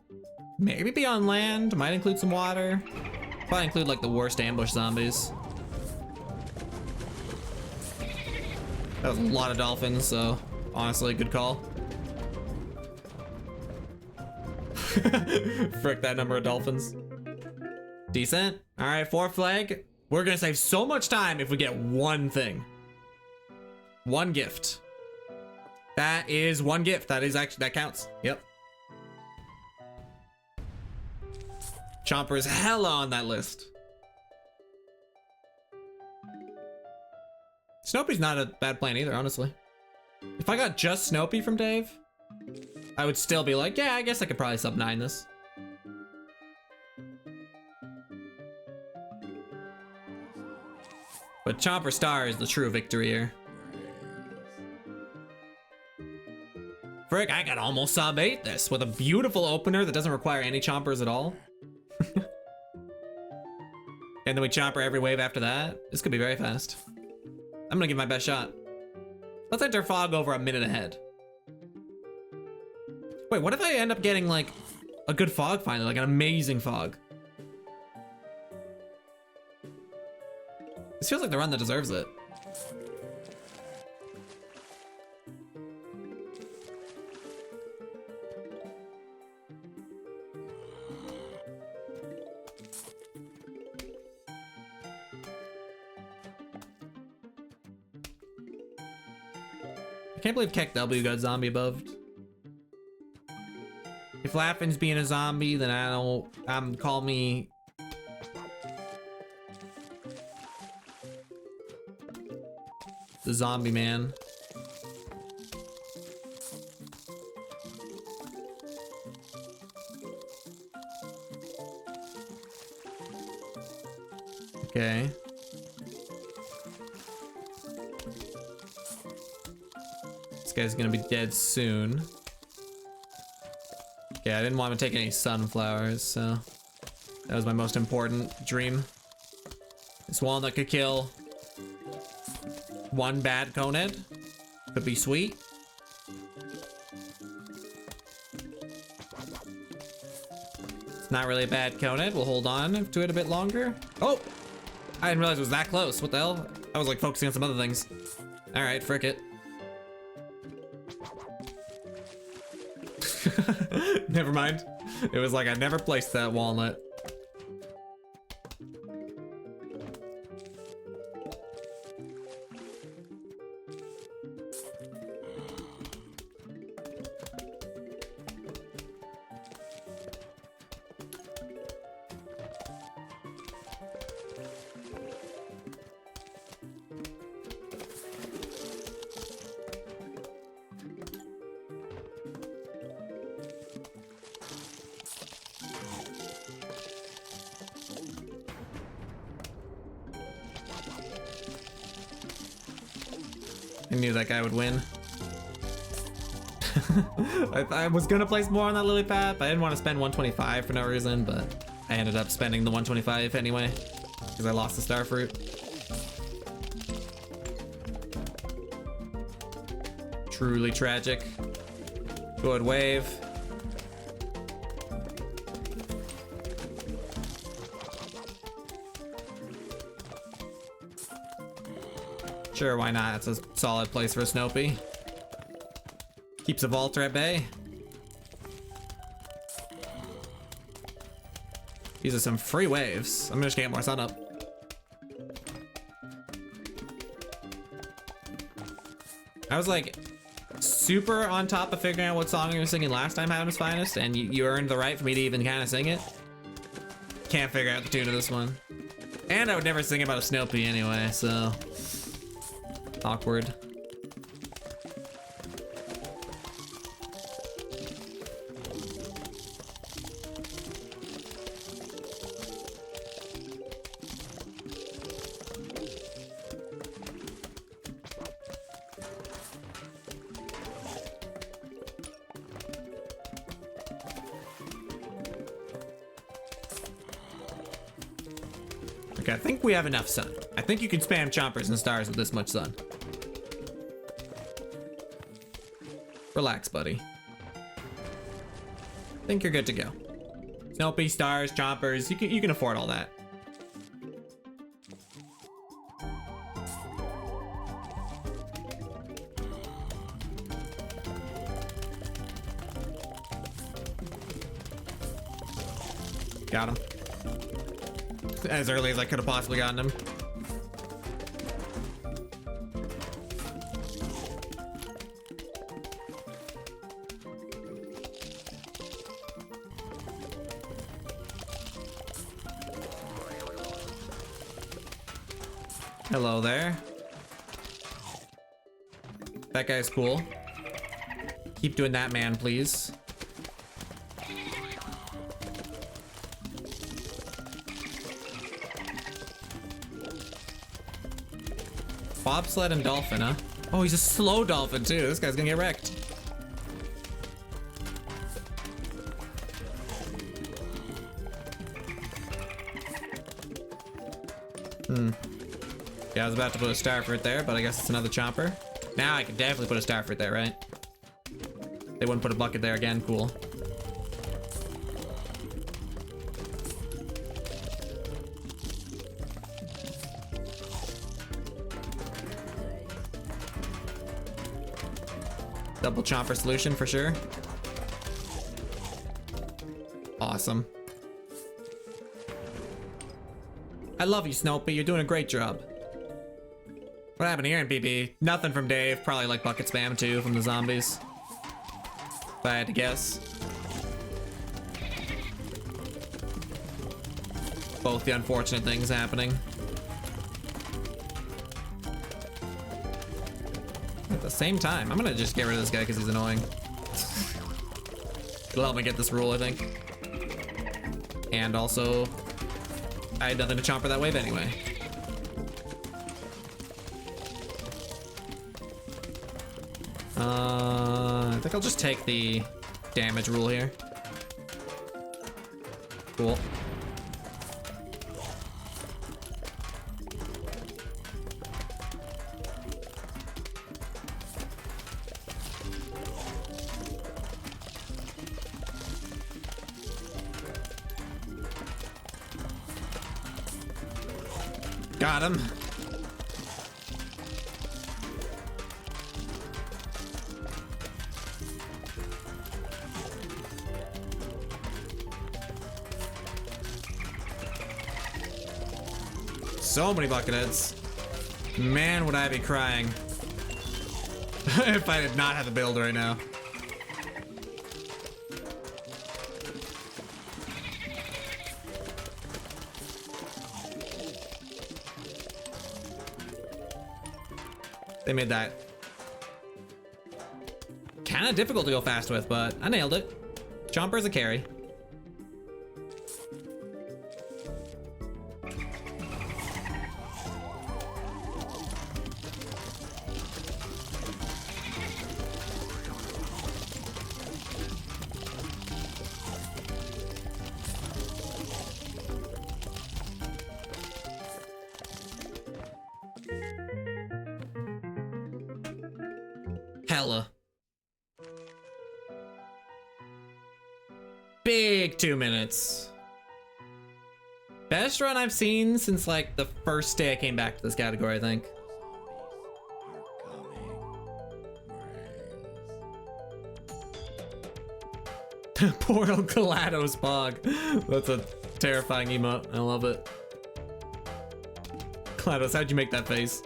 maybe be on land, might include some water. Probably include like the worst ambush zombies. That was a lot of dolphins, so honestly, good call. Frick that number of dolphins. Decent. All right, 4th flag. We're gonna save so much time if we get one thing. One gift. That is one gift. That is actually, that counts. Yep. Chomper's hella on that list. Snoopy's not a bad plan either, honestly. If I got just Snoopy from Dave, I would still be like, yeah, I guess I could probably sub 9 this. But Chomper Star is the true victory here. Frick, I could almost sub 8 this with a beautiful opener that doesn't require any chompers at all. And then we chomper every wave after that. This could be very fast. I'm gonna give my best shot. Let's enter fog over a minute ahead. Wait, what if I end up getting like a good fog finally, like an amazing fog? This feels like the run that deserves it. I can't believe Keck W got zombie buffed. If Laughing's being a zombie, then I don't, call me the zombie man. Okay. This guy's gonna be dead soon. Okay, I didn't want to take any sunflowers, so that was my most important dream. This walnut could kill one bad coned. Could be sweet. It's not really a bad coned. We'll hold on to it a bit longer. Oh! I didn't realize it was that close. What the hell? I was like focusing on some other things. All right, frick it. Never mind. It was like I never placed that walnut. I knew that guy would win. I was gonna place more on that lily pad, but I didn't want to spend 125 for no reason, but I ended up spending the 125 anyway, because I lost the star fruit. Truly tragic. Good wave. Sure, why not? It's a solid place for a Snopey. Keeps a Vaulter at bay. These are some free waves. I'm just gonna get more sun up. I was like super on top of figuring out what song you were singing last time, Adam's Finest, and you earned the right for me to even kind of sing it. Can't figure out the tune of this one. And I would never sing about a Snopey anyway, so... awkward. Okay, I think we have enough sun. I think you can spam chompers and stars with this much sun. Relax, buddy. I think you're good to go. Snopey, stars, chompers, you can afford all that. Got him. As early as I could have possibly gotten him. Hello there. That guy's cool. Keep doing that, man, please. Bobsled and dolphin, huh? Oh, he's a slow dolphin too. This guy's gonna get wrecked. Yeah, I was about to put a star fruit there, but I guess it's another chomper. Now I can definitely put a star fruit there, right? They wouldn't put a bucket there again. Cool. Double chomper solution for sure. Awesome. I love you, Snopey. You're doing a great job. What happened here in PP? Nothing from Dave. Probably like bucket spam too from the zombies. If I had to guess. Both the unfortunate things happening. At the same time, I'm gonna just get rid of this guy because he's annoying. It'll help me get this rule, I think. And also, I had nothing to chomper that wave anyway. I think I'll just take the damage rule here. Cool. Got him. So many bucketheads. Man, would I be crying if I did not have the build right now. They made that kind of difficult to go fast with, but I nailed it. Chomper's a carry. Hella. Big 2 minutes. Best run I've seen since like the first day I came back to this category, I think. Portal GLaDOS Pog. That's a terrifying emote. I love it. GLaDOS, how'd you make that face?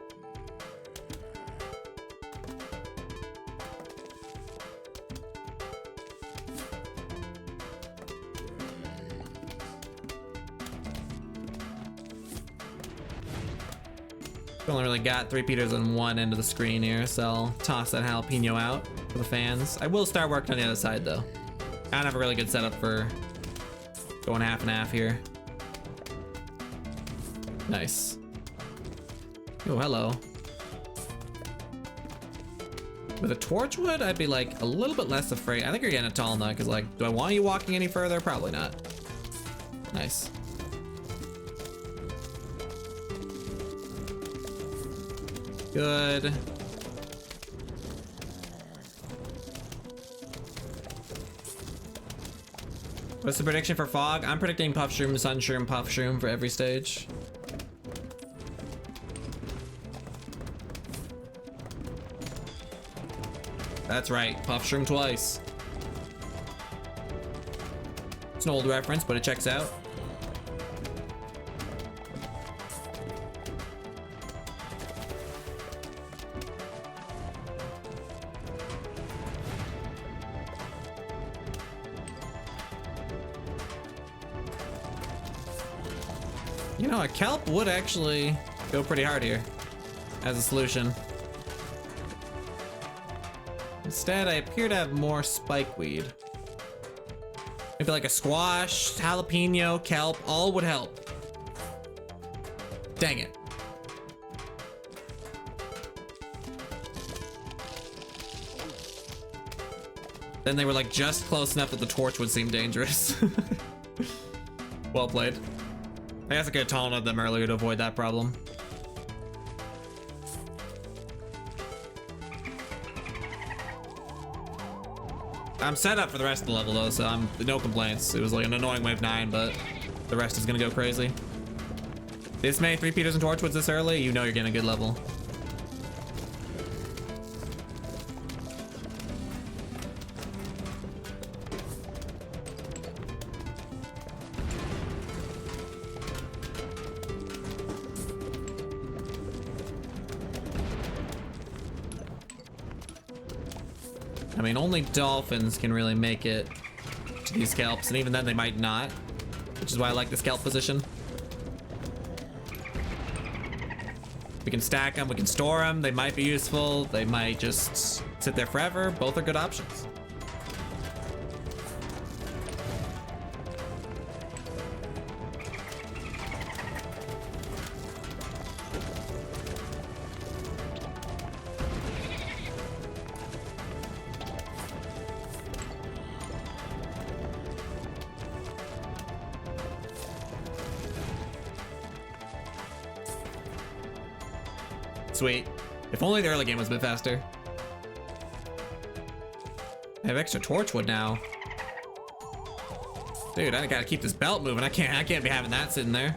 Only really got 3 Peters on one end of the screen here, so I'll toss that jalapeno out for the fans. I will start working on the other side though. I don't have a really good setup for going half and half here. Nice. Oh, hello. With a Torchwood, I'd be like a little bit less afraid. I think you're getting a tall nut, because like, do I want you walking any further? Probably not. Nice. Good. What's the prediction for Fog? I'm predicting Puff Shroom, Sun Shroom, Puff Shroom for every stage. That's right, Puff Shroom twice. It's an old reference, but it checks out. You know, a kelp would actually go pretty hard here as a solution. Instead, I appear to have more spikeweed. Maybe like a squash, jalapeno, kelp, all would help. Dang it. Then they were like just close enough that the torch would seem dangerous. Well played. I guess I could have taunted them earlier to avoid that problem. I'm set up for the rest of the level though, so I'm no complaints. It was like an annoying wave 9, but the rest is gonna go crazy. This many 3 Peters and Torchwoods this early, you know you're getting a good level. I mean, only dolphins can really make it to these scalps, and even then they might not, which is why I like the scalp position. We can stack them, we can store them, they might be useful, they might just sit there forever. Both are good options. Sweet. If only the early game was a bit faster. I have extra Torchwood now. Dude, I gotta keep this belt moving. I can't be having that sitting there.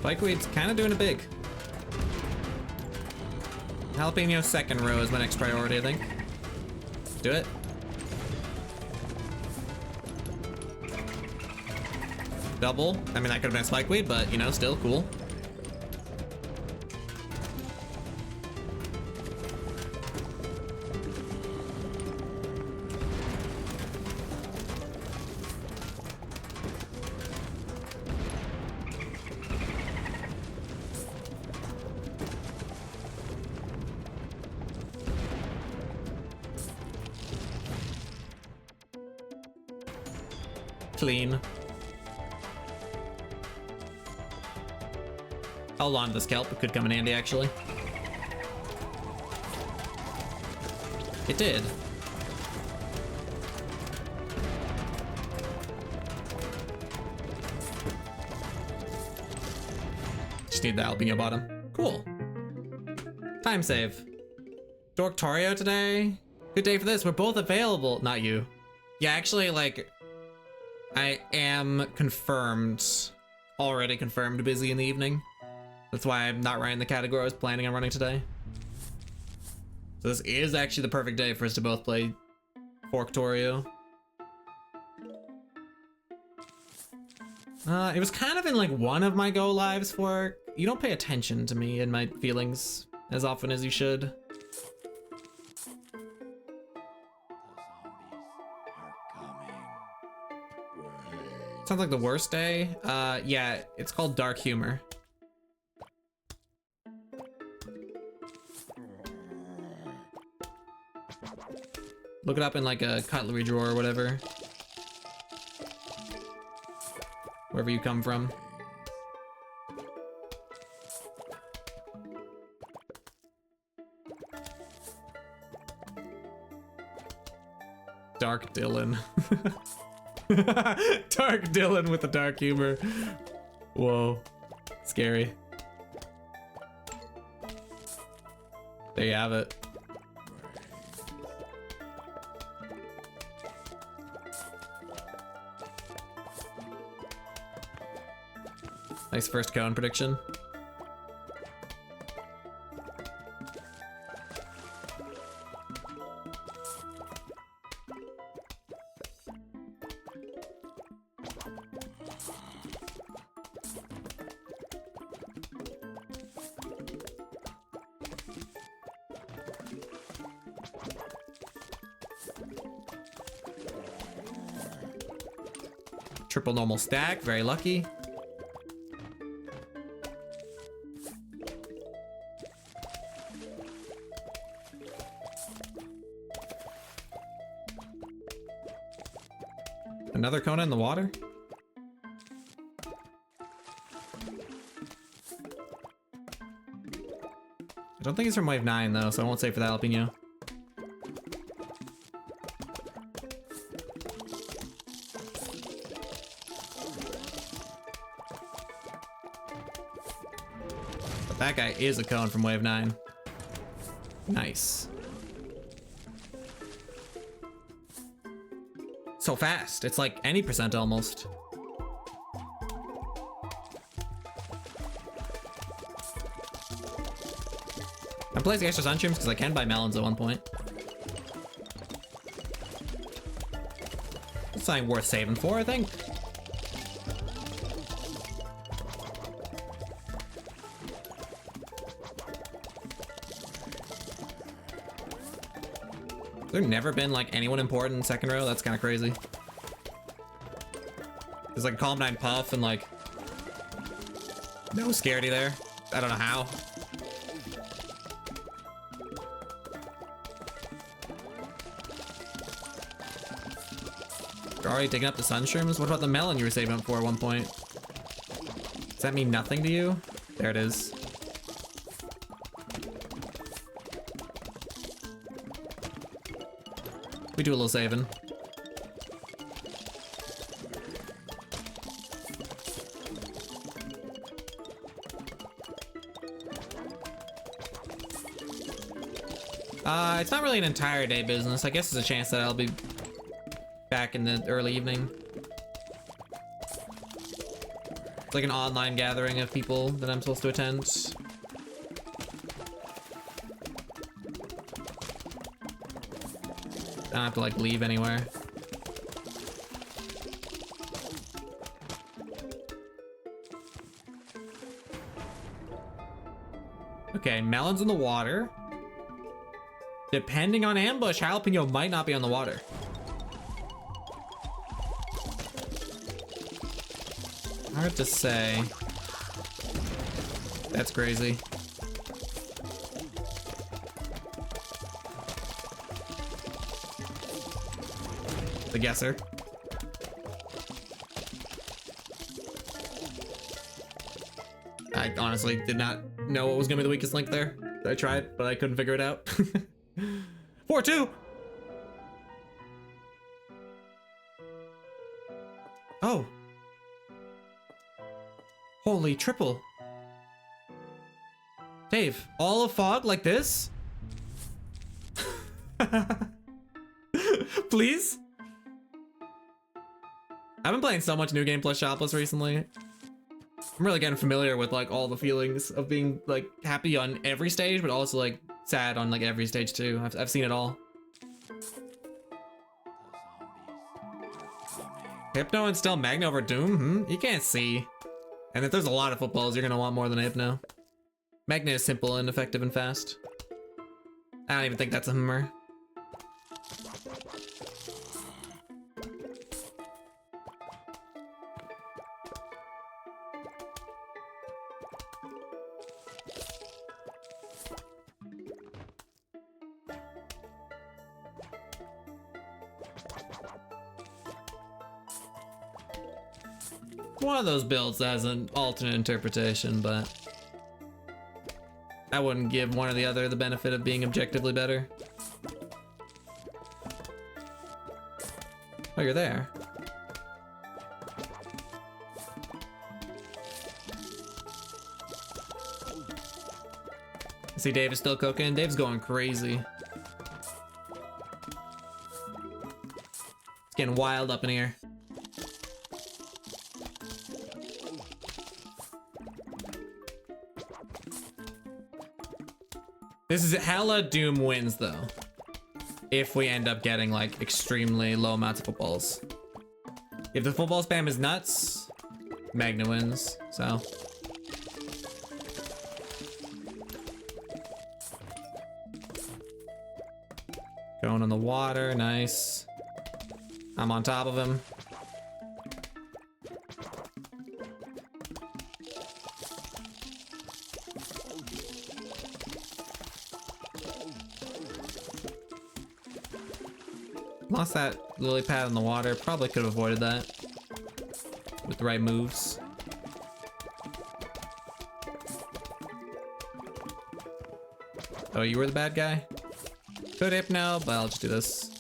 Spikeweed's kind of doing it big. Jalapeno second row is my next priority, I think. Do it. Double. I mean, that could have been Spikeweed, but you know, still cool. Clean. Hold on to the scalp. It could come in handy, actually. It did. Just need the jalapeno bottom. Cool. Time save. Dorktorio today. Good day for this. We're both available. Not you. Yeah, actually, like, I am confirmed. Already confirmed busy in the evening. That's why I'm not running the category I was planning on running today. So this is actually the perfect day for us to both play Forktorio. It was kind of in like one of my go lives for. You don't pay attention to me and my feelings as often as you should. Sounds like the worst day. Yeah, it's called Dark Humor. Look it up in like a cutlery drawer or whatever. Wherever you come from. Dark Dylan. Dark Dylan with the dark humor. Whoa. Scary. There you have it. Nice first cone prediction. Triple normal stack, very lucky. Another Kona in the water? I don't think it's from wave 9 though, so I won't say for that jalapeno. But that guy is a cone from wave 9. Nice. So fast. It's like any percent almost. I'm placing extra sunshrooms because I can buy melons at one point. It's something worth saving for, I think. Has there never been like anyone important in second row? That's kind of crazy. There's like a Calm 9 Puff and like no Scaredy there. I don't know how. You're already taking up the sunshrooms? What about the melon you were saving up for at one point? Does that mean nothing to you? There it is. We do a little saving. It's not really an entire day business. I guess there's a chance that I'll be back in the early evening. It's like an online gathering of people that I'm supposed to attend. I don't have to like leave anywhere. Okay, melons in the water. Depending on ambush, jalapeno might not be on the water. Hard to say. That's crazy. The guesser. I honestly did not know what was gonna be the weakest link there. I tried, but I couldn't figure it out. 4-2. Oh. Holy triple. Dave, all of fog like this? Please? I've been playing so much New Game plus Shopless recently. I'm really getting familiar with like all the feelings of being like happy on every stage, but also like sad on like every stage too. I've seen it all. Hypno and still Magna over Doom? You can't see. And if there's a lot of footballs, you're gonna want more than a Hypno. Magna is simple and effective and fast. I don't even think that's a hummer. One of those builds that has an alternate interpretation, but I wouldn't give one or the other the benefit of being objectively better. Oh, you're there. I see Dave is still cooking. Dave's going crazy. It's getting wild up in here. This is hella Doom wins though. If we end up getting like extremely low amounts of footballs. If the football spam is nuts, Magna wins, so. Going on the water, nice. I'm on top of him. Lost that lily pad in the water. Probably could have avoided that with the right moves. Oh, you were the bad guy? Could Hypno, but I'll just do this.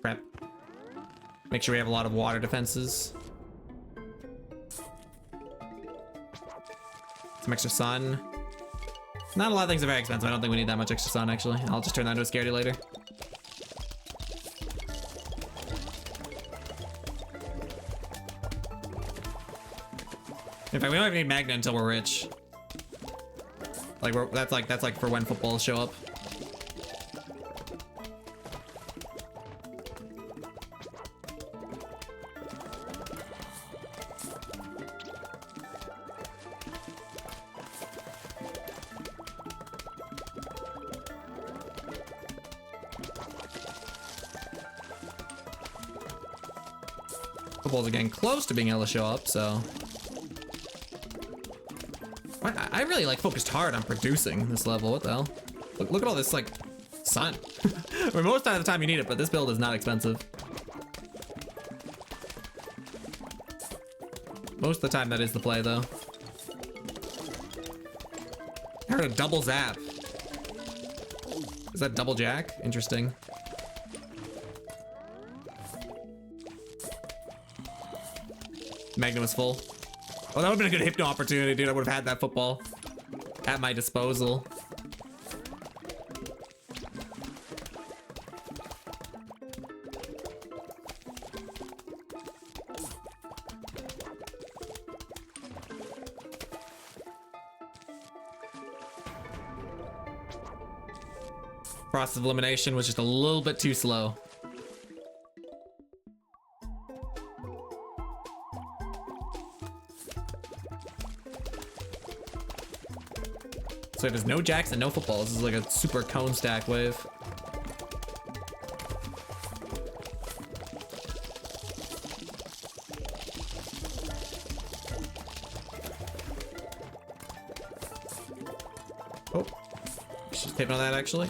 Prep. Make sure we have a lot of water defenses. Some extra sun. Not a lot of things are very expensive. I don't think we need that much extra sun, actually. I'll just turn that into a scaredy later. In fact, we don't even need Magna until we're rich. Like that's like for when footballs show up. Footballs are getting close to being able to show up, so. I really like focused hard on producing this level. What the hell? Look at all this like sun. Or most of the time you need it, but this build is not expensive. Most of the time that is the play though. I heard a double zap. Is that double jack? Interesting. Magna was full. Oh, that would've been a good Hypno opportunity, dude. I would've had that football at my disposal. Process of elimination was just a little bit too slow. So there's no jacks and no footballs. This is like a super cone stack wave. Oh, just taping on that actually.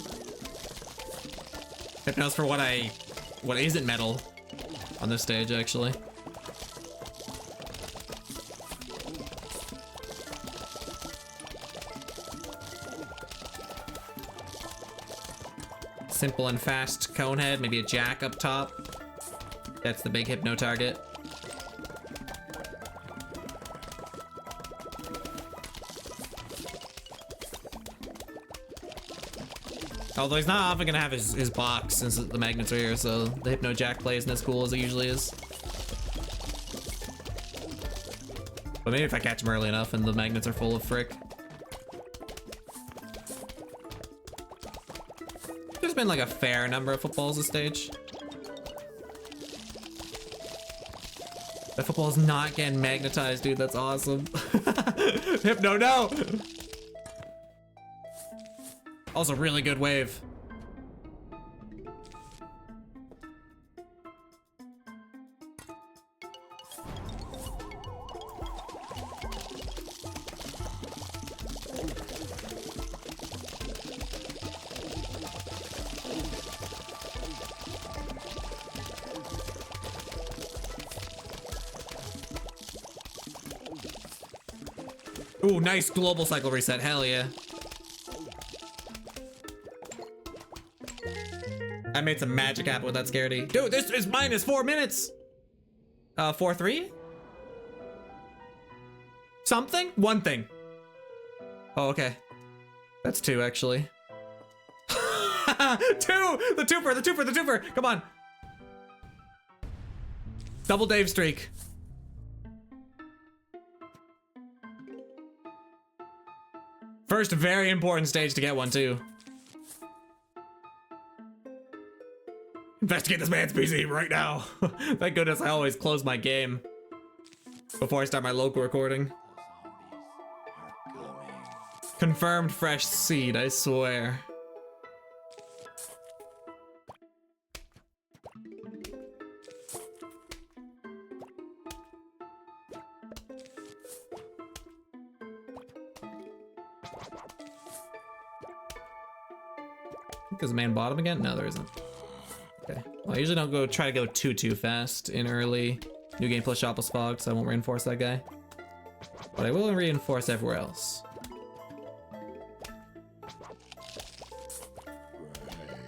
Hypnos for what isn't metal on this stage actually. Simple and fast cone head, maybe a jack up top. That's the big hypno target. Although he's not often gonna have his box since the magnets are here, so the hypno jack play isn't as cool as it usually is. But maybe if I catch him early enough and the magnets are full of frick. There's been like a fair number of footballs this stage. That football's not getting magnetized, dude. That's awesome. Hypno, no! Also, really good wave. Ooh, nice global cycle reset. Hell yeah. I made some magic happen with that scaredy. Dude, this is minus 4 minutes. 4-3? Something? One thing. Oh, okay. That's 2, actually. 2! The twofer. Come on. Double Dave streak. First very important stage to get one, too. Investigate this man's PZ right now. Thank goodness I always close my game before I start my local recording. Confirmed fresh seed, I swear. Is the man bottom again? No, there isn't. Okay. Well, I usually don't try to go too fast in early new game plus Shopless fog, so I won't reinforce that guy. But I will reinforce everywhere else.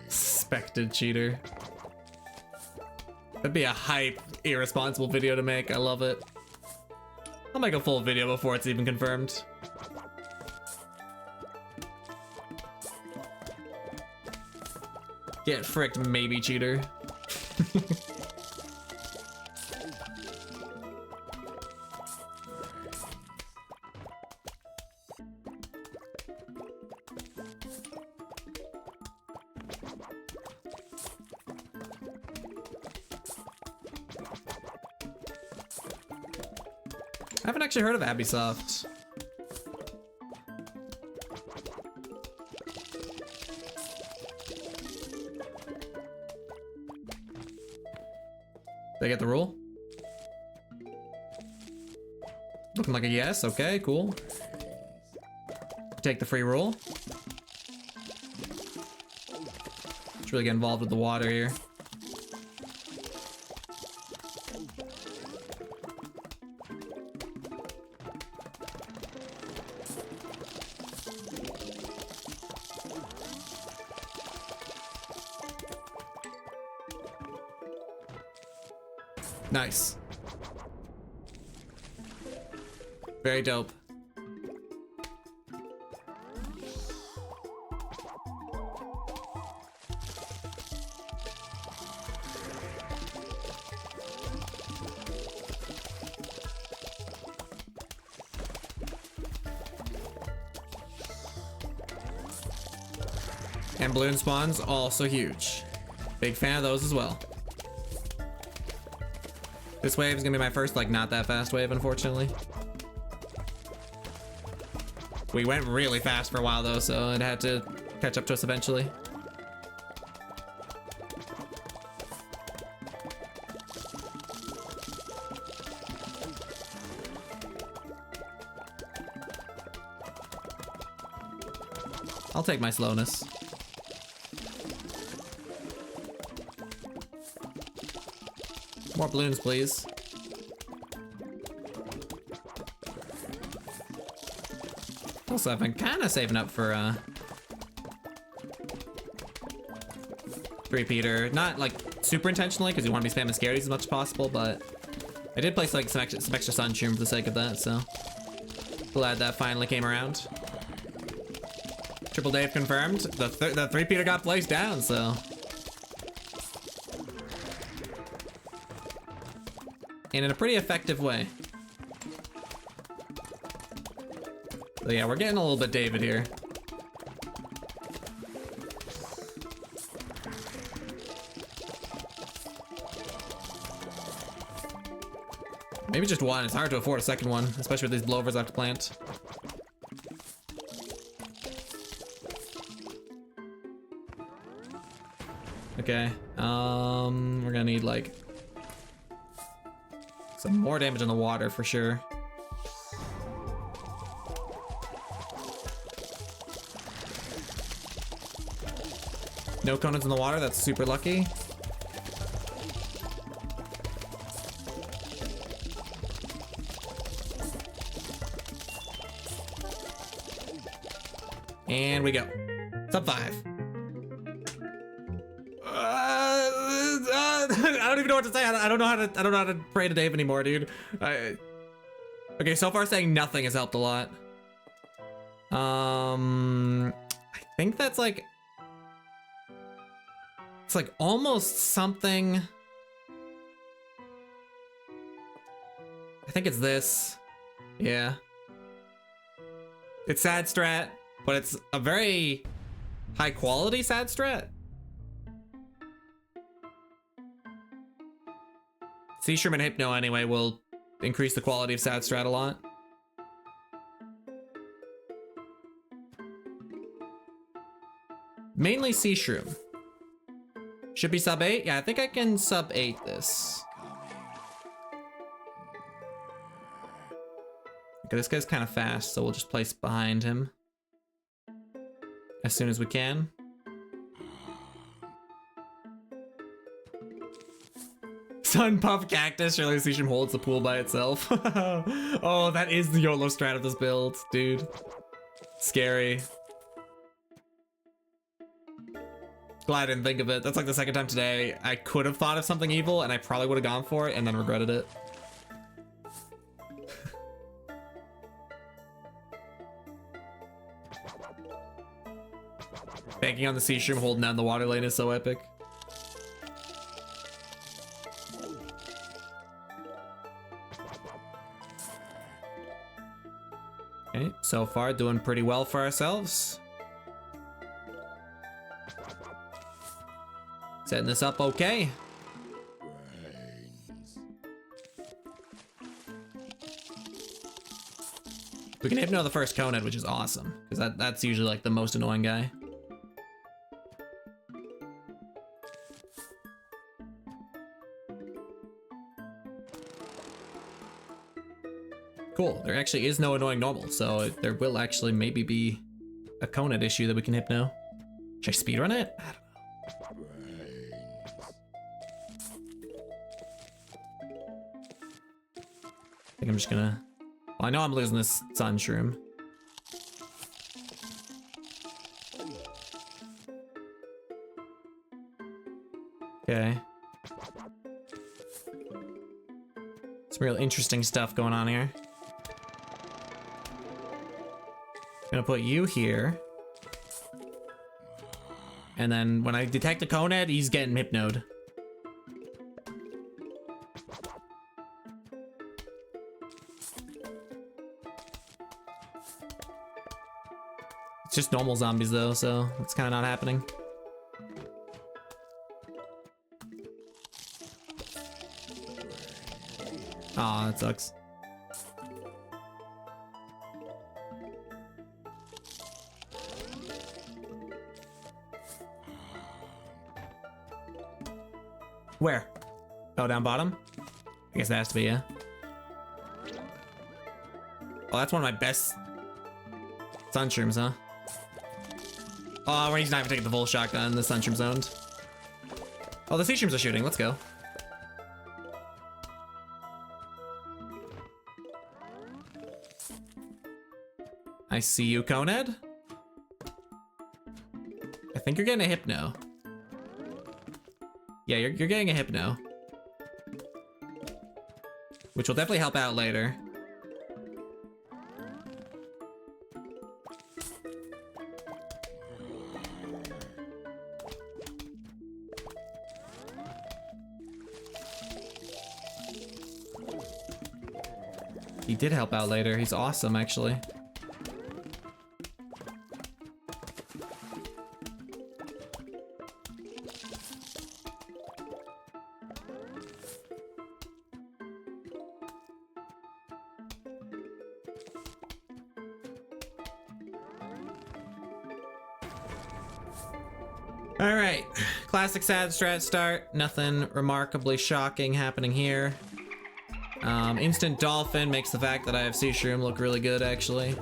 Suspected cheater. That'd be a hype, irresponsible video to make. I love it. I'll make a full video before it's even confirmed. Get fricked, maybe cheater. I haven't actually heard of Abisoft. Did I get the rule? Looking like a yes. Okay, cool. Take the free roll. Let's really get involved with the water here. Nice. Very dope. And balloon spawns, also huge. Big fan of those as well. This wave is gonna be my first, like, not that fast wave, unfortunately. We went really fast for a while, though, so it had to catch up to us eventually. I'll take my slowness. More balloons, please. Also, I've been kind of saving up for repeater. Not like super intentionally, because you want to be spamming scaries as much as possible, but I did place like some extra sunshroom for the sake of that, so glad that finally came around. Triple Dave confirmed. The three-peater got placed down, so. And in a pretty effective way. So yeah, we're getting a little bit David here. Maybe just one. It's hard to afford a second one, especially with these blowovers I have to plant. Okay, we're gonna need like some more damage on the water for sure. No conants in the water, that's super lucky. And we go. Sub 5. I don't even know what to say. I don't know how to pray to Dave anymore, dude. Okay, so far saying nothing has helped a lot. I think that's like, it's like almost something. I think it's this. Yeah. It's sad strat, but it's a very high quality sad strat. Seashroom and Hypno anyway will increase the quality of sad strat a lot. Mainly Seashroom. Should be sub 8? Yeah, I think I can sub 8 this. Okay, this guy's kind of fast, so we'll just place behind him as soon as we can. Sun Puff Cactus, surely Seashroom holds the pool by itself. Oh, that is the YOLO strat of this build, dude. Scary. Glad I didn't think of it. That's like the second time today I could have thought of something evil and I probably would have gone for it and then regretted it. Banking on the Seashroom holding down the water lane is so epic. Okay, so far doing pretty well for ourselves. Setting this up okay. We can hypno the first Conehead, which is awesome, because that's usually like the most annoying guy. Cool, there actually is no annoying normal, so there will actually maybe be a Conehead issue that we can hypno. Should I speedrun it? I don't know. I think I'm just gonna... Well, I know I'm losing this sun shroom. Okay. Some real interesting stuff going on here. Gonna put you here. And then when I detect a Conehead, he's getting hypnoed. It's just normal zombies though, so it's kind of not happening. Aw, that sucks. Where? Oh, down bottom? I guess that has to be, yeah. Oh, that's one of my best sunshrooms, huh? Oh, he's not even taking the full shotgun. The sunshroom's owned. Oh, the sea shrooms are shooting. Let's go. I see you, Coned. I think you're getting a hypno. Yeah, you're getting a hypno. Which will definitely help out later. He did help out later. He's awesome, actually. All right, classic sad strat start. Nothing remarkably shocking happening here. Instant dolphin makes the fact that I have sea shroom look really good, actually.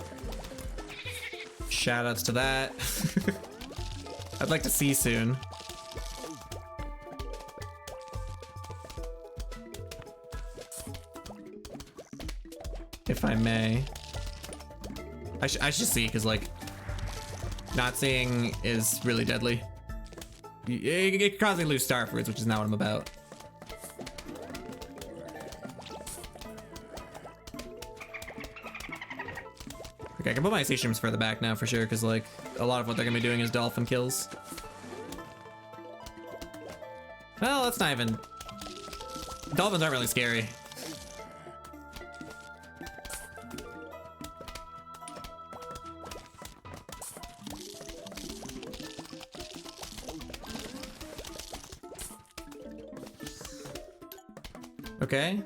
Shoutouts to that. I'd like to see soon. If I may. I should see, because, like, not seeing is really deadly. It can cause me to lose star fruits, which is not what I'm about. Okay, I can put my sea shrooms further back now for sure, because, like, a lot of what they're gonna be doing is dolphin kills. Well, that's not even... Dolphins aren't really scary. Okay.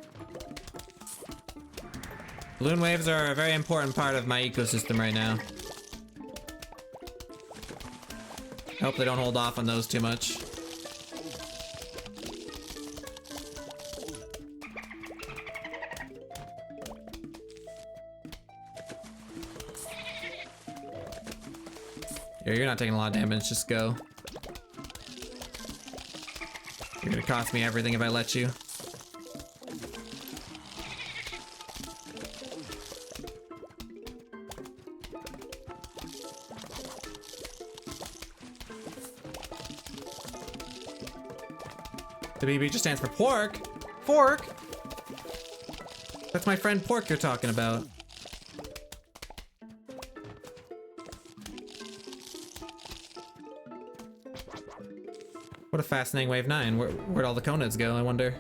Balloon waves are a very important part of my ecosystem right now. I hope they don't hold off on those too much. Yeah, you're not taking a lot of damage, just go. You're gonna cost me everything if I let you. The BB just stands for pork. Pork? That's my friend Pork you're talking about. What a fascinating wave 9. Where'd all the coneheads go, I wonder?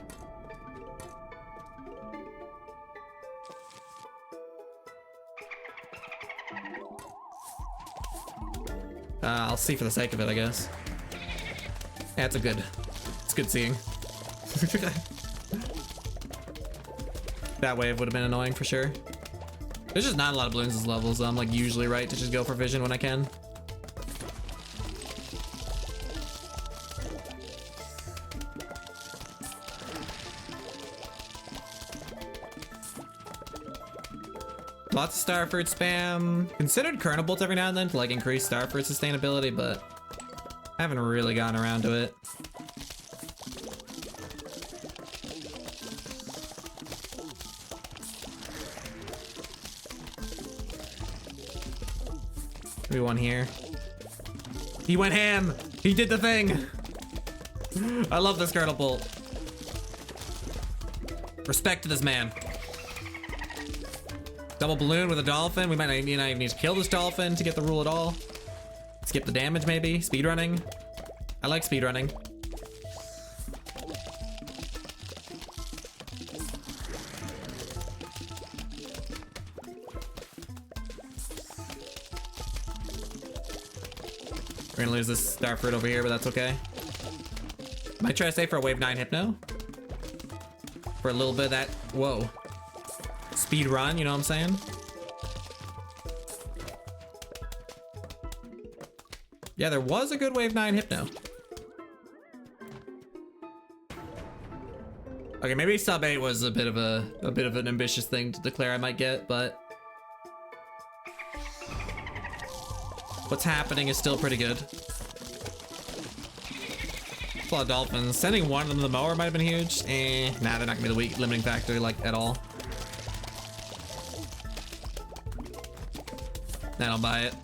I'll see for the sake of it, I guess. Yeah, it's good seeing. That wave would have been annoying for sure. There's just not a lot of balloons this level, so I'm like usually right to just go for vision when I can. Lots of starfruit spam. Considered kernel bolts every now and then to like increase starfruit sustainability, but I haven't really gotten around to it. Maybe one here. He went ham. He did the thing. I love this kernel bolt. Respect to this man. Double balloon with a dolphin. We might not even need to kill this dolphin to get the rule at all. Skip the damage maybe. Speedrunning. I like speedrunning. We're gonna lose this Starfruit over here, but that's okay. Might try to stay for a wave 9 Hypno. For a little bit of that, whoa. Speed run, you know what I'm saying? Yeah, there was a good wave 9 Hypno. Okay, maybe sub 8 was a bit of an ambitious thing to declare I might get, but what's happening is still pretty good. A lot of dolphins. Sending one of them to the mower might have been huge. Nah, they're not gonna be the weak limiting factor like at all. Then I'll buy it.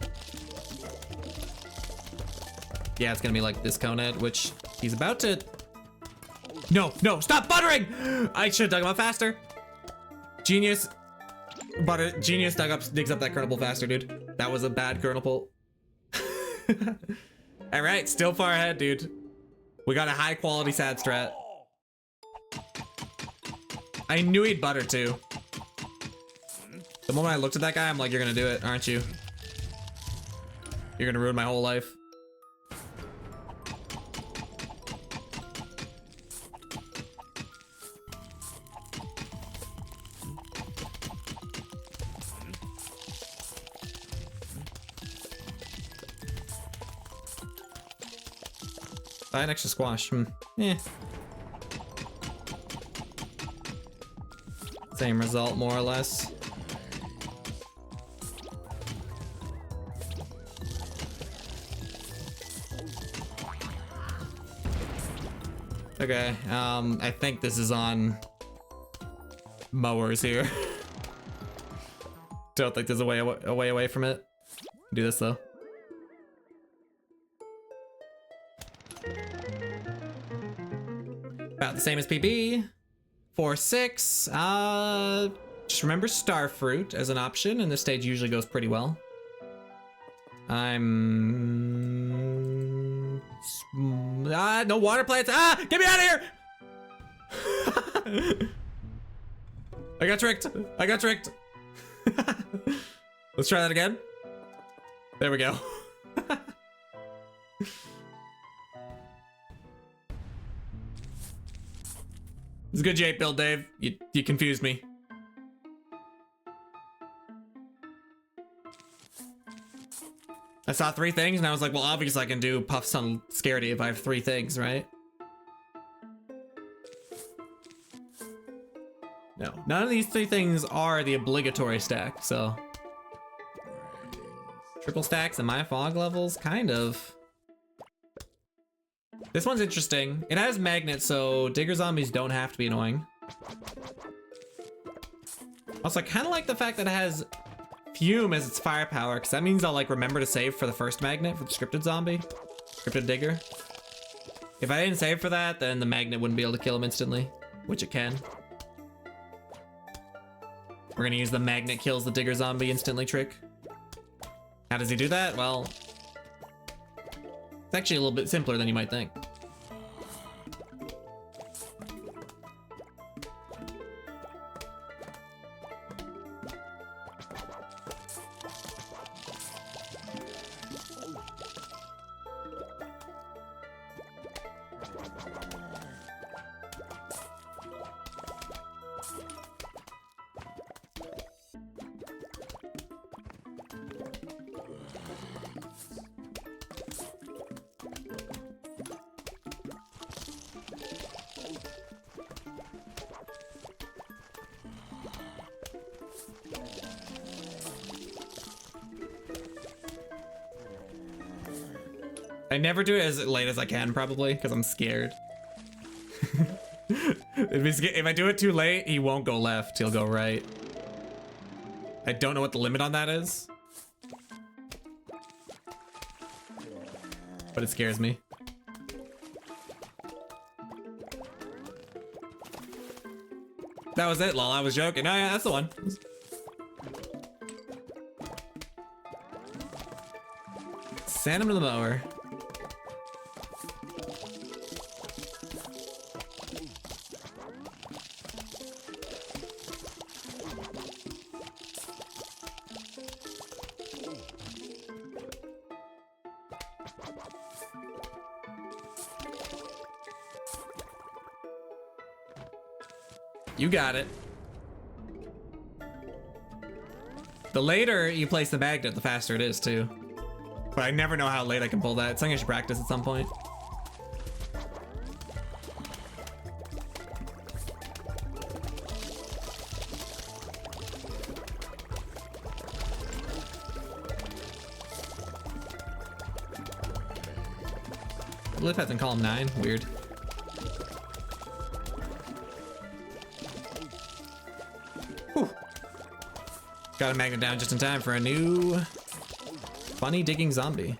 Yeah, it's gonna be like this Conehead, which he's about to. No, no, stop buttering! I should have dug him up faster. Genius. Genius digs up that kernel faster, dude. That was a bad kernel pull. All right, still far ahead, dude. We got a high quality sad strat. I knew he'd butter too. The moment I looked at that guy, I'm like, you're gonna do it, aren't you? You're gonna ruin my whole life. Buy an extra squash. Yeah. Same result, more or less. Okay, I think this is on mowers here. Don't think there's a way away from it. Do this though. About the same as PB. 4-6. Just remember Starfruit as an option, and this stage usually goes pretty well. No water plants. Get me out of here! I got tricked. I got tricked. Let's try that again. There we go. It's a good J build, Dave. You confused me. I saw 3 things and I was like, well, obviously I can do Puffs on Scaredy if I have 3 things, right? No, none of these 3 things are the obligatory stack, so. Triple stacks and my fog levels, kind of. This one's interesting. It has magnets, so digger zombies don't have to be annoying. Also, I kind of like the fact that it has fume as its firepower, because that means I'll like remember to save for the first magnet for the scripted zombie, scripted digger. If I didn't save for that, then the magnet wouldn't be able to kill him instantly, which it can. We're gonna use the magnet kills the digger zombie instantly trick. How does he do that? Well, it's actually a little bit simpler than you might think. I never do it as late as I can, probably, because I'm scared. If I do it too late, he won't go left, he'll go right. I don't know what the limit on that is. But it scares me. That was it, lol, I was joking. Oh yeah, that's the one. Send him to the mower. You got it. The later you place the magnet, the faster it is too. But I never know how late I can pull that. It's something I should practice at some point. Lip has in column 9. Weird. Whew. Got a magnet down just in time for a new funny digging zombie.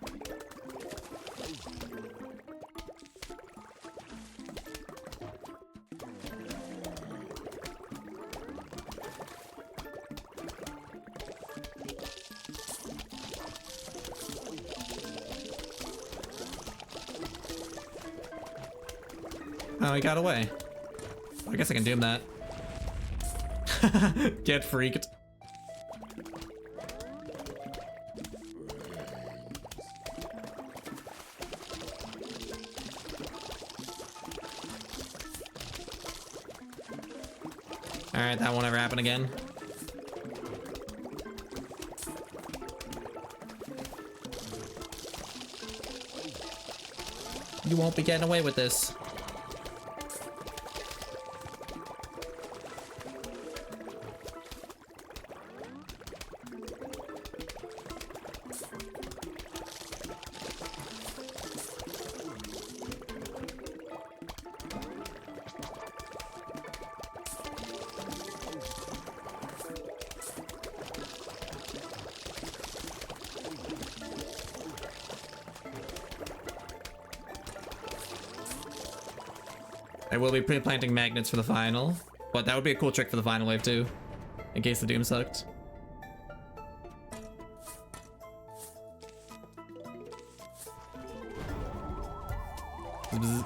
Oh, he got away. I guess I can doom that. Get freaked. Alright, that won't ever happen again. You won't be getting away with this. I will be planting magnets for the final, but that would be a cool trick for the final wave too, in case the doom sucked. Bzz.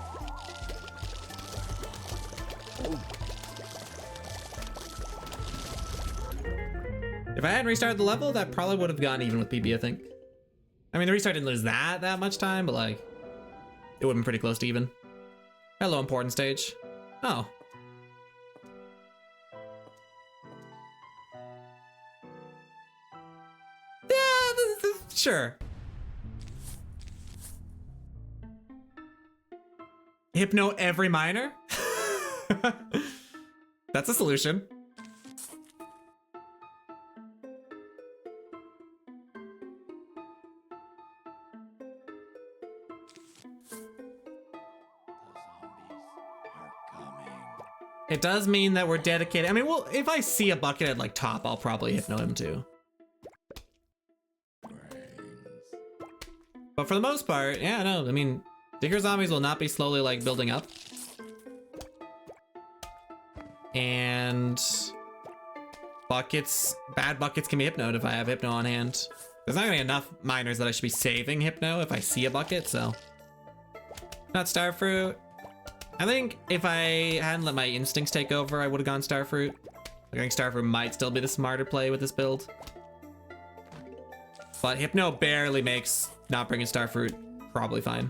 If I hadn't restarted the level, that probably would have gone even with PB, I think. I mean, the restart didn't lose that much time, but like, it would have been pretty close to even. Hello, important stage. Oh. Yeah, sure. Hypno every miner? That's a solution. It does mean that we're dedicated. I mean, well, if I see a bucket at like top, I'll probably hypno him too. But for the most part, yeah, no, I mean, digger zombies will not be slowly like building up. And buckets, bad buckets can be hypnoed if I have hypno on hand. There's not gonna be enough miners that I should be saving hypno if I see a bucket, so. Not starfruit. I think if I hadn't let my instincts take over, I would have gone starfruit. I think starfruit might still be the smarter play with this build. But hypno barely makes not bringing starfruit probably fine.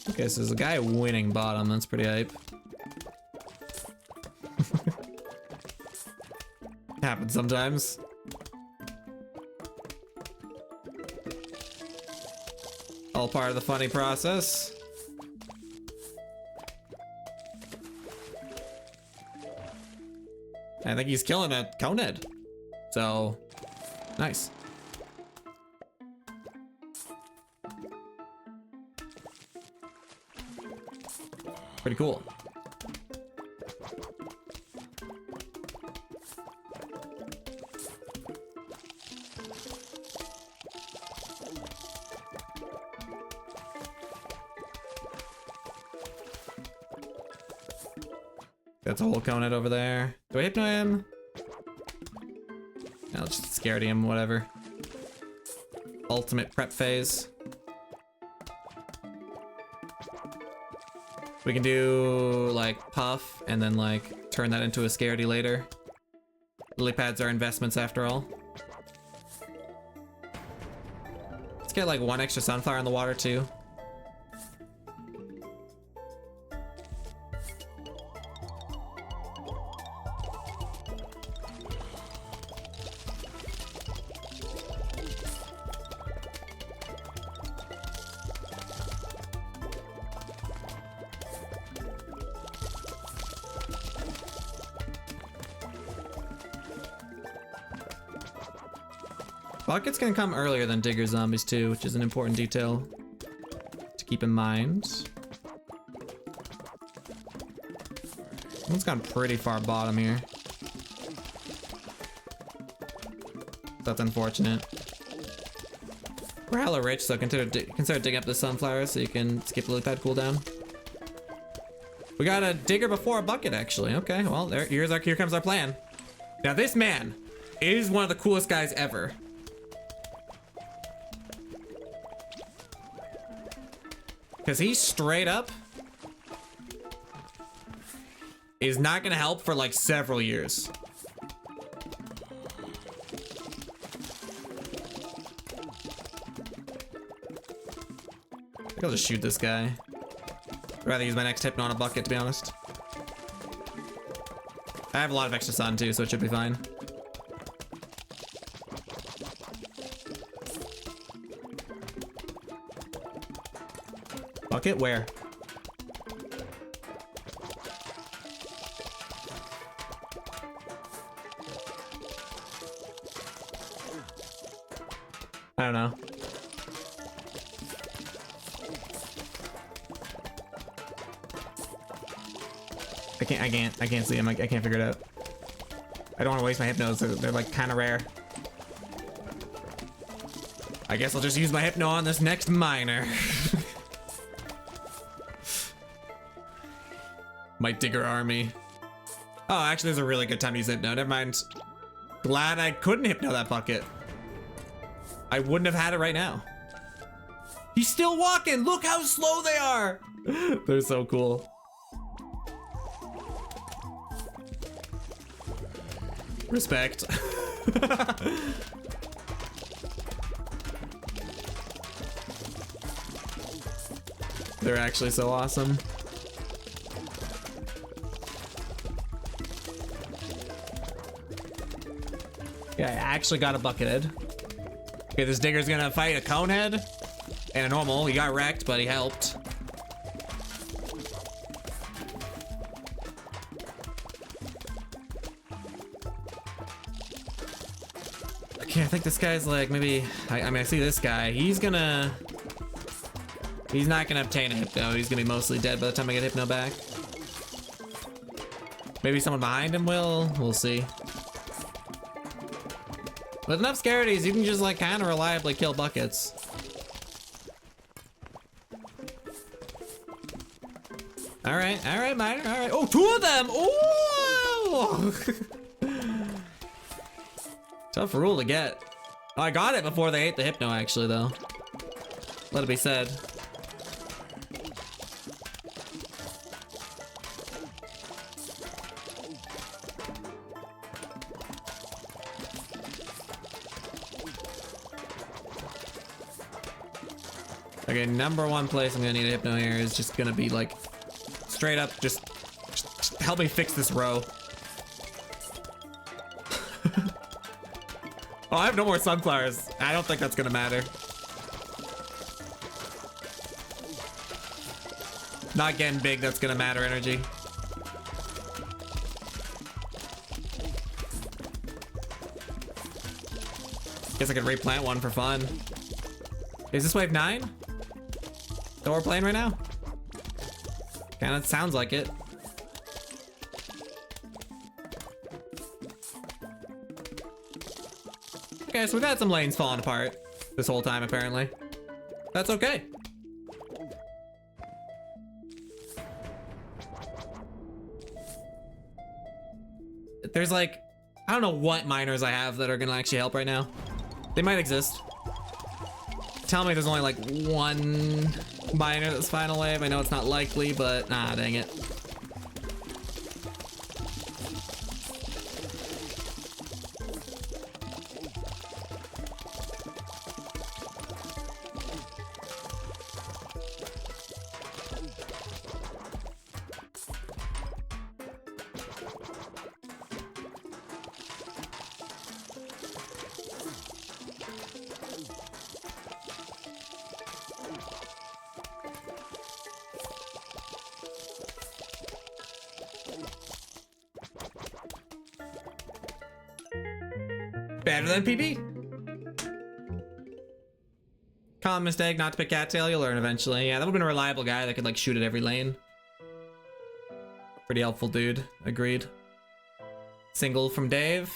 Okay, so there's a guy winning bottom. That's pretty hype. Happens sometimes. All part of the funny process. I think he's killing a conehead. So, nice. Pretty cool. That's a whole conehead over there. Do I hypno him? No, just scared him, whatever. ultimate prep phase. We can do like puff and then like turn that into a scaredy later. Lily pads are investments after all. Let's get like 1 extra sunflower in the water too. Buckets can come earlier than digger zombies too, which is an important detail to keep in mind. One's gone pretty far bottom here. That's unfortunate. We're hella rich, so consider digging up the sunflowers so you can skip the lily pad cooldown. We got a digger before a bucket, actually. Okay, well, here comes our plan. Now this man is one of the coolest guys ever. Because he straight up is not gonna help for like several years. I think I'll just shoot this guy. I'd rather use my next hypno on a bucket, to be honest. I have a lot of extra sun too, so it should be fine. Bucket where? I don't know. I can't see him. I can't figure it out. I don't want to waste my hypnos. They're like kind of rare. I guess I'll just use my hypno on this next miner. My digger army. Oh, actually, there's a really good time to use hypno. Never mind. Glad I couldn't hypno that bucket. I wouldn't have had it right now. He's still walking. Look how slow they are. They're so cool. Respect. They're actually so awesome. Yeah, I actually got a buckethead. Okay, this digger's gonna fight a conehead and a normal. He got wrecked, but he helped. Okay, I think this guy's like maybe. I mean, I see this guy. He's not gonna obtain a hypno. He's gonna be mostly dead by the time I get hypno back. Maybe someone behind him will. We'll see. With enough scarities, you can just like kind of reliably kill buckets. All right, miner. All right. Oh, 2 of them. Oh. Tough rule to get. Oh, I got it before they ate the hypno, actually, though. Let it be said. Okay, #1 place I'm gonna need a hypno here is just gonna be like straight up just help me fix this row. Oh, I have no more sunflowers. I don't think that's gonna matter. Not getting big, that's gonna matter energy. Guess I could replant one for fun. Is this wave 9? That we're playing right now? Kinda sounds like it. Okay, so we've had some lanes falling apart this whole time, apparently. That's okay. There's like, I don't know what miners I have that are gonna actually help right now. They might exist. tell me there's only like one miner that's final wave. I know it's not likely, but nah, dang it. Better than PB. Common mistake not to pick cattail. You'll learn eventually. Yeah, that would've been a reliable guy that could like shoot at every lane. Pretty helpful dude. Agreed. Single from Dave.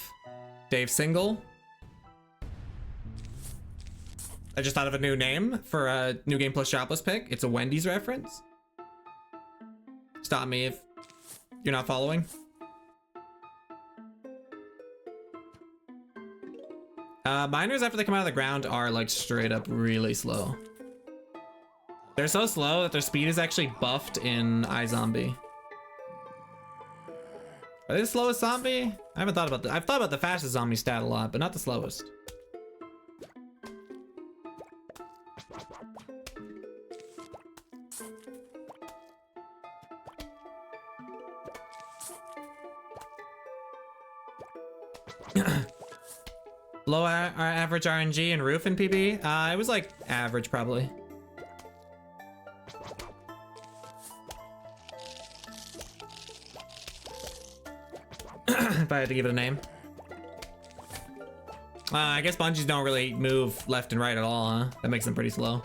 Dave single. I just thought of a new name for a New Game Plus Shopless pick. It's a Wendy's reference. Stop me if you're not following. Miners after they come out of the ground are like straight up really slow. They're so slow that their speed is actually buffed in iZombie. Are they the slowest zombie? I haven't thought about that. I've thought about the fastest zombie stat a lot, but not the slowest. Low average RNG and roof in PB? It was like average probably. If I had to give it a name. I guess bungees don't really move left and right at all, huh? That makes them pretty slow.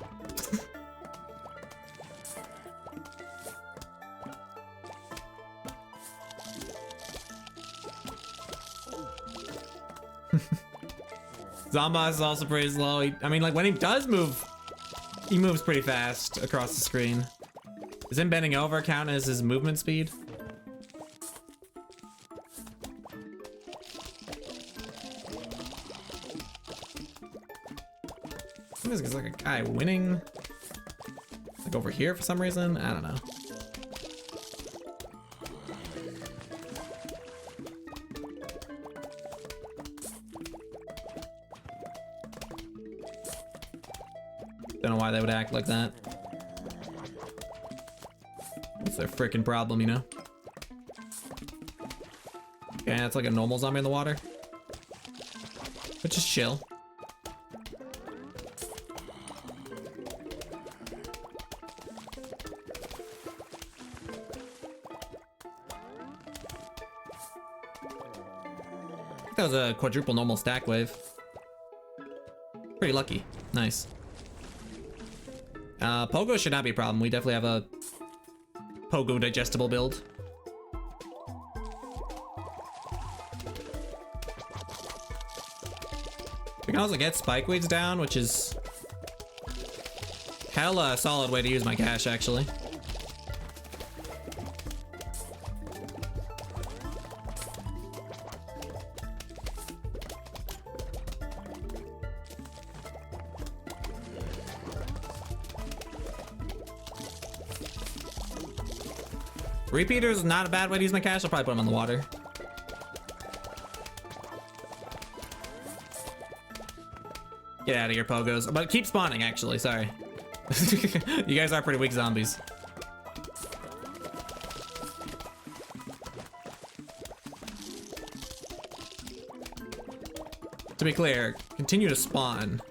Zomboss is also pretty slow. I mean, like, when he does move, he moves pretty fast across the screen. Does him bending over count as his movement speed? I think there's like a guy winning. Like over here for some reason. I don't know. Don't know why they would act like that. What's their freaking problem, you know? Okay, that's like a normal zombie in the water. But just chill. That was a quadruple normal stack wave. Pretty lucky. Nice. Pogo should not be a problem. We definitely have a Pogo digestible build. We can also get spike weeds down, which is hella solid way to use my cash, actually. Repeater's not a bad way to use my cash. I'll probably put them in the water. Get out of here, pogos. But keep spawning, actually. Sorry. You guys are pretty weak zombies. To be clear, continue to spawn.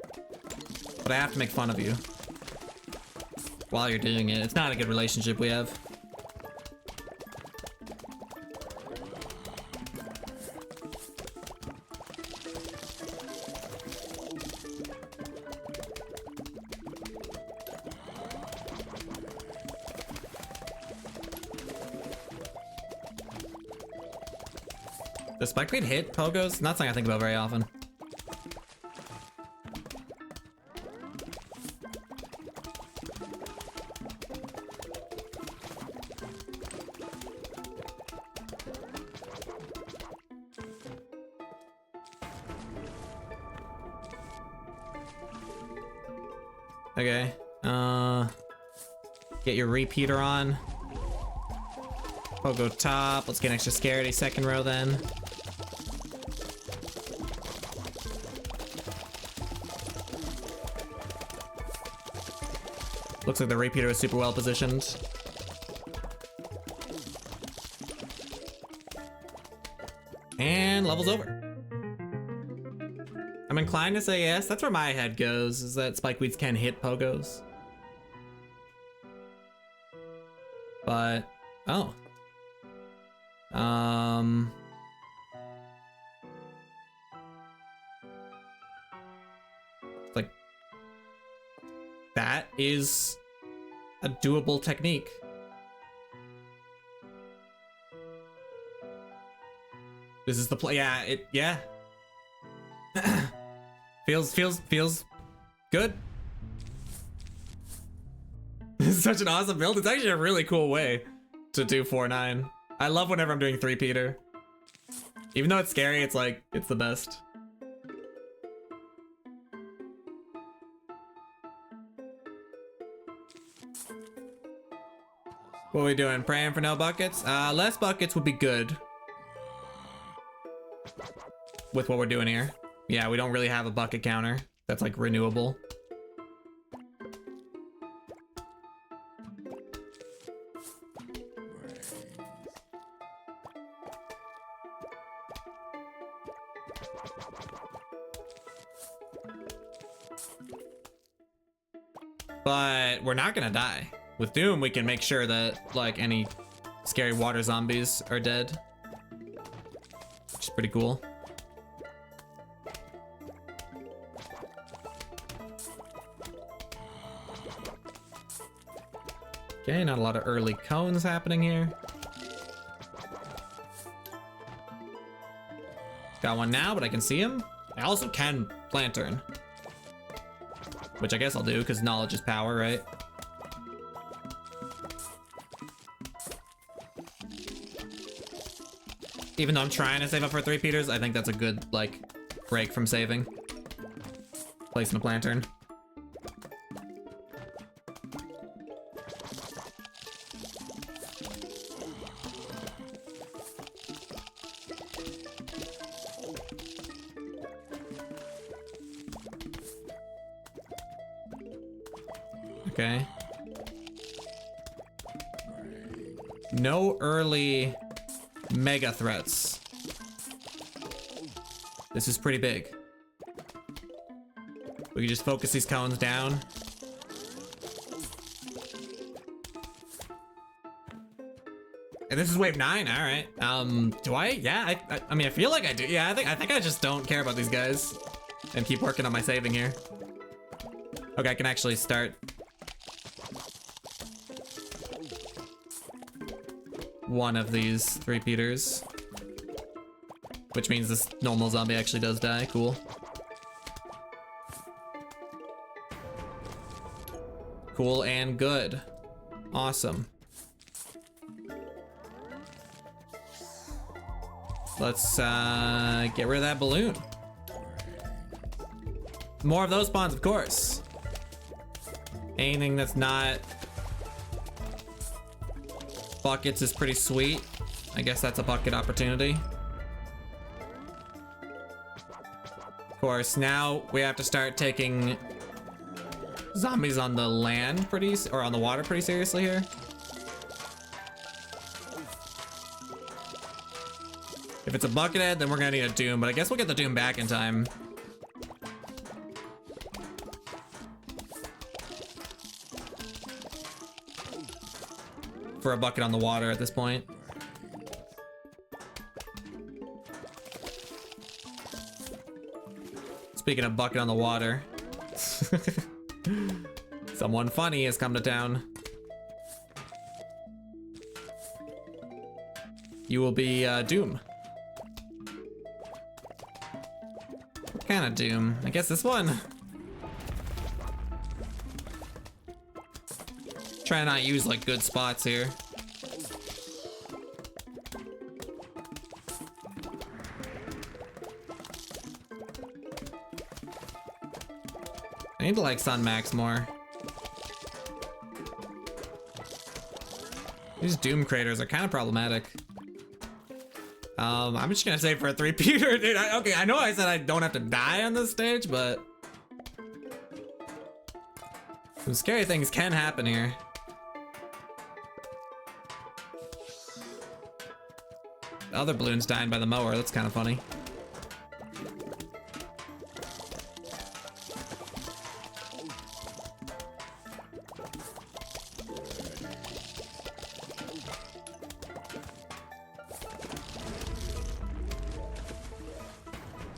But I have to make fun of you while you're doing it. It's not a good relationship we have. Does spike rate hit pogos? Not something I think about very often. Okay. Get your repeater on. Pogo top. Let's get extra scaredy second row then. Looks like the repeater is super well positioned. And level's over. I'm inclined to say yes. That's where my head goes, is that spikeweeds can hit pogos. But, oh. Like, that is a doable technique. This is the play. Yeah, yeah. feels good. This is such an awesome build. It's actually a really cool way to do 4-9. I love whenever I'm doing 3-peater. Even though it's scary, it's like, it's the best. What are we doing? Praying for no buckets? Less buckets would be good. With what we're doing here. Yeah, we don't really have a bucket counter that's like renewable. But we're not gonna die. With Doom, we can make sure that like any scary water zombies are dead. Which is pretty cool. Okay, not a lot of early cones happening here. Got one now, but I can see him. I also can lantern. Which I guess I'll do, because knowledge is power, right? Even though I'm trying to save up for 3-peaters, I think that's a good, like, break from saving. Placing a lantern. Okay. No early mega threats. This is pretty big. We can just focus these cones down. And this is wave 9, all right. Do I? Yeah, I mean, I feel like I do. Yeah, I think I just don't care about these guys and keep working on my saving here. Okay, I can actually start one of these 3-peaters, which means this normal zombie actually does die. Cool. Cool and good. Awesome. Let's get rid of that balloon. More of those spawns, of course. Anything that's not buckets is pretty sweet. I guess that's a bucket opportunity. Of course, now we have to start taking zombies on the land or on the water pretty seriously here. If it's a buckethead, then we're gonna need a Doom, but I guess we'll get the Doom back in time. For a bucket on the water at this point. Speaking of bucket on the water, someone funny has come to town. You will be Doom. What kind of Doom? I guess this one. Try to not use like good spots here. I need to like Sun Max more. These Doom craters are kind of problematic. I'm just gonna say for a three-peater, dude. Okay, I know I said I don't have to die on this stage, but some scary things can happen here. The other balloon's dying by the mower. That's kind of funny.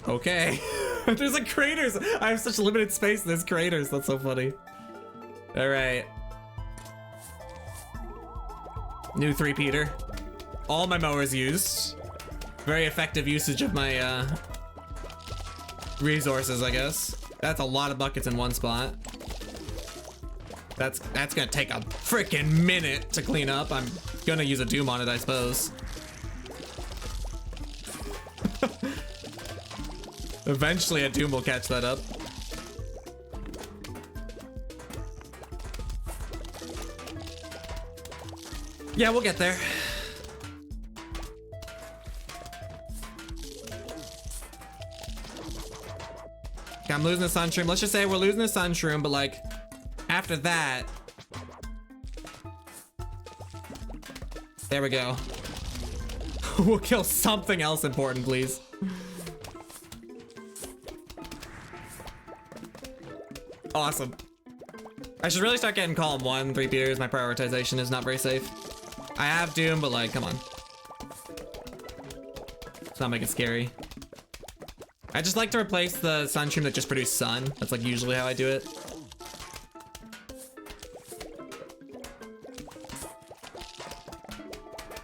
Okay. There's like craters. I have such limited space. There's craters. That's so funny. All right. New three-peater. All my mowers used. Very effective usage of my resources, I guess. That's a lot of buckets in one spot. That's gonna take a freaking minute to clean up. I'm gonna use a Doom on it, I suppose. Eventually a Doom will catch that up. Yeah, we'll get there. Okay, I'm losing the Sunshroom. Let's just say we're losing the Sunshroom, but like, after that... There we go. We'll kill something else important, please. Awesome. I should really start getting column 1 three-peaters. My prioritization is not very safe. I have Doom, but like, come on. Let's not make it scary. I just like to replace the Sunstream that just produced Sun. That's like usually how I do it.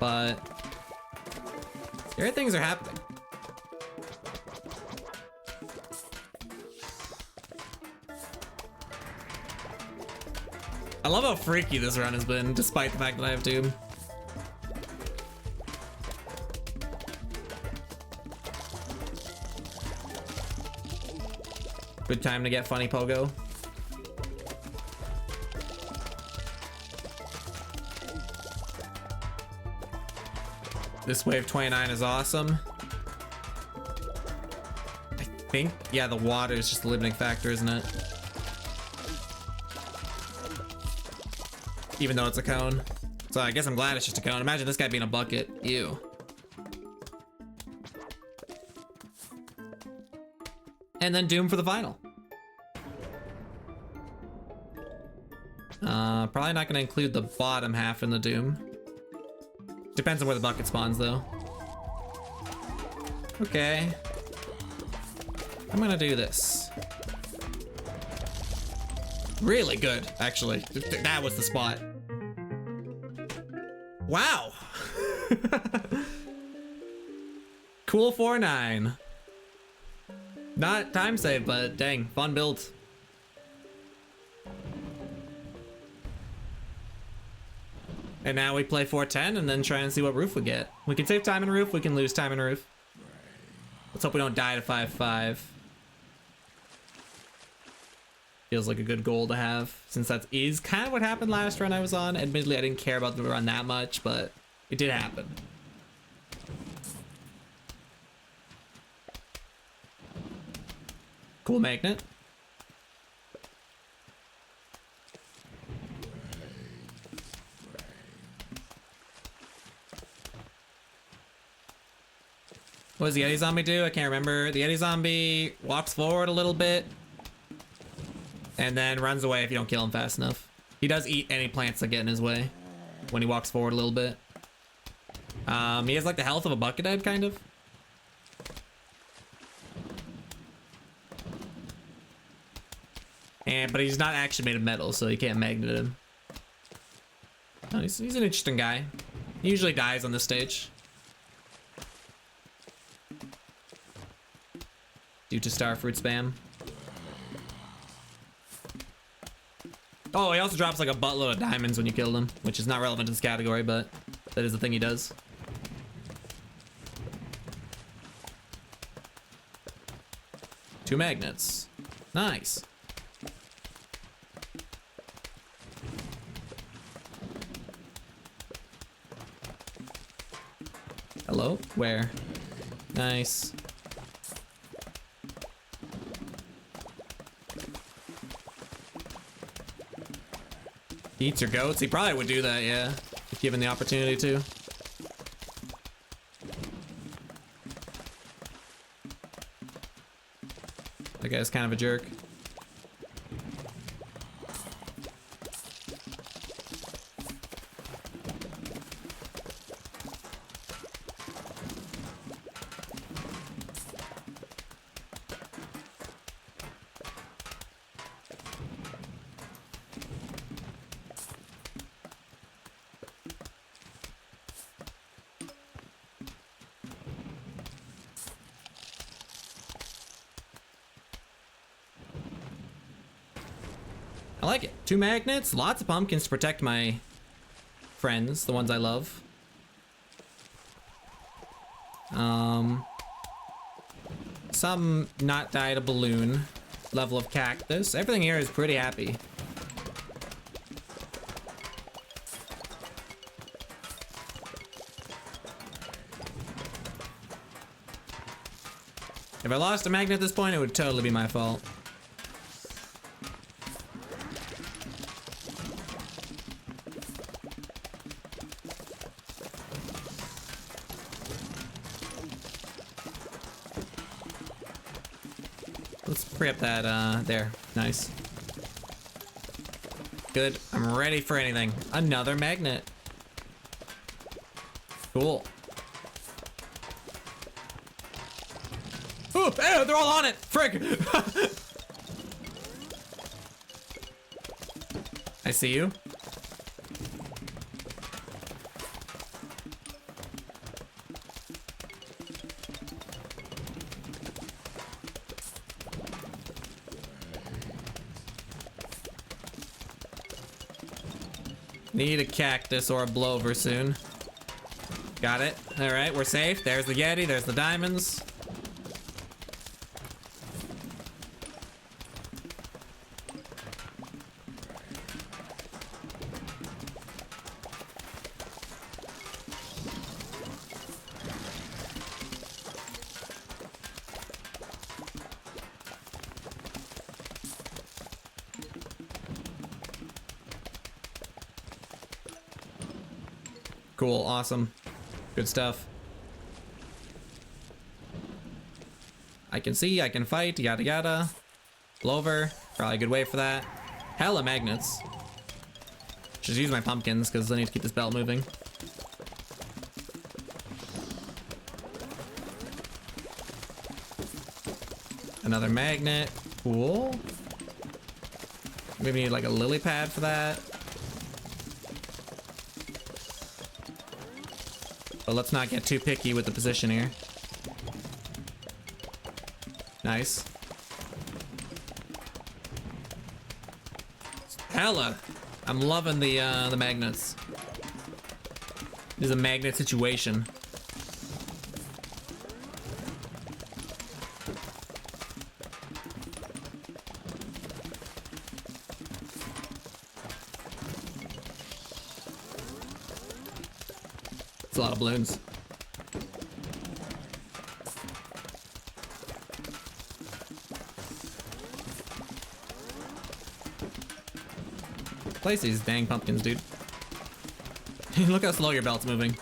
But scary things are happening. I love how freaky this run has been, despite the fact that I have Doom. Good time to get funny pogo. This wave 29 is awesome. I think, yeah, the water is just the limiting factor, isn't it? Even though it's a cone. So I guess I'm glad it's just a cone. Imagine this guy being a bucket. Ew. And then Doom for the final. Probably not gonna include the bottom half in the Doom. Depends on where the bucket spawns though. Okay. I'm gonna do this. Really good, actually. That was the spot. Wow. Cool 4-9. Not time save, but dang, fun build. And now we play 4-10 and then try and see what roof we get. We can save time in roof, we can lose time in roof. Let's hope we don't die to 5-5. Feels like a good goal to have, since that is kind of what happened last run I was on. Admittedly, I didn't care about the run that much, but it did happen. Cool magnet. What does the Yeti Zombie do? I can't remember. The Yeti Zombie walks forward a little bit and then runs away if you don't kill him fast enough. He does eat any plants that get in his way when he walks forward a little bit. He has like the health of a Buckethead, kind of. But he's not actually made of metal, so you can't magnet him. Oh, he's an interesting guy. He usually dies on this stage due to starfruit spam. Oh, he also drops like a buttload of diamonds when you kill him, which is not relevant to this category, but that is the thing he does. Two magnets. Nice. Hello? Where? Nice. Eats your goats? He probably would do that, yeah. If given the opportunity to. That guy's kind of a jerk. I like it. 2 magnets, lots of pumpkins to protect my friends, the ones I love. Some not died a balloon. Level of cactus. Everything here is pretty happy. If I lost a magnet at this point, it would totally be my fault. Let's free up that, there. Nice. Good. I'm ready for anything. Another magnet. Cool. Oh, ew, they're all on it! Frick! I see you. Need a cactus or a blower soon. Got it. Alright, we're safe. There's the Yeti, there's the diamonds. Cool, awesome. Good stuff. I can see, I can fight, yada yada. Blower, probably a good way for that. Hella magnets. Just use my pumpkins because I need to keep this belt moving. Another magnet, cool. Maybe need like a lily pad for that. But let's not get too picky with the position here. Nice. Hella! I'm loving the magnets. This is a magnet situation. It's a lot of balloons. Place these dang pumpkins, dude. Look how slow your belt's moving.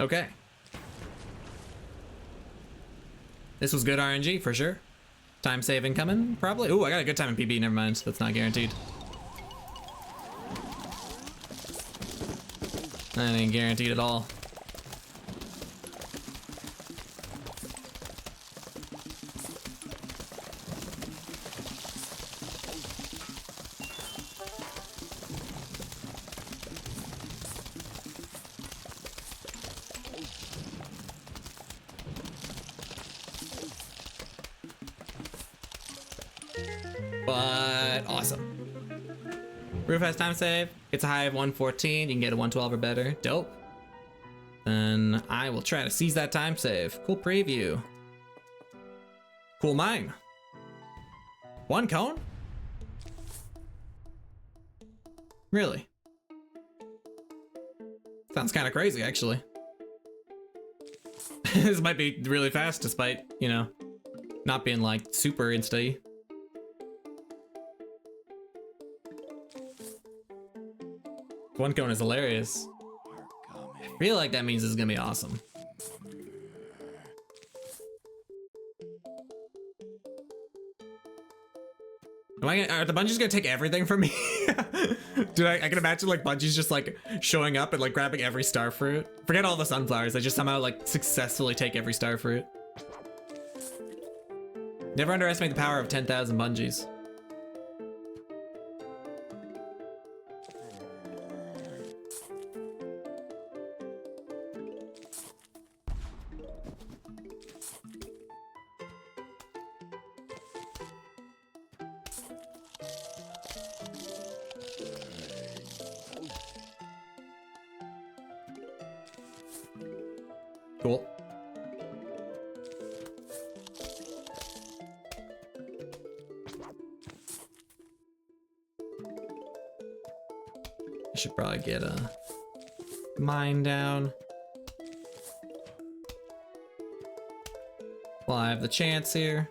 Okay. This was good RNG for sure. Time saving coming, probably. Ooh, I got a good time in PB, never mind. That's not guaranteed. That ain't guaranteed at all. but awesome. Roof has time save. It's a high of 114. You can get a 112 or better. Dope. Then I will try to seize that time save. Cool preview. Cool mine. 1 cone? Really? Sounds kind of crazy, actually. This might be really fast despite, you know, not being like super insta-y. One cone is hilarious. I feel like that means this is gonna be awesome. Are the bungees gonna take everything from me? Dude, I can imagine like bungees just like showing up and like grabbing every star fruit. Forget all the sunflowers, they just somehow like successfully take every star fruit. Never underestimate the power of 10,000 bungees. Cool. I should probably get a mine down while I have the chance here.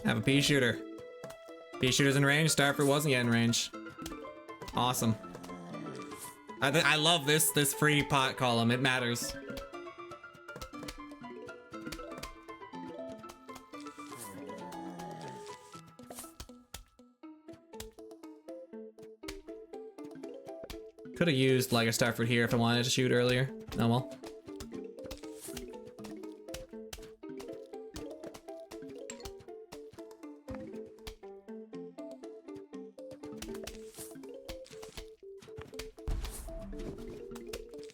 Have a pea shooter. Pea shooter's in range. Starfruit wasn't yet in range. Awesome. I love this free pot column. It matters. Could have used like a starfruit here if I wanted to shoot earlier. Oh well.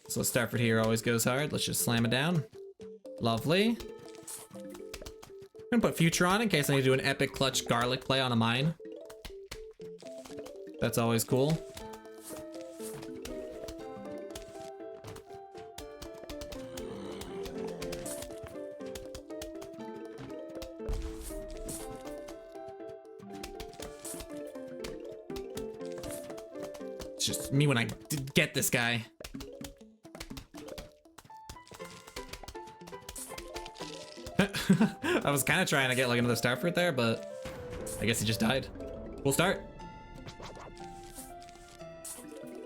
So starfruit here always goes hard. Let's just slam it down. Lovely. I'm gonna put future on in case I need to do an epic clutch garlic play on a mine. That's always cool. It's just me when I get this guy. I was kind of trying to get like another starfruit there, but I guess he just died. We'll start.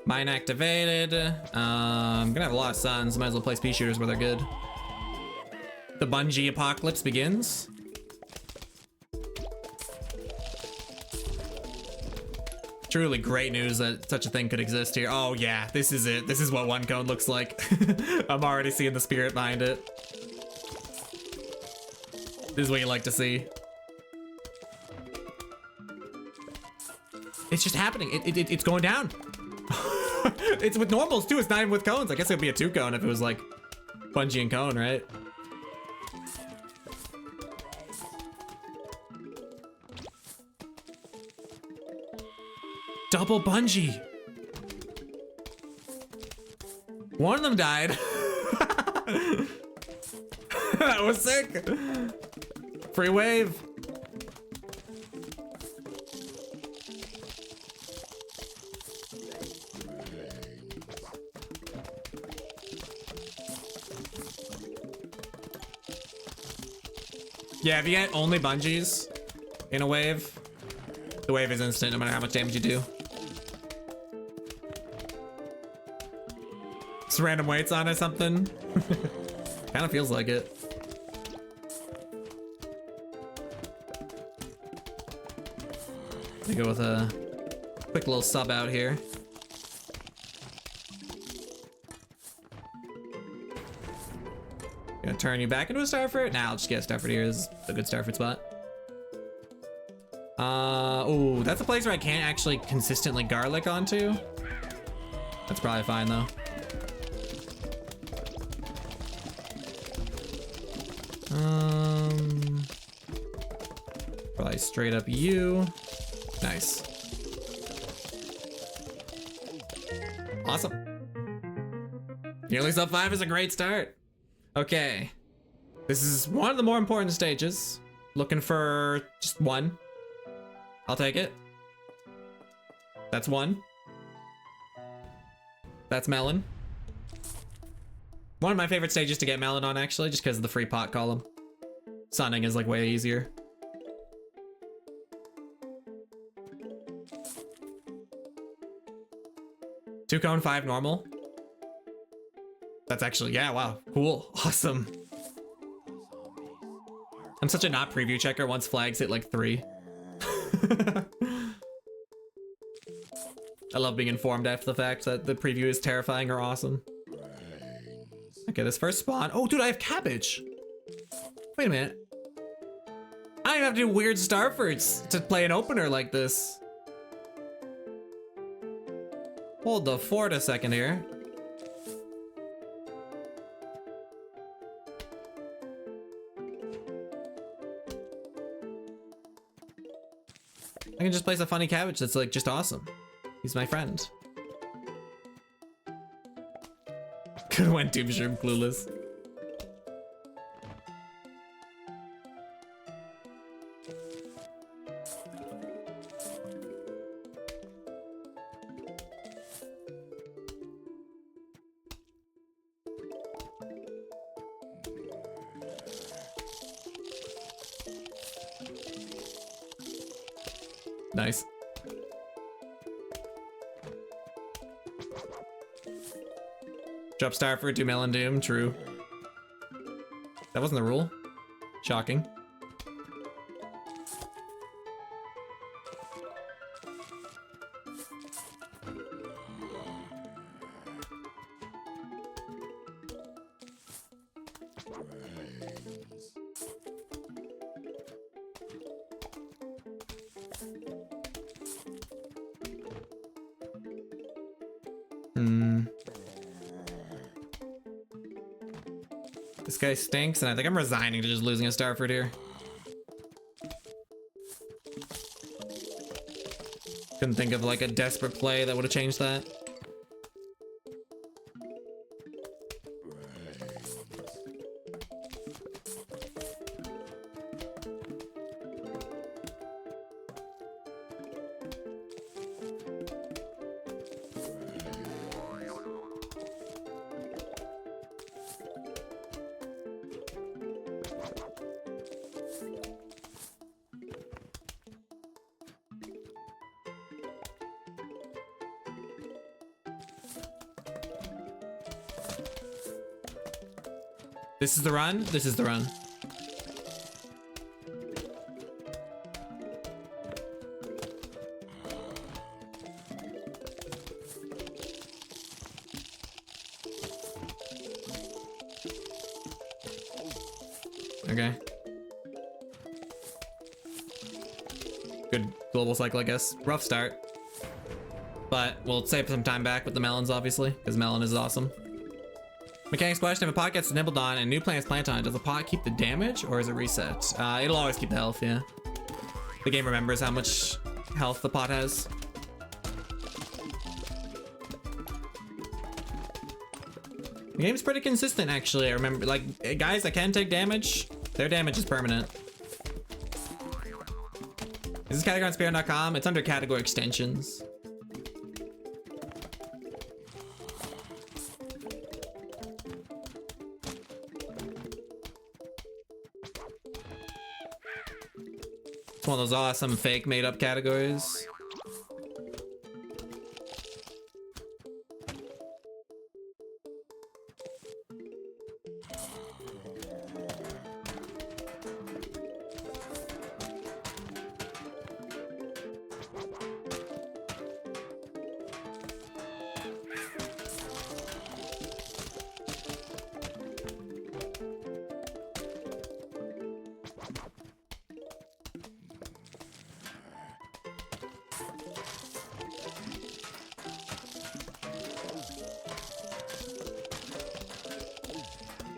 Mine activated. I'm gonna have a lot of suns. Might as well place pea shooters where they're good. The bungee apocalypse begins. Truly great news that such a thing could exist here. Oh yeah, this is it. This is what 1 cone looks like. I'm already seeing the spirit behind it. This is what you like to see. It's just happening. It's going down. It's with normals too. It's not even with cones. I guess it would be a 2 cone if it was like bungee and cone, right? Double bungee. One of them died. That was sick. Free wave. Yeah, if you get only bungees in a wave, the wave is instant no matter how much damage you do. Just random weights on or something. Kind of feels like it. Let me go with a quick little sub out here. Gonna turn you back into a starfruit? Nah, I'll just get a starfruit here. This is a good starfruit spot. Oh, that's a place where I can't actually consistently garlic onto. That's probably fine though. Probably straight up you. Nice. Awesome. Nearly sub 5 is a great start. Okay. This is one of the more important stages. Looking for just one. I'll take it. That's one. That's melon. One of my favorite stages to get melon on, actually, just because of the free pot column. Sunning is like way easier. Two cone, 5 normal. That's actually, yeah, wow, cool, awesome. I'm such a not preview checker once flags hit like 3. I love being informed after the fact that the preview is terrifying or awesome. Okay, this first spawn. Oh, dude, I have cabbage. Wait a minute. I don't even have to do weird starforts to play an opener like this. Hold the fort a second here. I can just place a funny cabbage that's like just awesome. He's my friend. Could've went Doom Shroom clueless. Nice. Drop star for do melon doom, true. That wasn't the rule. Shocking. This guy stinks, and I think I'm resigning to just losing a Starford here. Couldn't think of like a desperate play that would have changed that. This is the run? This is the run. Okay. Good global cycle, I guess. Rough start. But we'll save some time back with the melons, obviously, because melon is awesome. Mechanics question: if a pot gets nibbled on and new plants plant on it, does the pot keep the damage or is it reset? It'll always keep the health, yeah. The game remembers how much health the pot has. The game's pretty consistent, actually. I remember, like, guys that can take damage, their damage is permanent. Is this category on speedrun.com? It's under category extensions. It's one of those awesome fake made up categories.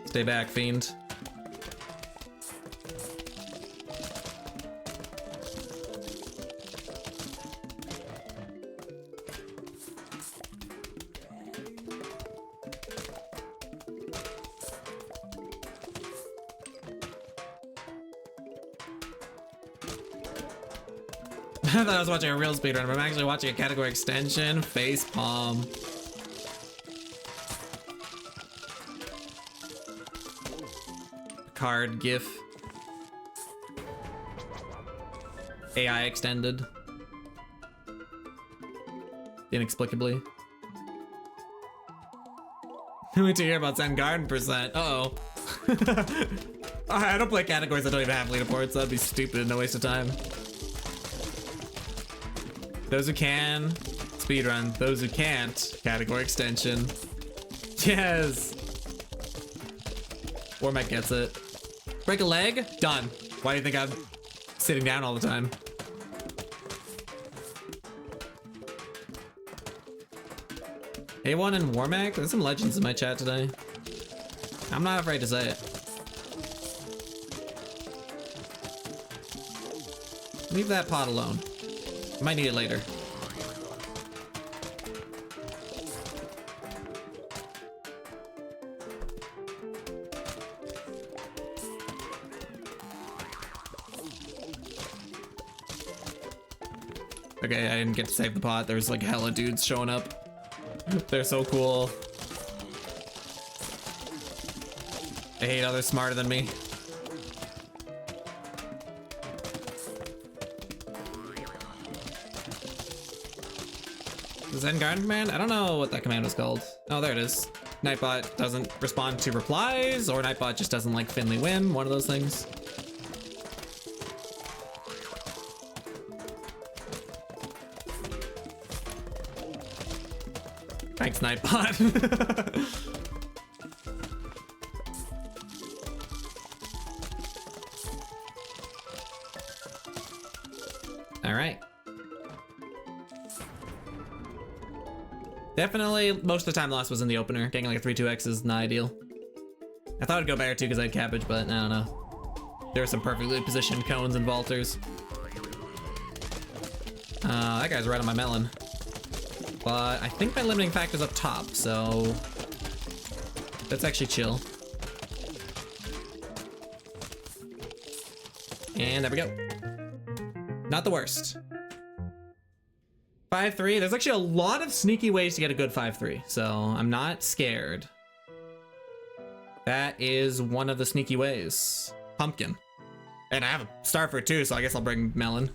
Stay back, fiend. I thought I was watching a real speedrun, but I'm actually watching a category extension. Face palm. Card GIF. AI extended. Inexplicably. Wait to hear about Zen Garden %. Uh-oh. I don't play categories that don't even have leaderboards. That'd be stupid and no waste of time. Those who can, speedrun. Those who can't, category extension. Yes! Warmack gets it. Break a leg? Done. Why do you think I'm sitting down all the time? A1 and Warmack? There's some legends in my chat today. I'm not afraid to say it. Leave that pot alone. I might need it later. Okay, I didn't get to save the pot. There's like hella dudes showing up. They're so cool. I hate others smarter than me. The Zen Garden command? I don't know what that command was called. Oh, there it is. Nightbot doesn't respond to replies, or Nightbot just doesn't like Finley Wim, one of those things. Thanks, Nightbot. All right. Definitely, most of the time lost was in the opener. Getting like a 3-2X is not ideal. I thought it'd go better too because I had cabbage, but I don't know. There were some perfectly positioned cones and vaulters. That guy's right on my melon. But I think my limiting factor's up top, so that's actually chill. And there we go. Not the worst. 5-3. There's actually a lot of sneaky ways to get a good 5-3, so I'm not scared. That is one of the sneaky ways. Pumpkin. And I have a star fruit too, so I guess I'll bring melon.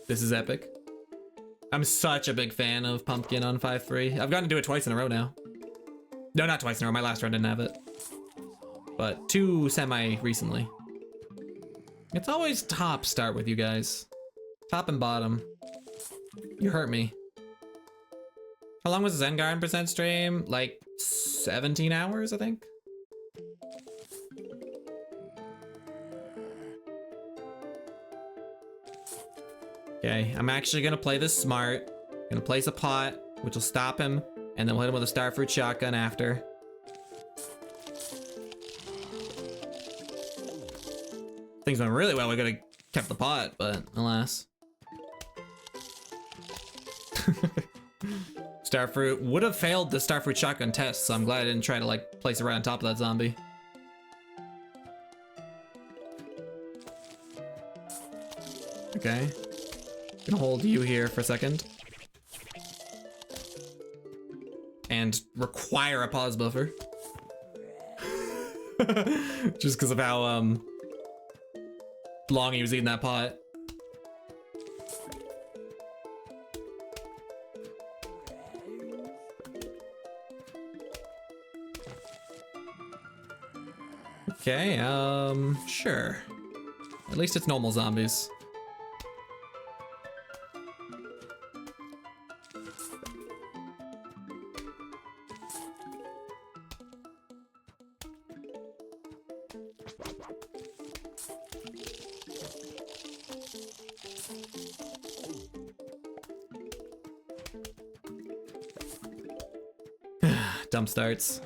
This is epic. I'm such a big fan of pumpkin on 5-3. I've gotten to do it twice in a row now. No, not twice in a row. My last run didn't have it. But 2 semi-recently. It's always top start with you guys. Top and bottom. You hurt me. How long was the Zen Garden % stream? Like 17 hours, I think? Okay, I'm actually gonna play this smart. Gonna place a pot, which will stop him, and then we'll hit him with a starfruit shotgun after. Things went really well. We could have kept the pot, but alas. Starfruit would have failed the starfruit shotgun test, so I'm glad I didn't try to like place it right on top of that zombie. Okay. Gonna hold you here for a second. And require a pause buffer. Just because of how long he was eating that pot. Okay, sure. At least it's normal zombies. Dump starts.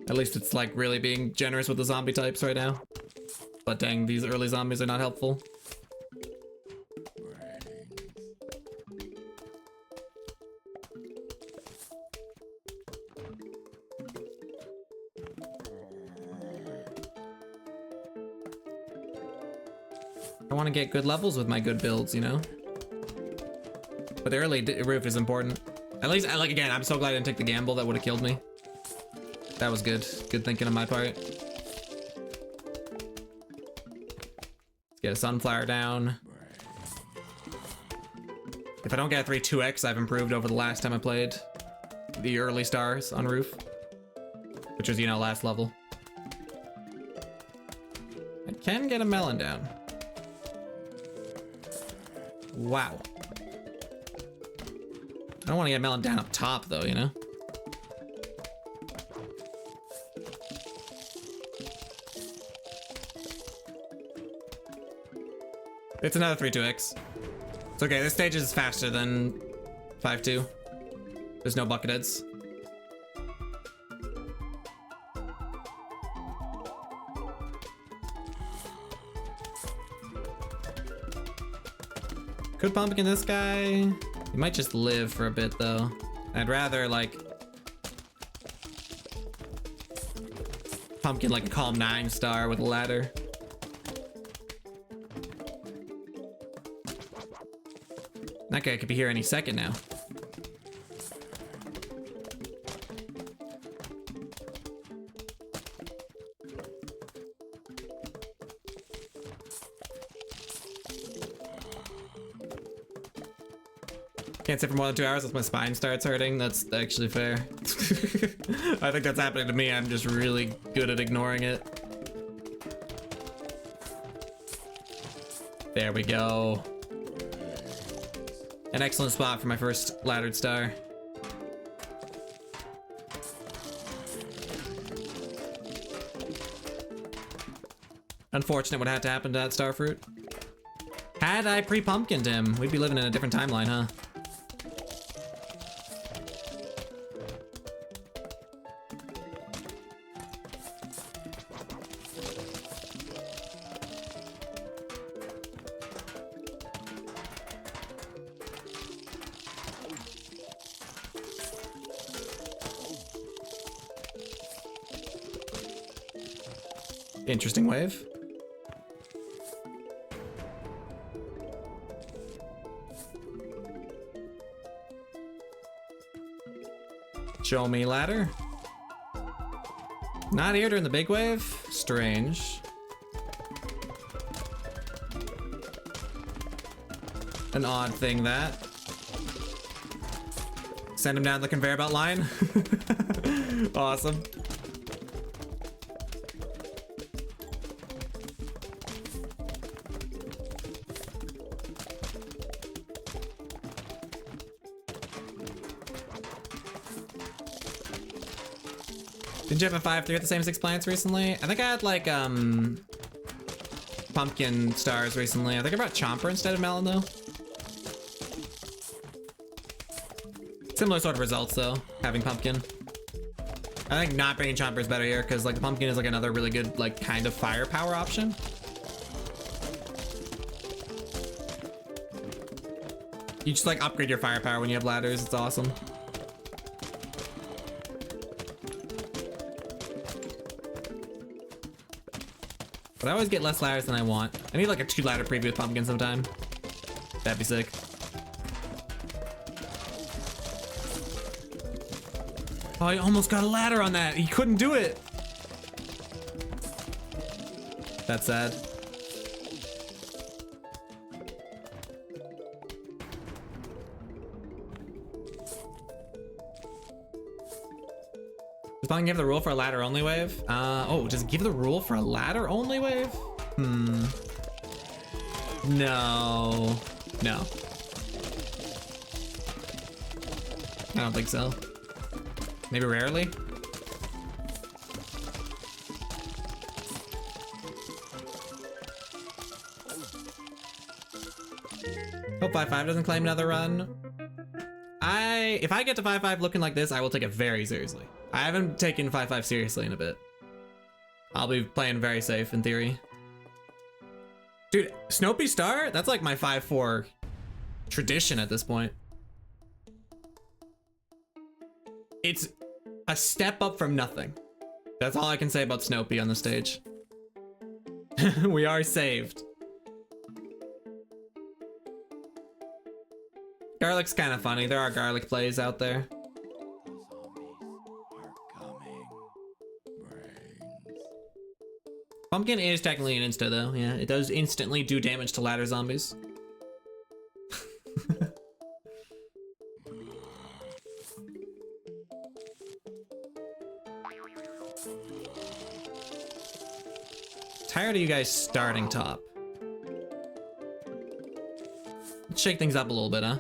At least it's like really being generous with the zombie types right now. But dang, these early zombies are not helpful. I want to get good levels with my good builds, you know? But the early roof is important. At least, like, again, I'm so glad I didn't take the gamble. That would have killed me. That was good. Good thinking on my part. Let's get a sunflower down. If I don't get a 3-2x, I've improved over the last time I played the early stars on roof, which was, you know, last level. I can get a melon down. Wow. I don't want to get a melon down up top though, you know? It's another 3-2x. It's okay, this stage is faster than 5-2. There's no bucket heads. Could pumpkin this guy. He might just live for a bit though. I'd rather like pumpkin like a calm 9-star with a ladder. That guy could be here any second now. Can't sit for more than 2 hours unless my spine starts hurting. That's actually fair. I think that's happening to me. I'm just really good at ignoring it. There we go. An excellent spot for my first laddered star. Unfortunate what had to happen to that star fruit. Had I pre-pumpkined him, we'd be living in a different timeline, huh? Interesting wave. Show me ladder. Not here during the big wave. Strange. An odd thing that. Send him down the conveyor belt line. Awesome. Didn't you have a 5-3 with the same 6 plants recently? I think I had like pumpkin stars recently. I think I brought Chomper instead of melon though. Similar sort of results though, having pumpkin. I think not bringing Chomper is better here because like the pumpkin is like another really good like kind of firepower option. You just like upgrade your firepower when you have ladders. It's awesome. But I always get less ladders than I want. I need like a 2-ladder preview with pumpkin sometime. That'd be sick. Oh, I almost got a ladder on that. He couldn't do it. That's sad. Does pumpkin give the rule for a ladder only wave? Oh, does it give the rule for a ladder only wave? No. No. I don't think so. Maybe rarely? Hope 5-5 doesn't claim another run. If I get to 5-5 looking like this, I will take it very seriously. I haven't taken 5-5 seriously in a bit. I'll be playing very safe in theory. Dude, Snoopy Star? That's like my 5-4 tradition at this point. It's a step up from nothing. That's all I can say about Snoopy on the stage. We are saved. Garlic's kind of funny. There are garlic plays out there. Pumpkin is technically an insta though. Yeah, it does instantly do damage to ladder zombies. Tired of you guys starting top. Let's shake things up a little bit, huh?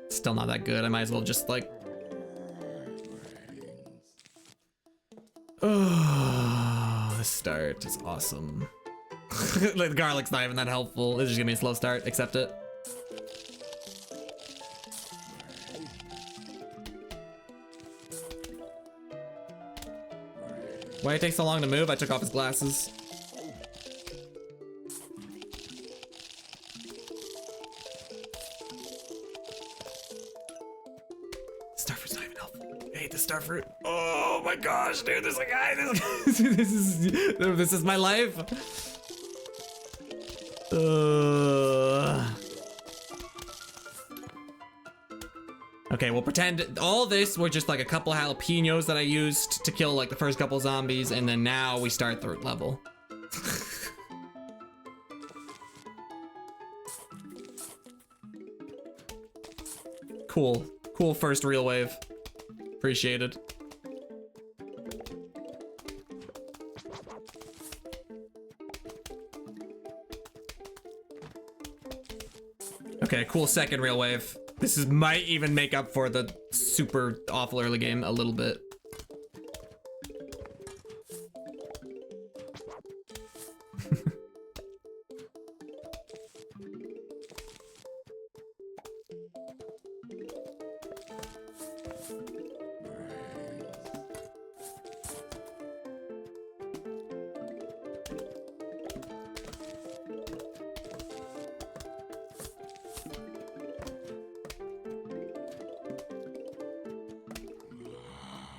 Still not that good. I might as well just like... Oh, the start is awesome. The garlic's not even that helpful. This is just gonna be a slow start. Accept it. Why it takes so long to move? I took off his glasses. Starfruit's not even helpful. I hate the starfruit. Oh my gosh, dude, there's a guy. This is my life. Okay, we'll pretend all this were just like a couple jalapenos that I used to kill like the first couple zombies, and then now we start third level. Cool. Cool first real wave. Appreciated. Okay, cool second real wave. This is might even make up for the super awful early game a little bit.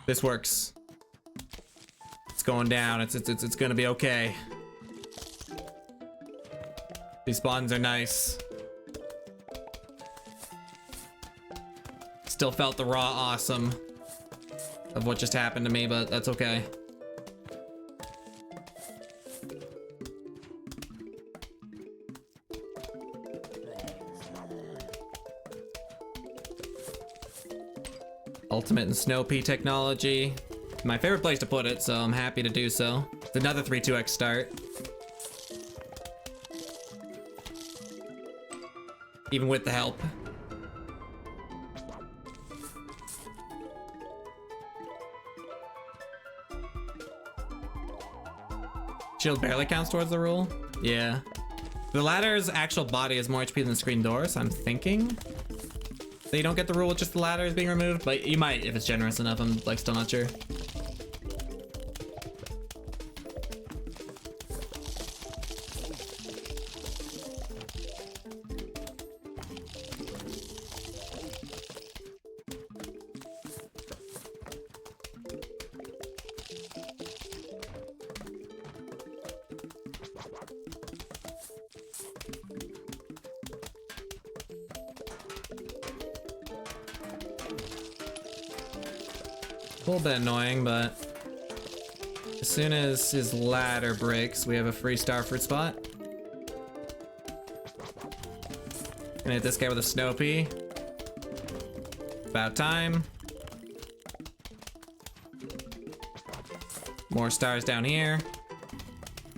This works. It's going down. It's gonna be okay. These spawns are nice. Still felt the raw awesome of what just happened to me, but that's okay. Ultimate and Snow Pea technology. My favorite place to put it, so I'm happy to do so. It's another 3-2x start. Even with the help. Shield barely counts towards the rule. Yeah. The ladder's actual body is more HP than the screen door, so I'm thinking that you don't get the rule with just the ladder is being removed, but you might if it's generous enough. I'm like still not sure. A little bit annoying, but as soon as his ladder breaks, we have a free starfruit spot. Gonna hit this guy with a snow pea. About time. More stars down here.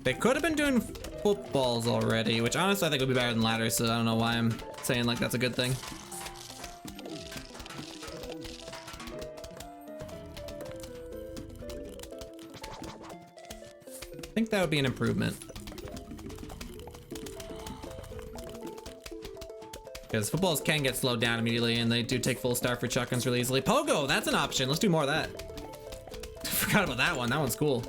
They could have been doing footballs already, which honestly I think would be better than ladders, so I don't know why I'm saying like that's a good thing. I think that would be an improvement. Because footballs can get slowed down immediately, and they do take full starfruit shotguns really easily. Pogo, that's an option. Let's do more of that. Forgot about that one. That one's cool.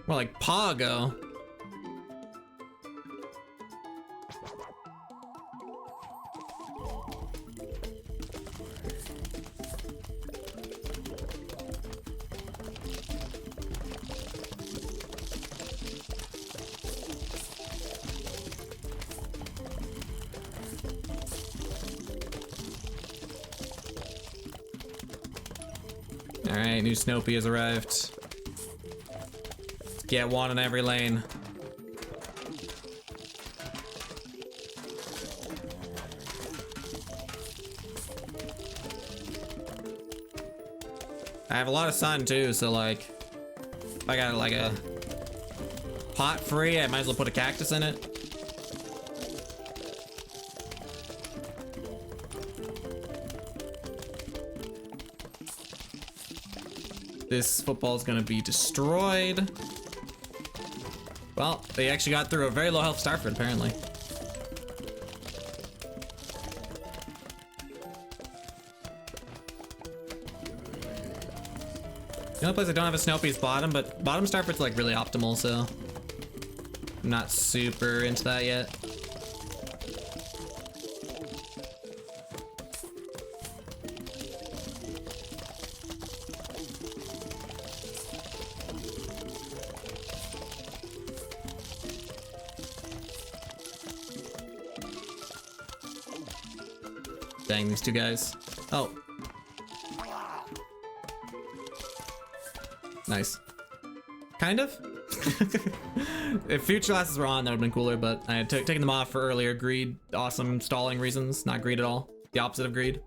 More like Pogo. Alright, new Snopey has arrived. Let's get one in every lane. I have a lot of sun too, so like, if I got like a pot free, I might as well put a cactus in it. This football's gonna be destroyed. Well, they actually got through a very low health Starford, apparently. The only place I don't have a Snopey is bottom, but bottom Starford's like really optimal, so I'm not super into that yet. Dang, these two guys. Oh. Nice. Kind of? If future glasses were on, that would have been cooler, but I had taken them off for earlier greed, awesome stalling reasons. Not greed at all. The opposite of greed.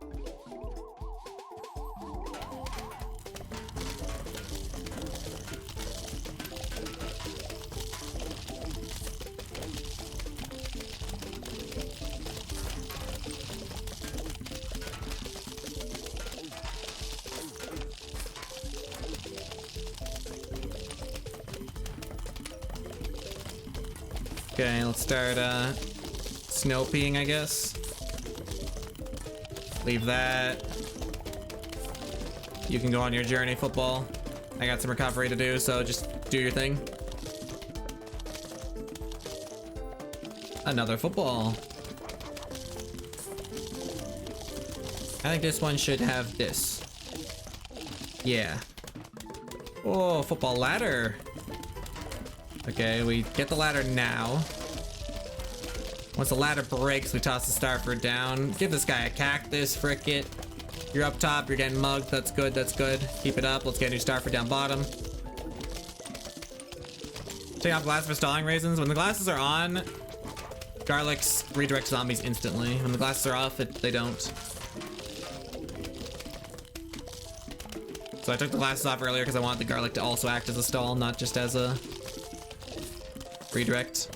Okay, let's start Snopeying, I guess. Leave that. You can go on your journey, football. I got some recovery to do, so just do your thing. Another football. I think this one should have this. Yeah. Oh, football ladder. Okay, we get the ladder now. Once the ladder breaks, we toss the Starford down. Give this guy a cactus, frick it. You're up top, you're getting mugged. That's good, that's good. Keep it up. Let's get a new Starford down bottom. Take off glasses for stalling reasons. When the glasses are on, Garlics redirect zombies instantly. When the glasses are off, they don't. So I took the glasses off earlier because I wanted the Garlic to also act as a stall, not just as a redirect.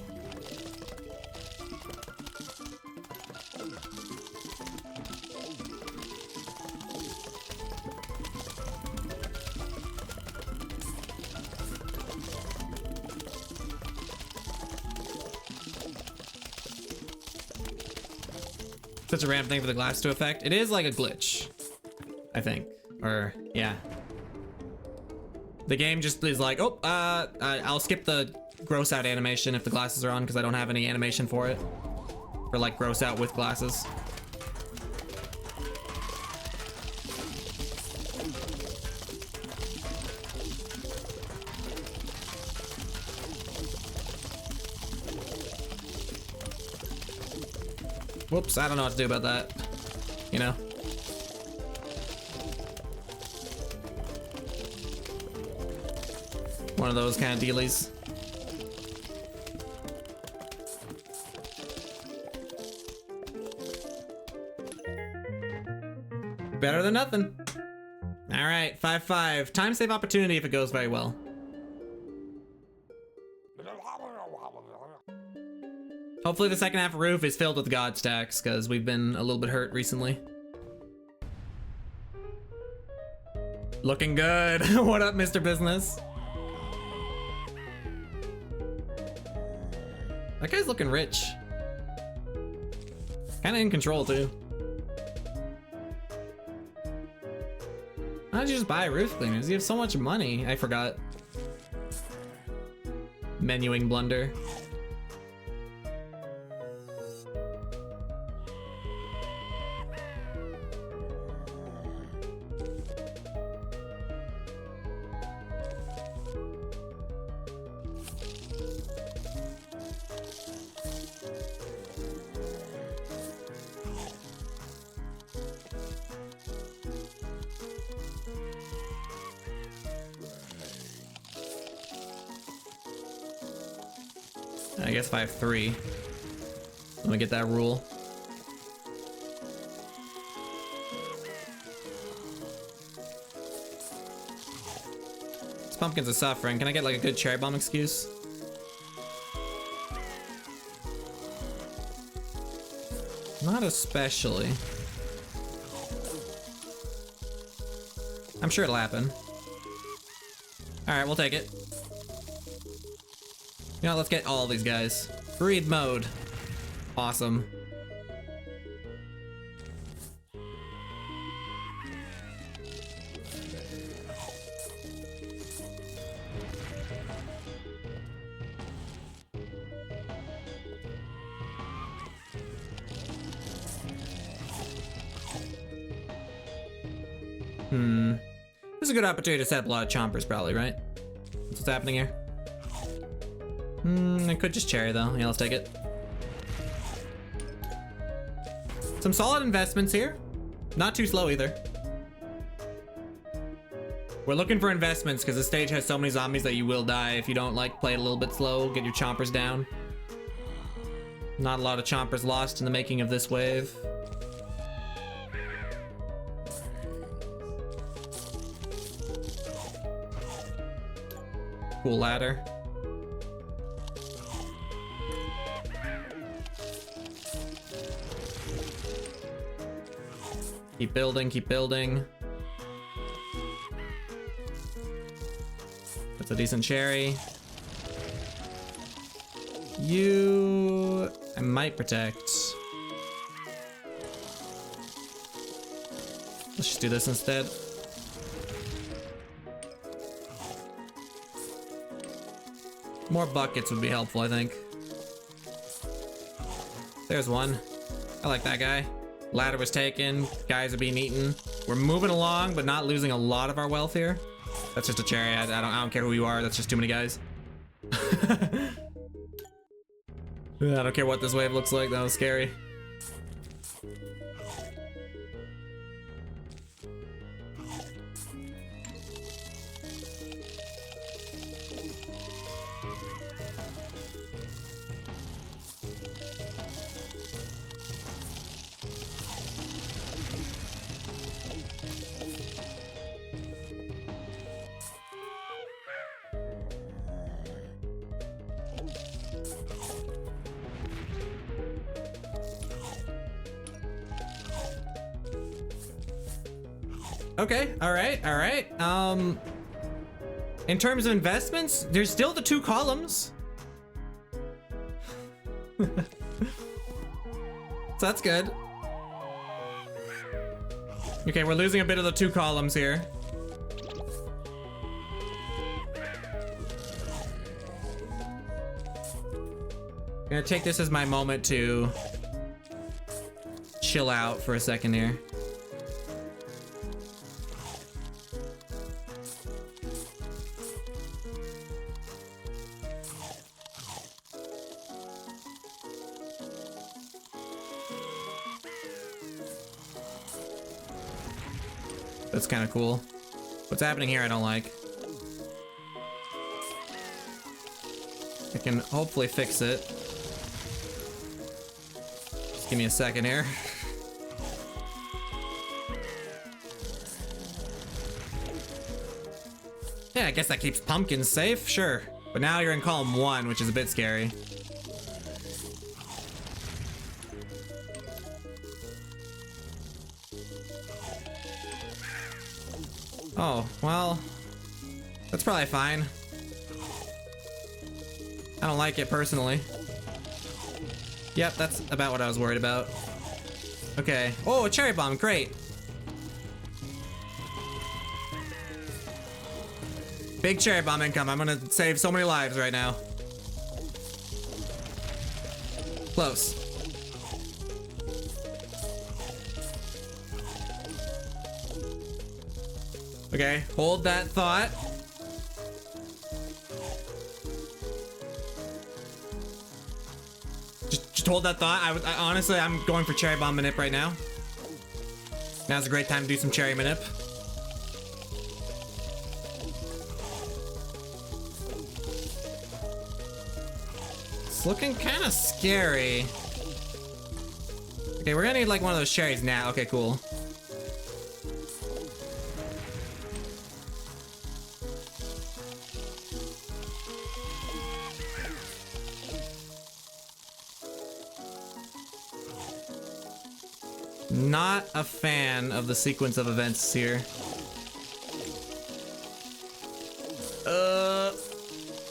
Such a random thing for the glass to affect. It is like a glitch, I think. Or, yeah. The game just is like, oh, I'll skip the gross out animation if the glasses are on because I don't have any animation for it. For like gross out with glasses. Whoops, I don't know what to do about that. You know? One of those kind of dealies. Better than nothing. All right, 5-5. Time save opportunity if it goes very well. Hopefully the second half roof is filled with god stacks because we've been a little bit hurt recently. Looking good. What up, Mr. Business? That guy's looking rich. Kind of in control too. How did you just buy roof cleaners? You have so much money. I forgot. Menuing blunder. I guess if I have 3. Let me get that rule. These pumpkins are suffering. Can I get like a good cherry bomb excuse? Not especially. I'm sure it'll happen. Alright, we'll take it. You know, let's get all these guys. Breed mode. Awesome. This is a good opportunity to set up a lot of chompers, probably, right? That's what's happening here. I could just cherry, though. Yeah, let's take it. Some solid investments here. Not too slow, either. We're looking for investments, because the stage has so many zombies that you will die if you don't, like, play it a little bit slow, get your chompers down. Not a lot of chompers lost in the making of this wave. Cool ladder. Keep building, keep building. That's a decent cherry. You... I might protect. Let's just do this instead. More buckets would be helpful, I think. There's one. I like that guy. Ladder was taken. Guys are being eaten. We're moving along, but not losing a lot of our wealth here. That's just a cherry. I don't care who you are. That's just too many guys. I don't care what this wave looks like. That was scary. Okay, all right. In terms of investments, there's still the 2 columns. So that's good. Okay, we're losing a bit of the 2 columns here. I'm gonna take this as my moment to chill out for a second here. That's kind of cool. What's happening here I don't like. I can hopefully fix it. Just give me a second here. Yeah, I guess that keeps pumpkins safe, sure. But now you're in column 1, which is a bit scary. Oh, well, that's probably fine. I don't like it personally. Yep, that's about what I was worried about. Okay. Oh, a cherry bomb, great. Big cherry bomb income. I'm gonna save so many lives right now. Close. Okay, hold that thought. Just hold that thought. I honestly, I'm going for cherry bomb manip right now. Now's a great time to do some cherry manip. looking kind of scary. Okay, we're gonna need like one of those cherries now. Okay, cool. Not a fan of the sequence of events here.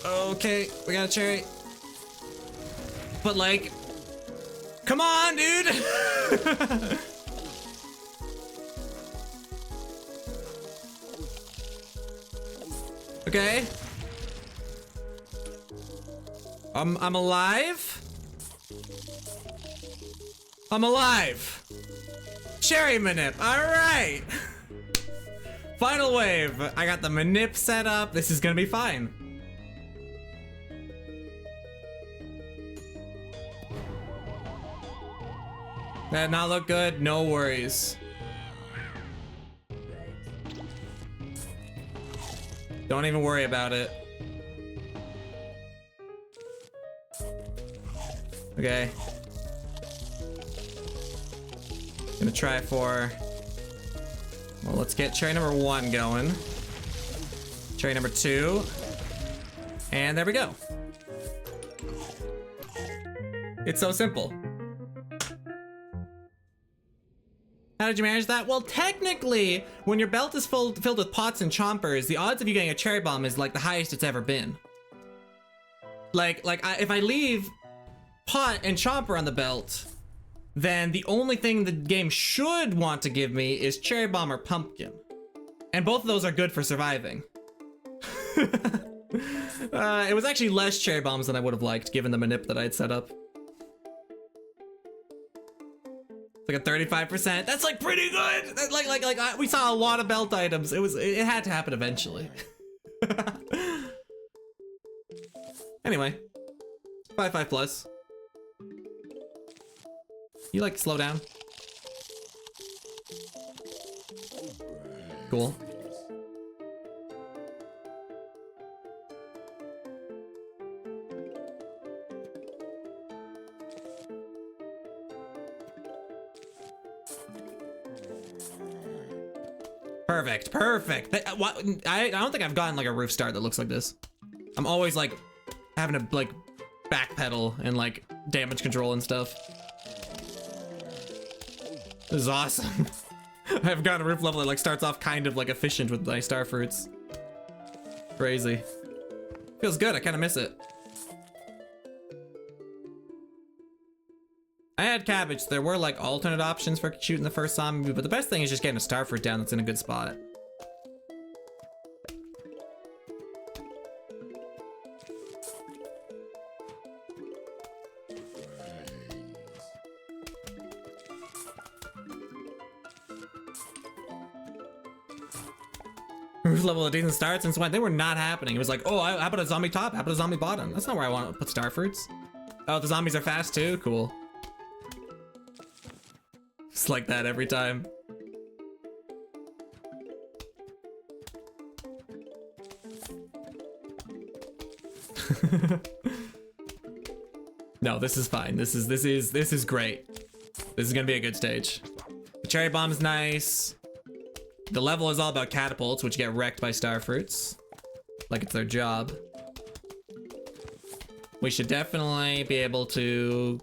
Okay, we got a cherry. But like, come on, dude! Okay. I'm alive? I'm alive! Cherry manip, alright! Final wave. I got the manip set up. This is gonna be fine. That not look good? No worries. Don't even worry about it. Okay. Gonna try for... Well, let's get cherry number 1 going. Cherry number 2. And there we go. It's so simple. How did you manage that? Well, technically, when your belt is filled with pots and chompers, the odds of you getting a cherry bomb is like the highest it's ever been. If I leave pot and chomper on the belt, then the only thing the game should want to give me is cherry bomb or pumpkin. And both of those are good for surviving. It was actually less cherry bombs than I would have liked, given the manip that I had set up. Like a 35%. That's like pretty good. We saw a lot of belt items. It had to happen eventually. Anyway, 5 plus. You like slow down? Cool. Perfect, perfect. I don't think I've gotten like a roof start that looks like this. I'm always like having to like backpedal and like damage control and stuff. This is awesome. I've got a roof level that like starts off kind of like efficient with my star fruits. Crazy. Feels good, I kind of miss it. I had cabbage. There were like alternate options for shooting the first zombie, but the best thing is just getting a star fruit down that's in a good spot. Roof level a decent start since when they were not happening. It was like, oh, how about a zombie top? How about a zombie bottom? That's not where I want to put star fruits. Oh, the zombies are fast too? Cool. It's like that every time. No, this is fine. This is great. This is gonna be a good stage. The cherry bomb is nice. The level is all about catapults, which get wrecked by star fruits. Like it's their job. We should definitely be able to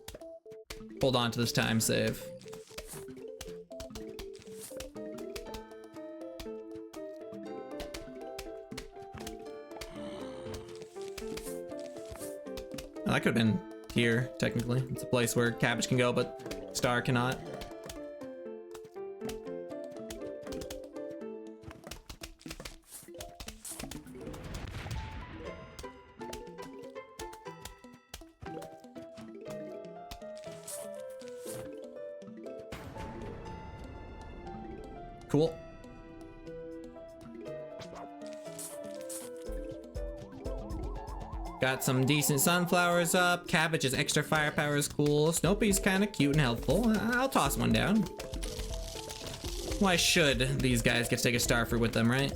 hold on to this time save. That could have been here, technically. It's a place where cabbage can go, but star cannot. Cool. Got some decent sunflowers up. Cabbage's extra firepower is cool. Snoopy's kind of cute and helpful. I'll toss one down. Why should these guys get to take a star fruit with them, right?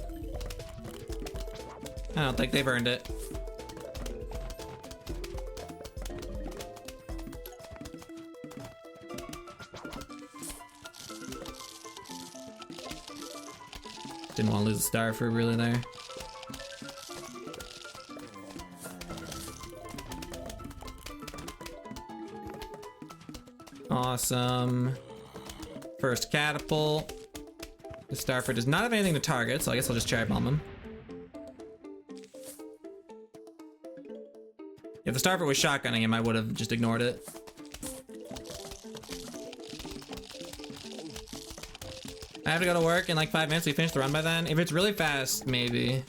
I don't think they've earned it. Didn't want to lose a star for really there. Awesome. First catapult. The Starfruit does not have anything to target, so I guess I'll just cherry bomb him. If the Starfruit was shotgunning him, I would have just ignored it. I have to go to work in like 5 minutes. We finish the run by then. If it's really fast, maybe.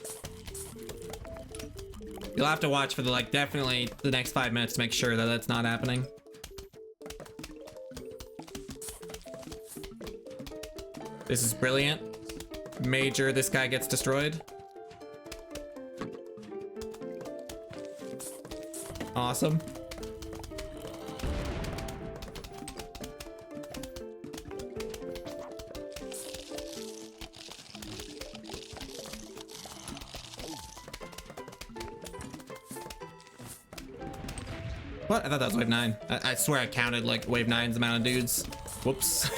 You'll have to watch for the like definitely the next 5 minutes to make sure that that's not happening. This is brilliant. Major, this guy gets destroyed. Awesome. What? I thought that was wave 9. I swear I counted like wave 9's amount of dudes. Whoops.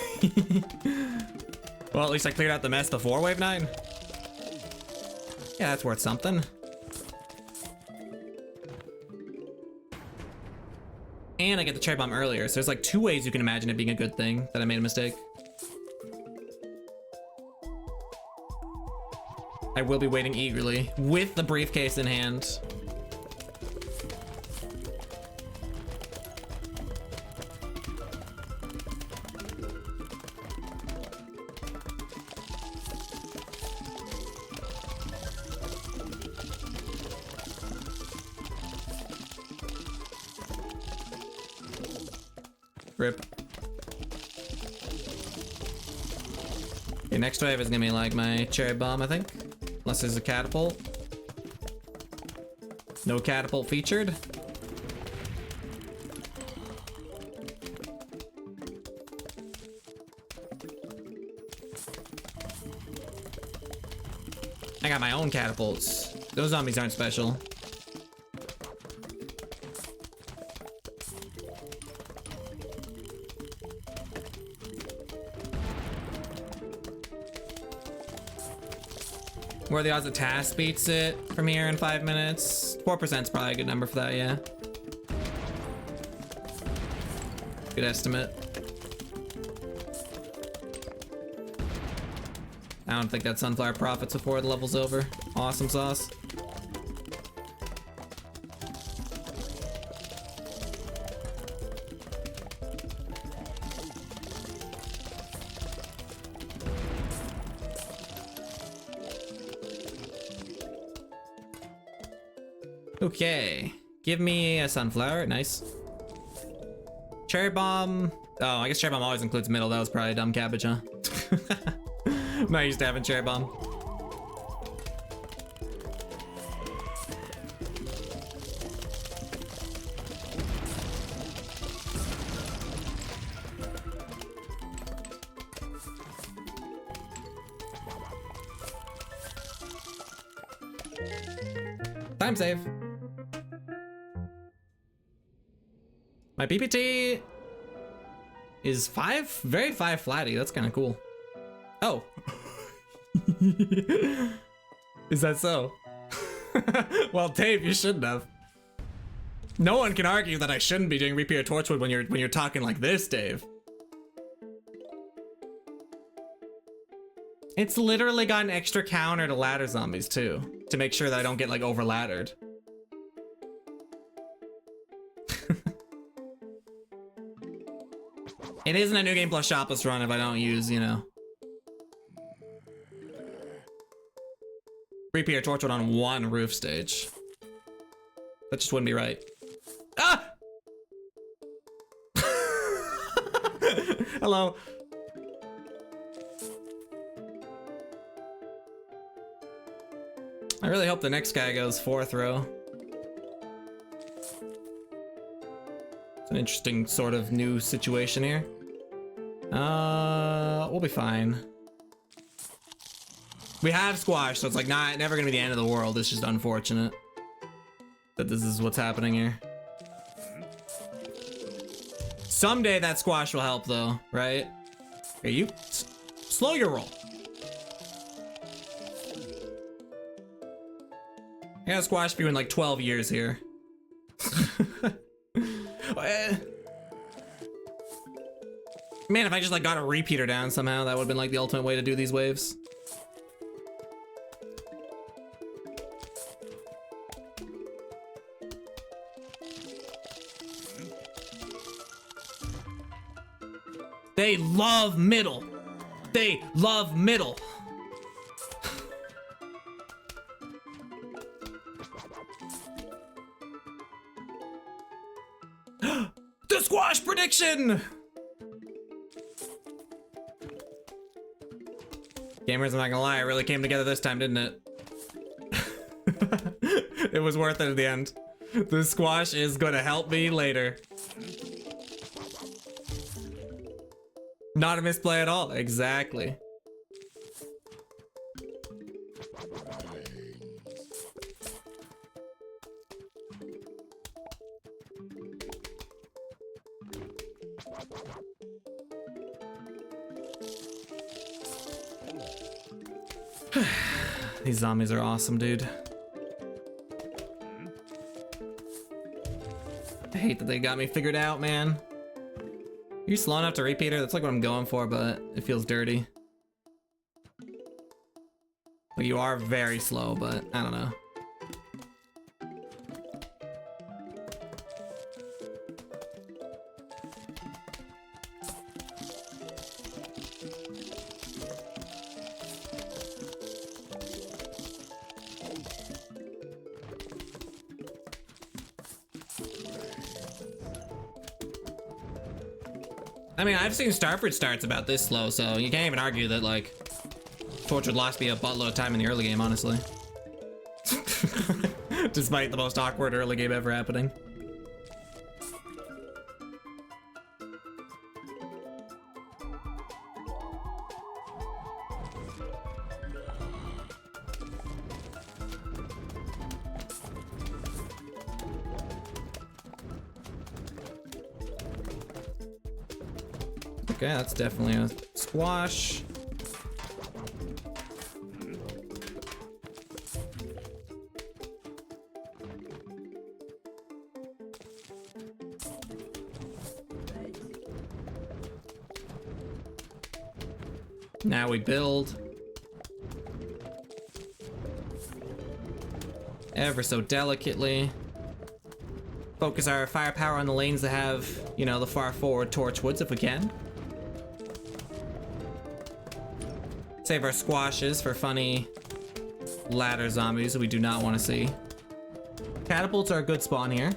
Well, at least I cleared out the mess before wave 9. Yeah, that's worth something. And I get the cherry bomb earlier, so there's like 2 ways you can imagine it being a good thing that I made a mistake. I will be waiting eagerly with the briefcase in hand. Rip. Okay, next wave is gonna be like my cherry bomb, I think. Unless there's a catapult. No catapult featured. I got my own catapults. Those zombies aren't special. What are the odds that Task beats it from here in 5 minutes? 4% is probably a good number for that, yeah. Good estimate. I don't think that Sunflower profits before the level's over. Awesome sauce. Okay, give me a sunflower, nice. Cherry bomb. Oh, I guess cherry bomb always includes middle. That was probably a dumb cabbage, huh? I'm not used to having cherry bomb. Time save. My BPT is 5, very 5 flatty. That's kind of cool. Oh. Is that so? Well, Dave, you shouldn't have. No one can argue that I shouldn't be doing Reappear Torchwood when you're talking like this, Dave. It's literally got an extra counter to ladder zombies too, to make sure that I don't get like over laddered. It isn't a new game plus Shopless run if I don't use, you know. Reappear Torchwood on 1 roof stage. That just wouldn't be right. Ah! Hello. I really hope the next guy goes 4th row. It's an interesting sort of new situation here. We'll be fine. We have squash, so it's like never gonna be the end of the world. It's just unfortunate that this is what's happening here. Someday that squash will help though, right? Okay, you slow your roll. I gotta squash you in like 12 years here. Man, if I just like got a repeater down somehow, that would have been like the ultimate way to do these waves. They love middle. They love middle. The squash prediction! Gamers, I'm not gonna lie, it really came together this time, didn't it? It was worth it at the end. The squash is gonna help me later. Not a misplay at all, exactly. These zombies are awesome, dude. I hate that they got me figured out, man. You're slow enough to repeater? That's like what I'm going for, but it feels dirty. Like you are very slow, but I don't know. I mean, I've seen Starford starts about this slow, so you can't even argue that, like, Tortured lost me a buttload of time in the early game, honestly. Despite the most awkward early game ever happening. Okay, that's definitely a squash. Now we build. Ever so delicately. Focus our firepower on the lanes that have, you know, the far forward torch woods if we can. Save our squashes for funny ladder zombies that we do not want to see. Catapults are a good spawn here.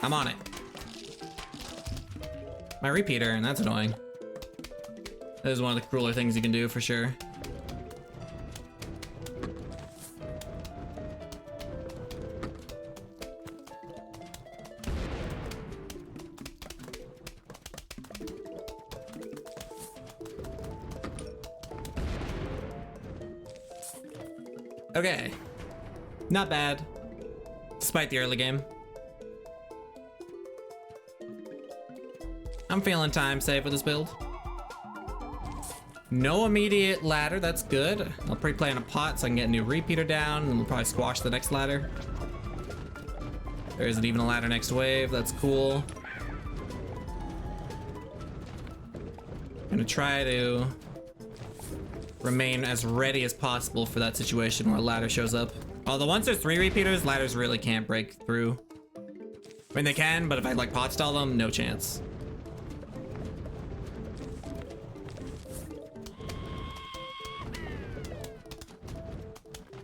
I'm on it. My repeater, and that's annoying. That is one of the crueler things you can do for sure. Okay. Not bad. Despite the early game. I'm feeling time safe with this build. No immediate ladder, that's good. I'll pre-play on a pot so I can get a new repeater down, and we'll probably squash the next ladder. There isn't even a ladder next wave, that's cool. I'm gonna try to remain as ready as possible for that situation where a ladder shows up. Although once there's 3 repeaters, ladders really can't break through. I mean, they can, but if I like pot stall them, no chance.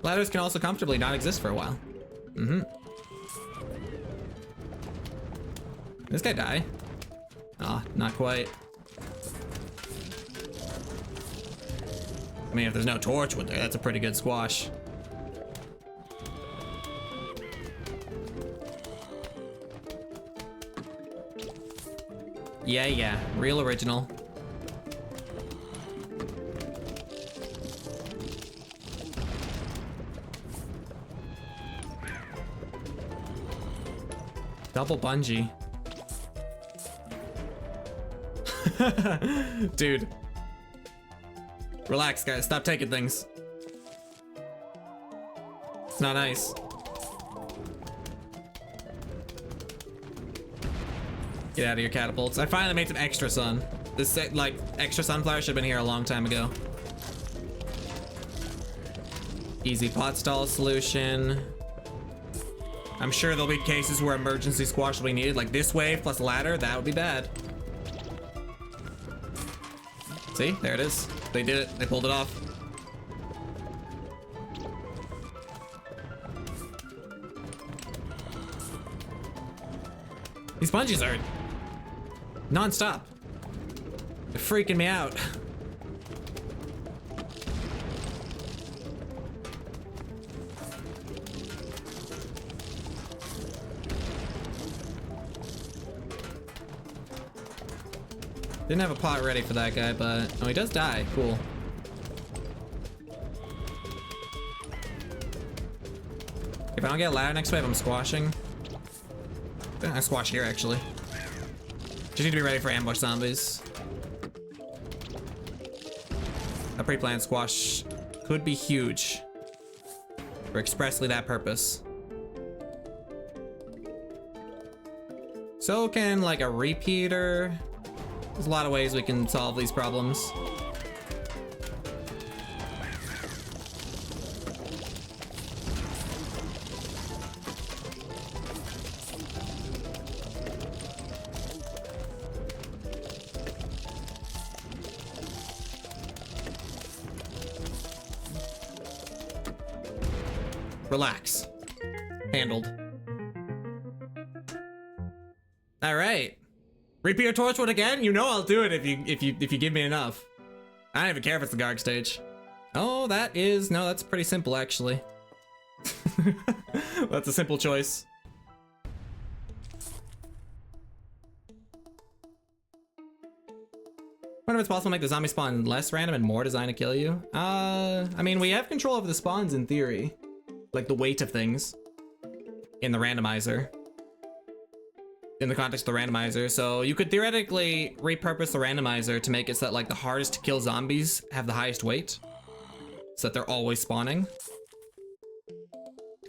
Ladders can also comfortably not exist for a while. This guy die? Ah, not quite. I mean, if there's no torch with there, that's a pretty good squash. Yeah, real original. Double bungee. Dude. Relax, guys. Stop taking things. It's not nice. Get out of your catapults. I finally made some extra sun. This, like, extra sunflower should have been here a long time ago. Easy pot stall solution. I'm sure there'll be cases where emergency squash will be needed, like this wave plus ladder. That would be bad. See, there it is. They did it. They pulled it off. These bungees are non-stop. They're freaking me out. Didn't have a pot ready for that guy, but oh, he does die. Cool. If I don't get a ladder next wave, I'm squashing. I squash here actually. Just need to be ready for ambush zombies. A pre-planned squash could be huge for expressly that purpose. So can like a repeater. There's a lot of ways we can solve these problems. Relax. Handled. All right. Repeater Torchwood again? You know I'll do it if you give me enough. I don't even care if it's the Garg stage. Oh, that's pretty simple actually. That's a simple choice. Wonder if it's possible to make the zombie spawn less random and more designed to kill you. I mean, we have control over the spawns in theory. Like the weight of things in the randomizer. In the context of the randomizer, so you could theoretically repurpose the randomizer to make it so that like the hardest to kill zombies have the highest weight, so that they're always spawning.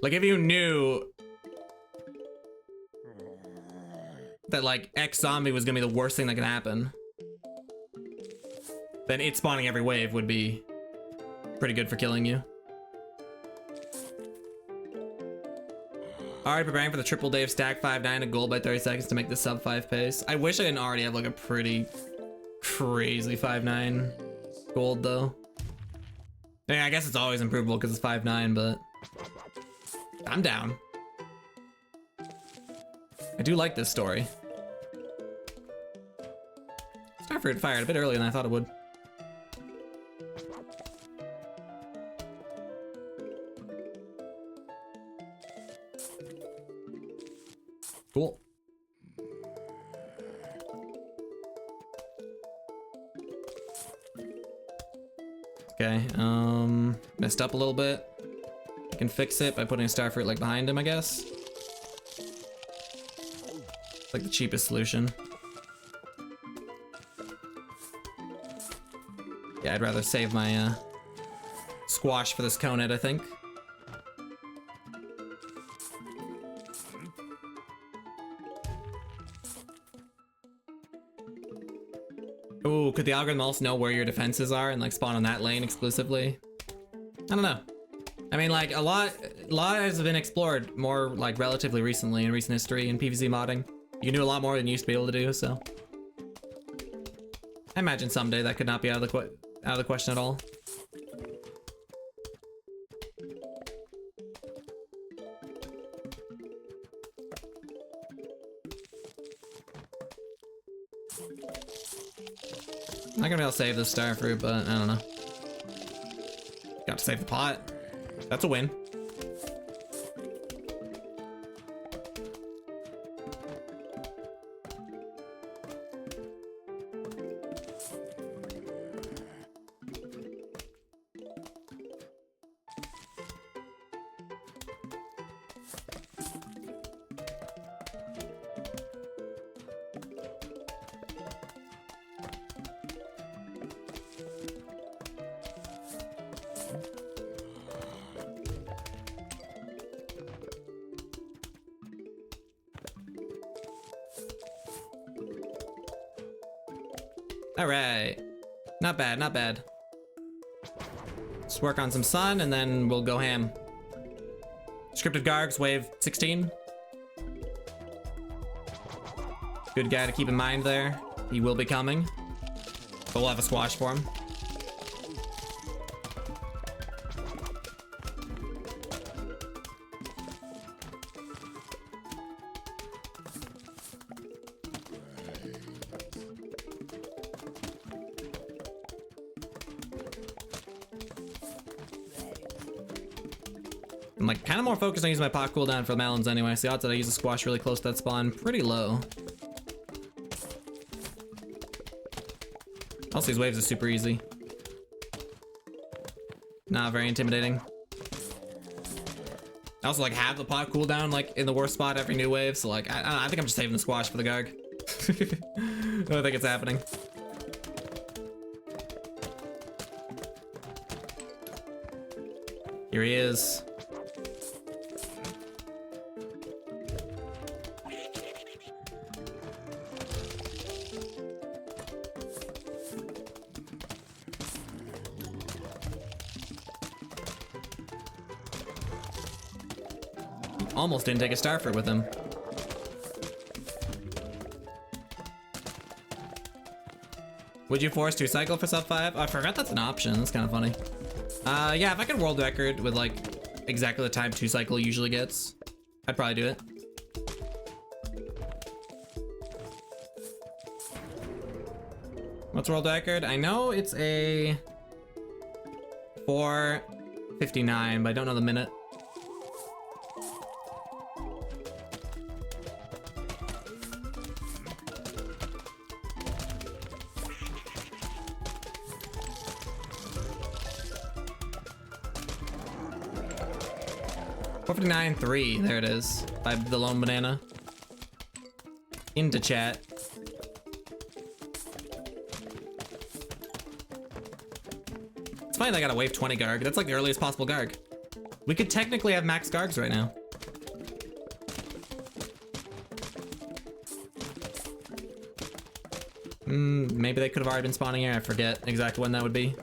Like if you knew that like X zombie was gonna be the worst thing that can happen, then it spawning every wave would be pretty good for killing you. Alright, preparing for the triple day of stack 5-9 and gold by 30 seconds to make this sub 5 pace. I wish I didn't already have like a pretty crazy 5-9 gold though. Yeah, I guess it's always improvable because it's 5-9, but I'm down. I do like this story. Starfruit fired a bit earlier than I thought it would. Cool. Okay, messed up a little bit. Can fix it by putting a starfruit like behind him, I guess. Like the cheapest solution. Yeah, I'd rather save my squash for this conehead, I think. Ooh, could the algorithm also know where your defenses are and like spawn on that lane exclusively? I don't know. I mean, like a lot has been explored more like relatively recently in recent history in PvZ modding. You can do a lot more than you used to be able to do, so I imagine someday that could not be out of the question at all. I'm not gonna be able to save this starfruit, but I don't know. Got to save the pot. That's a win. All right. Not bad, not bad. Let's work on some sun and then we'll go ham. Scripted Gargs, wave 16. Good guy to keep in mind there. He will be coming. But we'll have a squash for him. I'm like kind of more focused on using my pot cooldown for the melons anyway. So the odds that I use a squash really close to that spawn, pretty low. Also, these waves are super easy. Not very intimidating. I also like have the pot cooldown like in the worst spot every new wave. So like, I don't know, I think I'm just saving the squash for the Garg. I don't think it's happening. Here he is. Almost didn't take a starfruit with him. Would you force 2 cycle for sub 5? Oh, I forgot that's an option. That's kind of funny. Yeah, if I could world record with like exactly the time 2 cycle usually gets, I'd probably do it. What's world record? I know it's a 4:59, but I don't know the minute. $4:59.3, there it is, by the Lone Banana. Into chat. It's funny they got a wave 20 Garg. That's like the earliest possible Garg. We could technically have max Gargs right now. Maybe they could have already been spawning here. I forget exactly when that would be.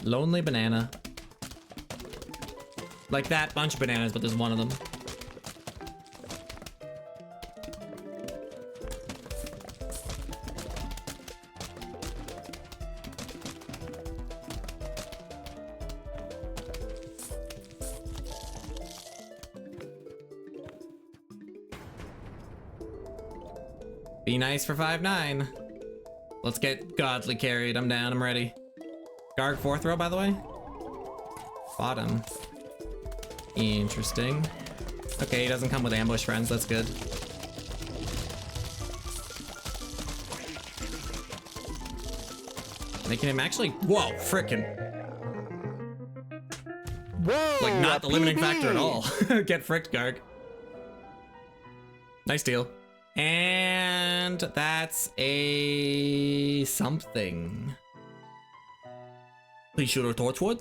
Lonely banana. Like that bunch of bananas, but there's one of them. Be nice for 5-9. Let's get godly carried. I'm down. I'm ready. Garg 4th row, by the way. Bottom. Interesting. Okay, he doesn't come with ambush friends. That's good. Making him actually. Whoa, frickin'. Whoa! Like, not the limiting factor at all. Get fricked, Garg. Nice deal. And that's a something. Please shoot a torchwood.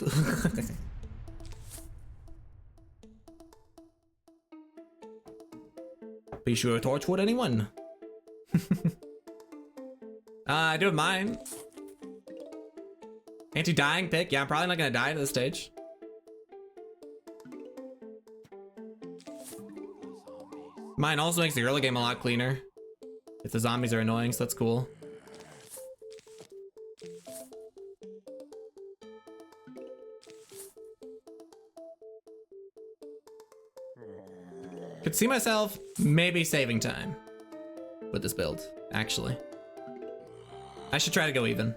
Please shoot a torchwood, anyone? I do have mine. Anti-dying pick. Yeah, I'm probably not gonna die at this stage. Mine also makes the early game a lot cleaner. If the zombies are annoying, so that's cool. Could see myself maybe saving time with this build, actually. I should try to go even.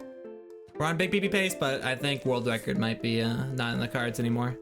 We're on big PP pace, but I think world record might be not in the cards anymore.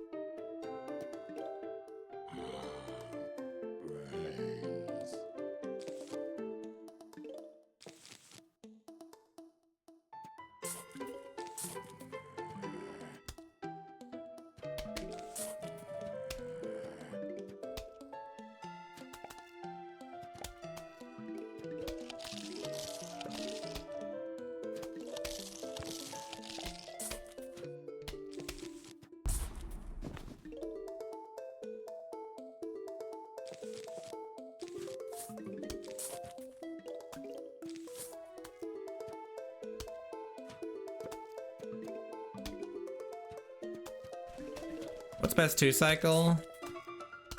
What's best 2 cycle?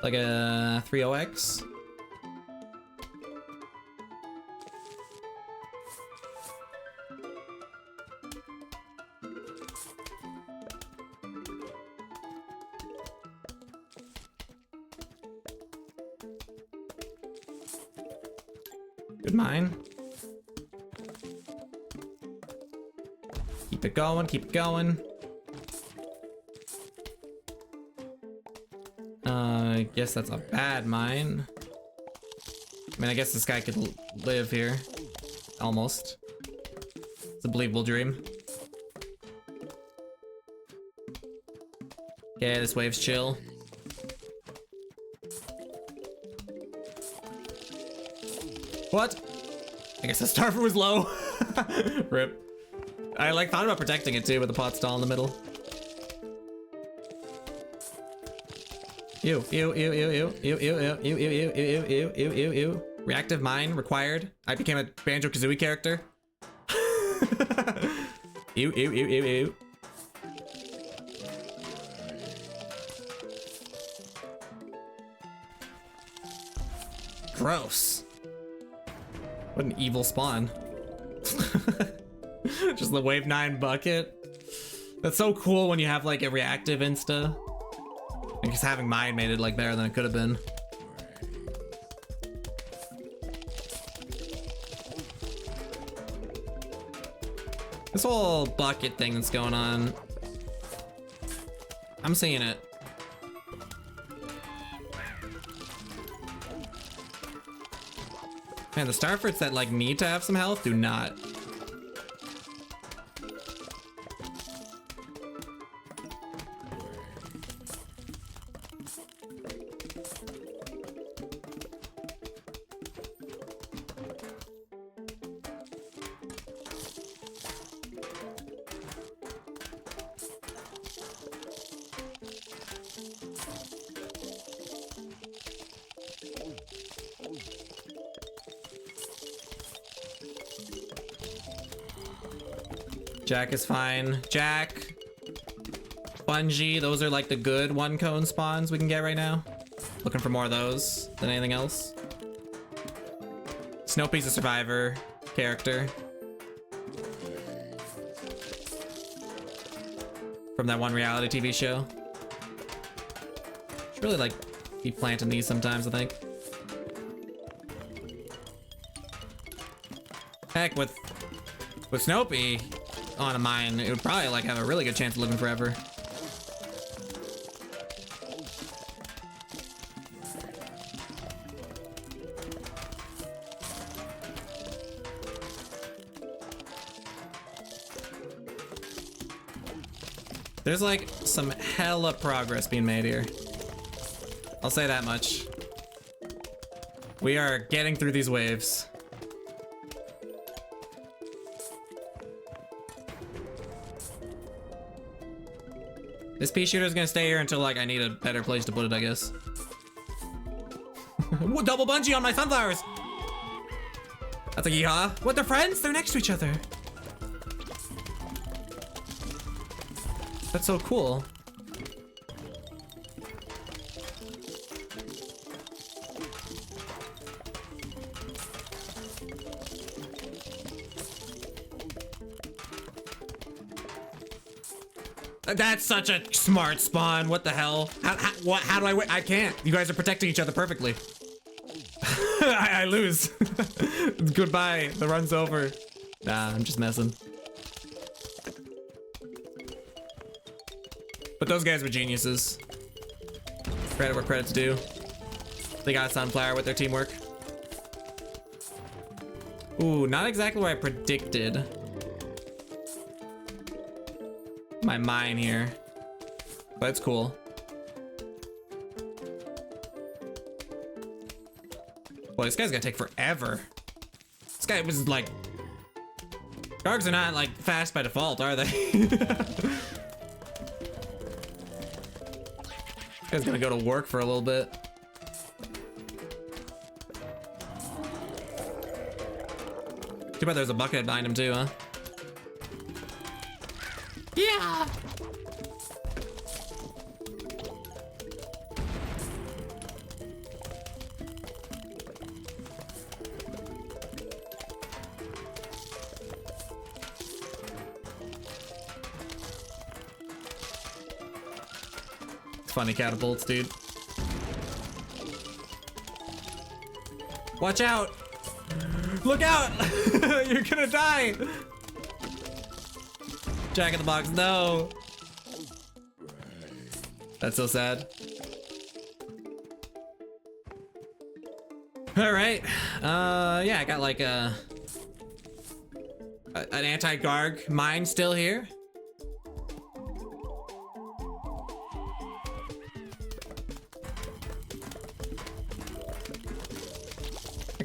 Like a 30X? Good mine. Keep it going, keep it going. I guess that's a bad mine. I mean, I guess this guy could live here. Almost. It's a believable dream. Okay, this wave's chill. What? I guess the starter was low. Rip. I like thought about protecting it too with the pot stall in the middle. Ew, ew, ew, ew, ew, ew, ew, ew, ew, ew, ew, ew, ew, ew, ew, ew. Reactive mine required. I became a Banjo-Kazooie character. Ew, ew, ew, ew, ew. Gross. What an evil spawn. Just the wave 9 bucket. That's so cool when you have like a reactive insta. I guess having mine made it like better than it could have been. This whole bucket thing that's going on, I'm seeing it. Man, the starfruits that like need to have some health do not. Jack is fine. Jack, Bungie, those are like the good 1 cone spawns we can get right now. Looking for more of those than anything else. Snoopy's a survivor character from that one reality TV show. Should really like be planting these sometimes, I think. Heck, with Snoopy on a mine, it would probably like have a really good chance of living forever. There's like some hella progress being made here. I'll say that much. We are getting through these waves. This pea shooter is gonna stay here until like I need a better place to put it, I guess. Double bungee on my sunflowers! That's a yeehaw. What, they're friends? They're next to each other. That's so cool. That's such a smart spawn. What the hell? How do I win? I can't. You guys are protecting each other perfectly. I lose. Goodbye. The run's over. Nah, I'm just messing. But those guys were geniuses. Credit where credit's due. They got Sunflower with their teamwork. Ooh, not exactly what I predicted. My mine here, but it's cool. Boy, this guy's gonna take forever. This guy was like, dogs are not like fast by default, are they? This guy's gonna go to work for a little bit. Too bad there's a bucket behind him too, huh? Yeah! Funny catapults, dude. Watch out! Look out! You're gonna die! Jack in the Box, no! That's so sad. Alright. Yeah, I got like an anti-garg mine still here.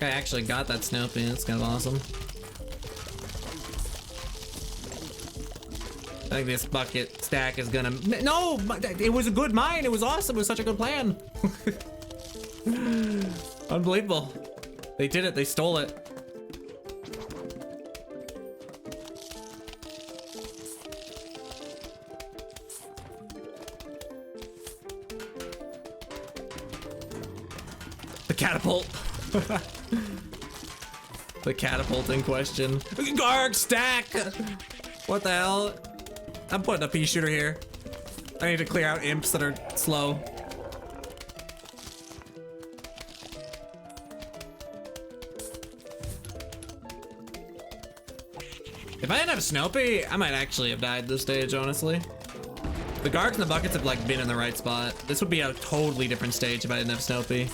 I actually got that Snoopy. That's kind of awesome. I think this bucket stack is gonna... No! It was a good mine! It was awesome! It was such a good plan! Unbelievable. They did it. They stole it. The catapult. The catapult in question. Garg stack! What the hell? I'm putting a pea shooter here. I need to clear out imps that are slow. If I didn't have Snoopy, I might actually have died this stage, honestly. The Gargs and the buckets have like been in the right spot. This would be a totally different stage if I didn't have Snoopy.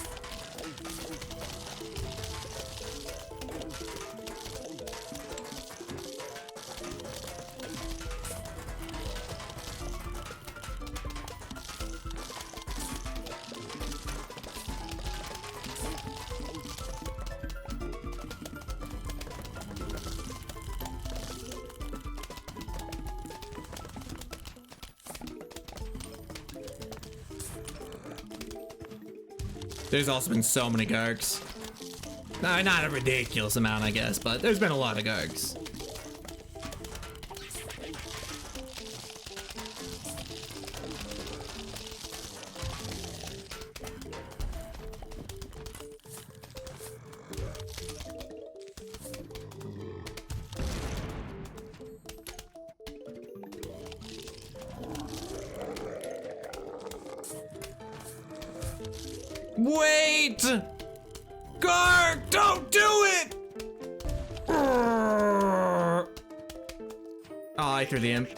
There's also been so many Gargs. No, not a ridiculous amount, I guess, but there's been a lot of Gargs. Wait! Garg, don't do it! Oh, I threw the imp.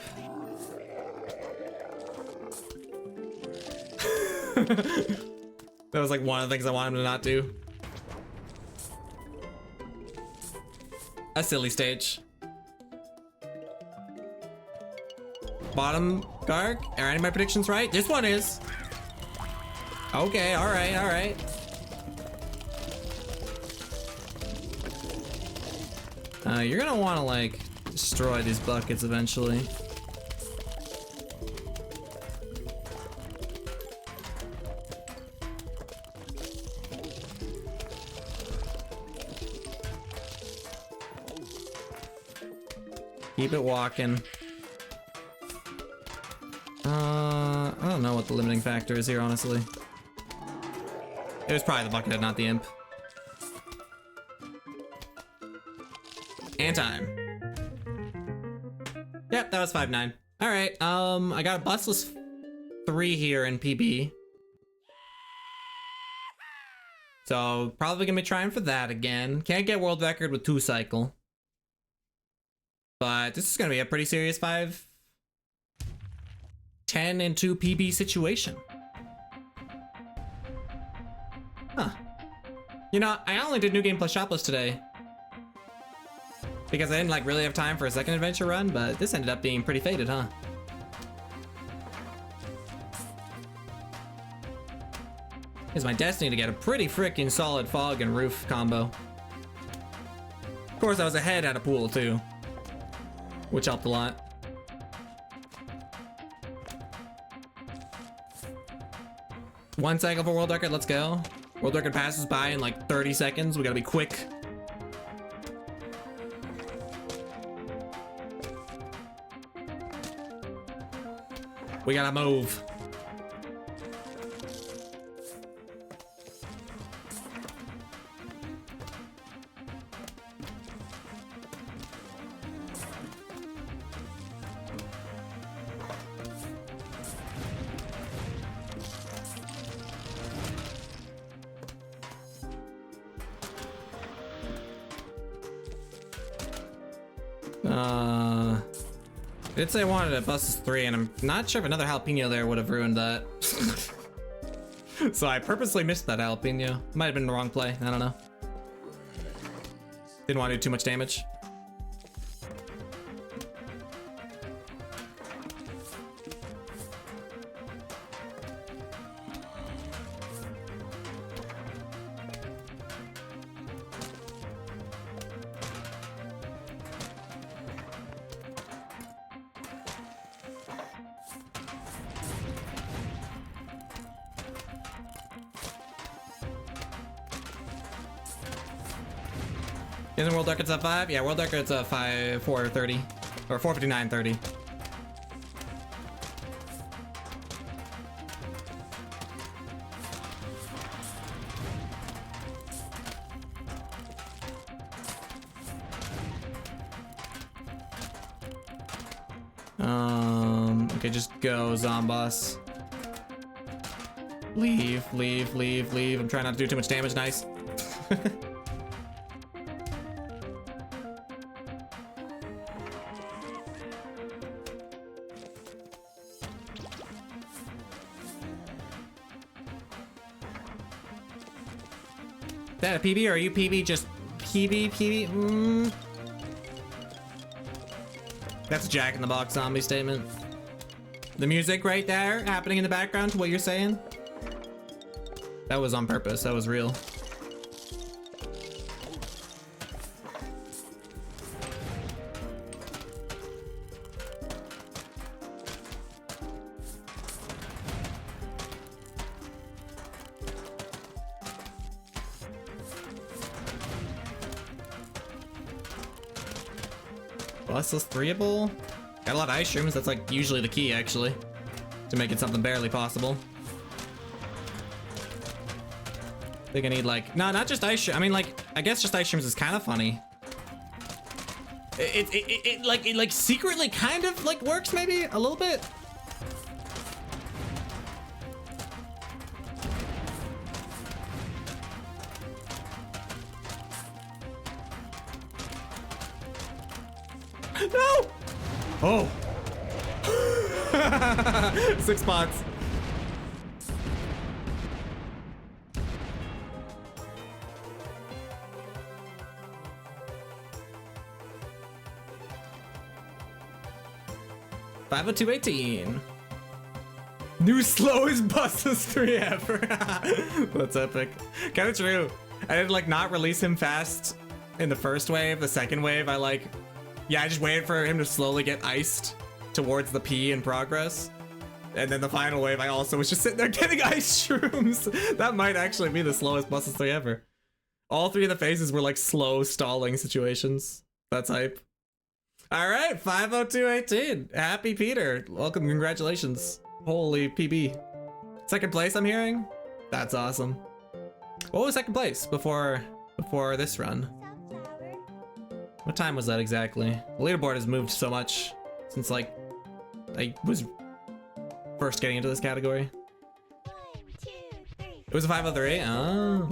That was like one of the things I wanted him to not do. A silly stage. Bottom Garg? Are any of my predictions right? This one is. Okay, alright, alright. You're gonna wanna like destroy these buckets eventually. Keep it walking. I don't know what the limiting factor is here, honestly. It was probably the bucket, not the imp. And time. Yep, that was 5-9. All right, I got a bustless 3 here in PB. So probably gonna be trying for that again. Can't get world record with 2 cycle. But this is gonna be a pretty serious 5, 10 and 2 PB situation. Huh. You know, I only did New Game plus Shopless today because I didn't like really have time for a second adventure run, but this ended up being pretty faded, huh? It's my destiny to get a pretty freaking solid fog and roof combo. Of course, I was ahead at a pool too, which helped a lot. One cycle for world record, let's go. World record passes by in like 30 seconds. We gotta be quick. We gotta move. Did say I wanted a buses 3, and I'm not sure if another jalapeno there would have ruined that. So I purposely missed that jalapeno. Might have been the wrong play. I don't know. Didn't want to do too much damage. Isn't World Record's at 5? Yeah, World Record's at 4:30 or 4:59:30. Okay, just go, Zomboss. Leave. I'm trying not to do too much damage. Nice. That a PB or are you PB? Just PB? That's a Jack in the Box zombie statement. The music right there happening in the background to what you're saying. That was on purpose. That was real. Bustless 3able? Got a lot of ice shrooms. That's like usually the key, actually, to make it something barely possible. I think I need like, no, not just ice shrooms. I mean, like, I guess just ice shrooms is kind of funny. It like secretly kind of like works maybe a little bit. No! Oh! 6 spots. $502.18. New slowest buses 3 ever. That's epic. Kind of true. I did like not release him fast in the first wave. The second wave, I just waited for him to slowly get iced towards the P in progress. And then the final wave, I also was just sitting there getting ice shrooms. That might actually be the slowest buses 3 ever. All 3 of the phases were like slow stalling situations. That's hype. All right, 502.18. Happy Peter. Welcome, congratulations. Holy PB. Second place, I'm hearing? That's awesome. What was second place before this run? What time was that exactly? The leaderboard has moved so much since like I was first getting into this category. It was a 503. Oh,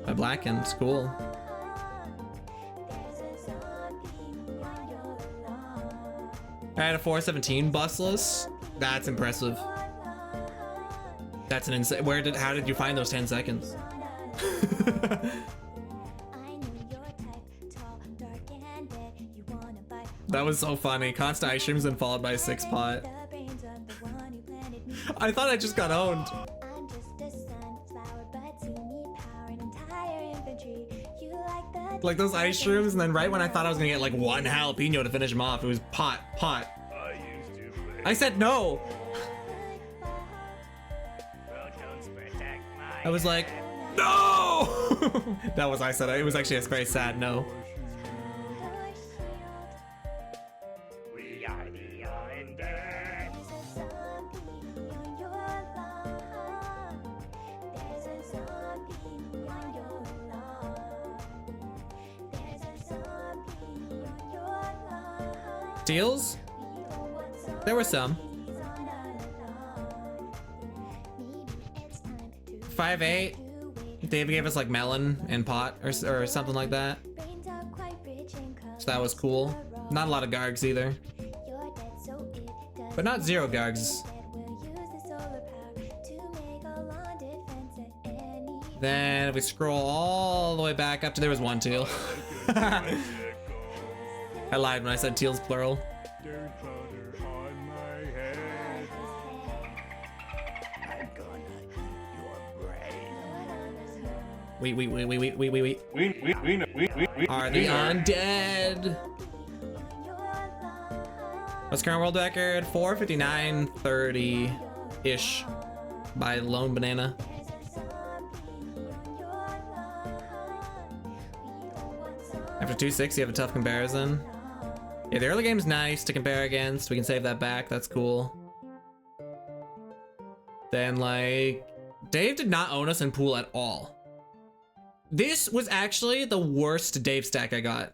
by Blackened. Cool. I had a 417 busless. That's impressive. That's an insane. How did you find those 10 seconds? That was so funny. Constant ice streams and followed by a 6 pot. I thought I just got owned. Like those ice shrooms, and then right when I thought I was gonna get like 1 jalapeno to finish him off, it was pot. I said no. I was like, no. That was I said. It was actually a very sad no. Steals? There were some. 5-8. Dave gave us like melon and pot or something like that. So that was cool. Not a lot of gargs either. But not zero gargs. Then if we scroll all the way back up to, there was one teal. I lied when I said teal's plural. We are the undead. What's current world record? 4:59:30-ish by Lone Banana. After 2-6, you have a tough comparison. Yeah, the early game's nice to compare against. We can save that back. That's cool. Then, like, Dave did not own us in pool at all. This was actually the worst Dave stack I got.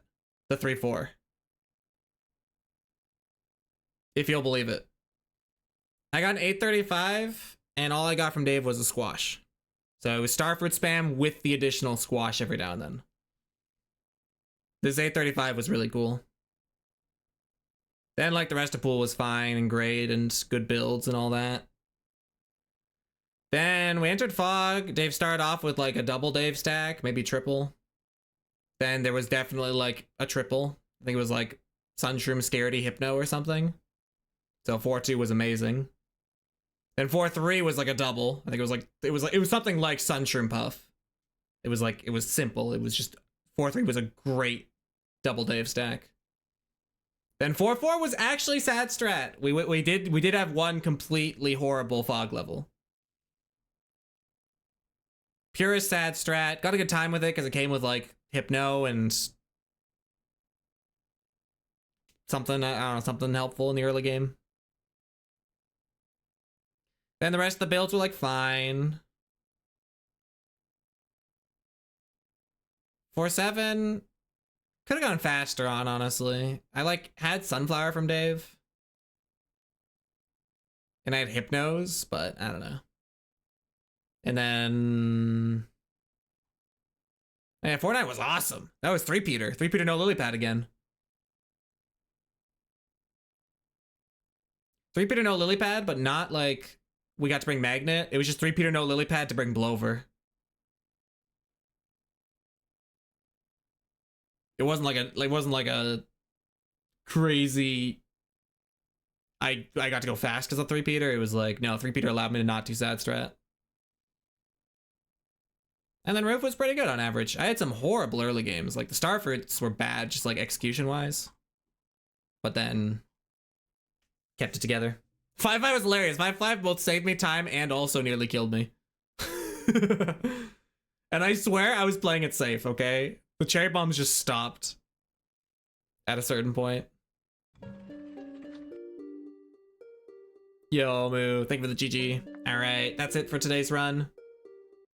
The 3-4. If you'll believe it. I got an 835, and all I got from Dave was a squash. So it was starfruit spam with the additional squash every now and then. This 835 was really cool. Then, like, the rest of pool was fine and great and good builds and all that. Then we entered Fog. Dave started off with like a double Dave stack, maybe triple. Then there was definitely like a triple. I think it was like Sunshroom, Scaredy, Hypno or something. So 4-2 was amazing. Then 4-3 was like a double. I think it was something like Sunshroom Puff. It was simple. It was just 4-3 was a great double Dave stack. Then 4-4 was actually sad strat. We did have one completely horrible Fog level. Purest sad strat. Got a good time with it because it came with like Hypno and something, I don't know, something helpful in the early game. Then the rest of the builds were like fine. 4-7 could have gone faster on, honestly. I like had Sunflower from Dave. And I had Hypnos, but I don't know. And then... yeah, 4-9 was awesome. That was 3-peater. 3-peater no lily pad again. 3-peater no lily pad, but not like we got to bring Magnet. It was just 3-peater no lily pad to bring Blover. It wasn't like a crazy... I got to go fast because of 3-peater. It was like, no, 3-peater allowed me to not do sad strat. And then Roof was pretty good on average. I had some horrible early games. Like the Starfruits were bad, just like execution wise. But then kept it together. 5-5 was hilarious. 5-5 both saved me time and also nearly killed me. And I swear I was playing it safe, okay? The cherry bombs just stopped at a certain point. Yo, Moo, thank you for the GG. All right, that's it for today's run.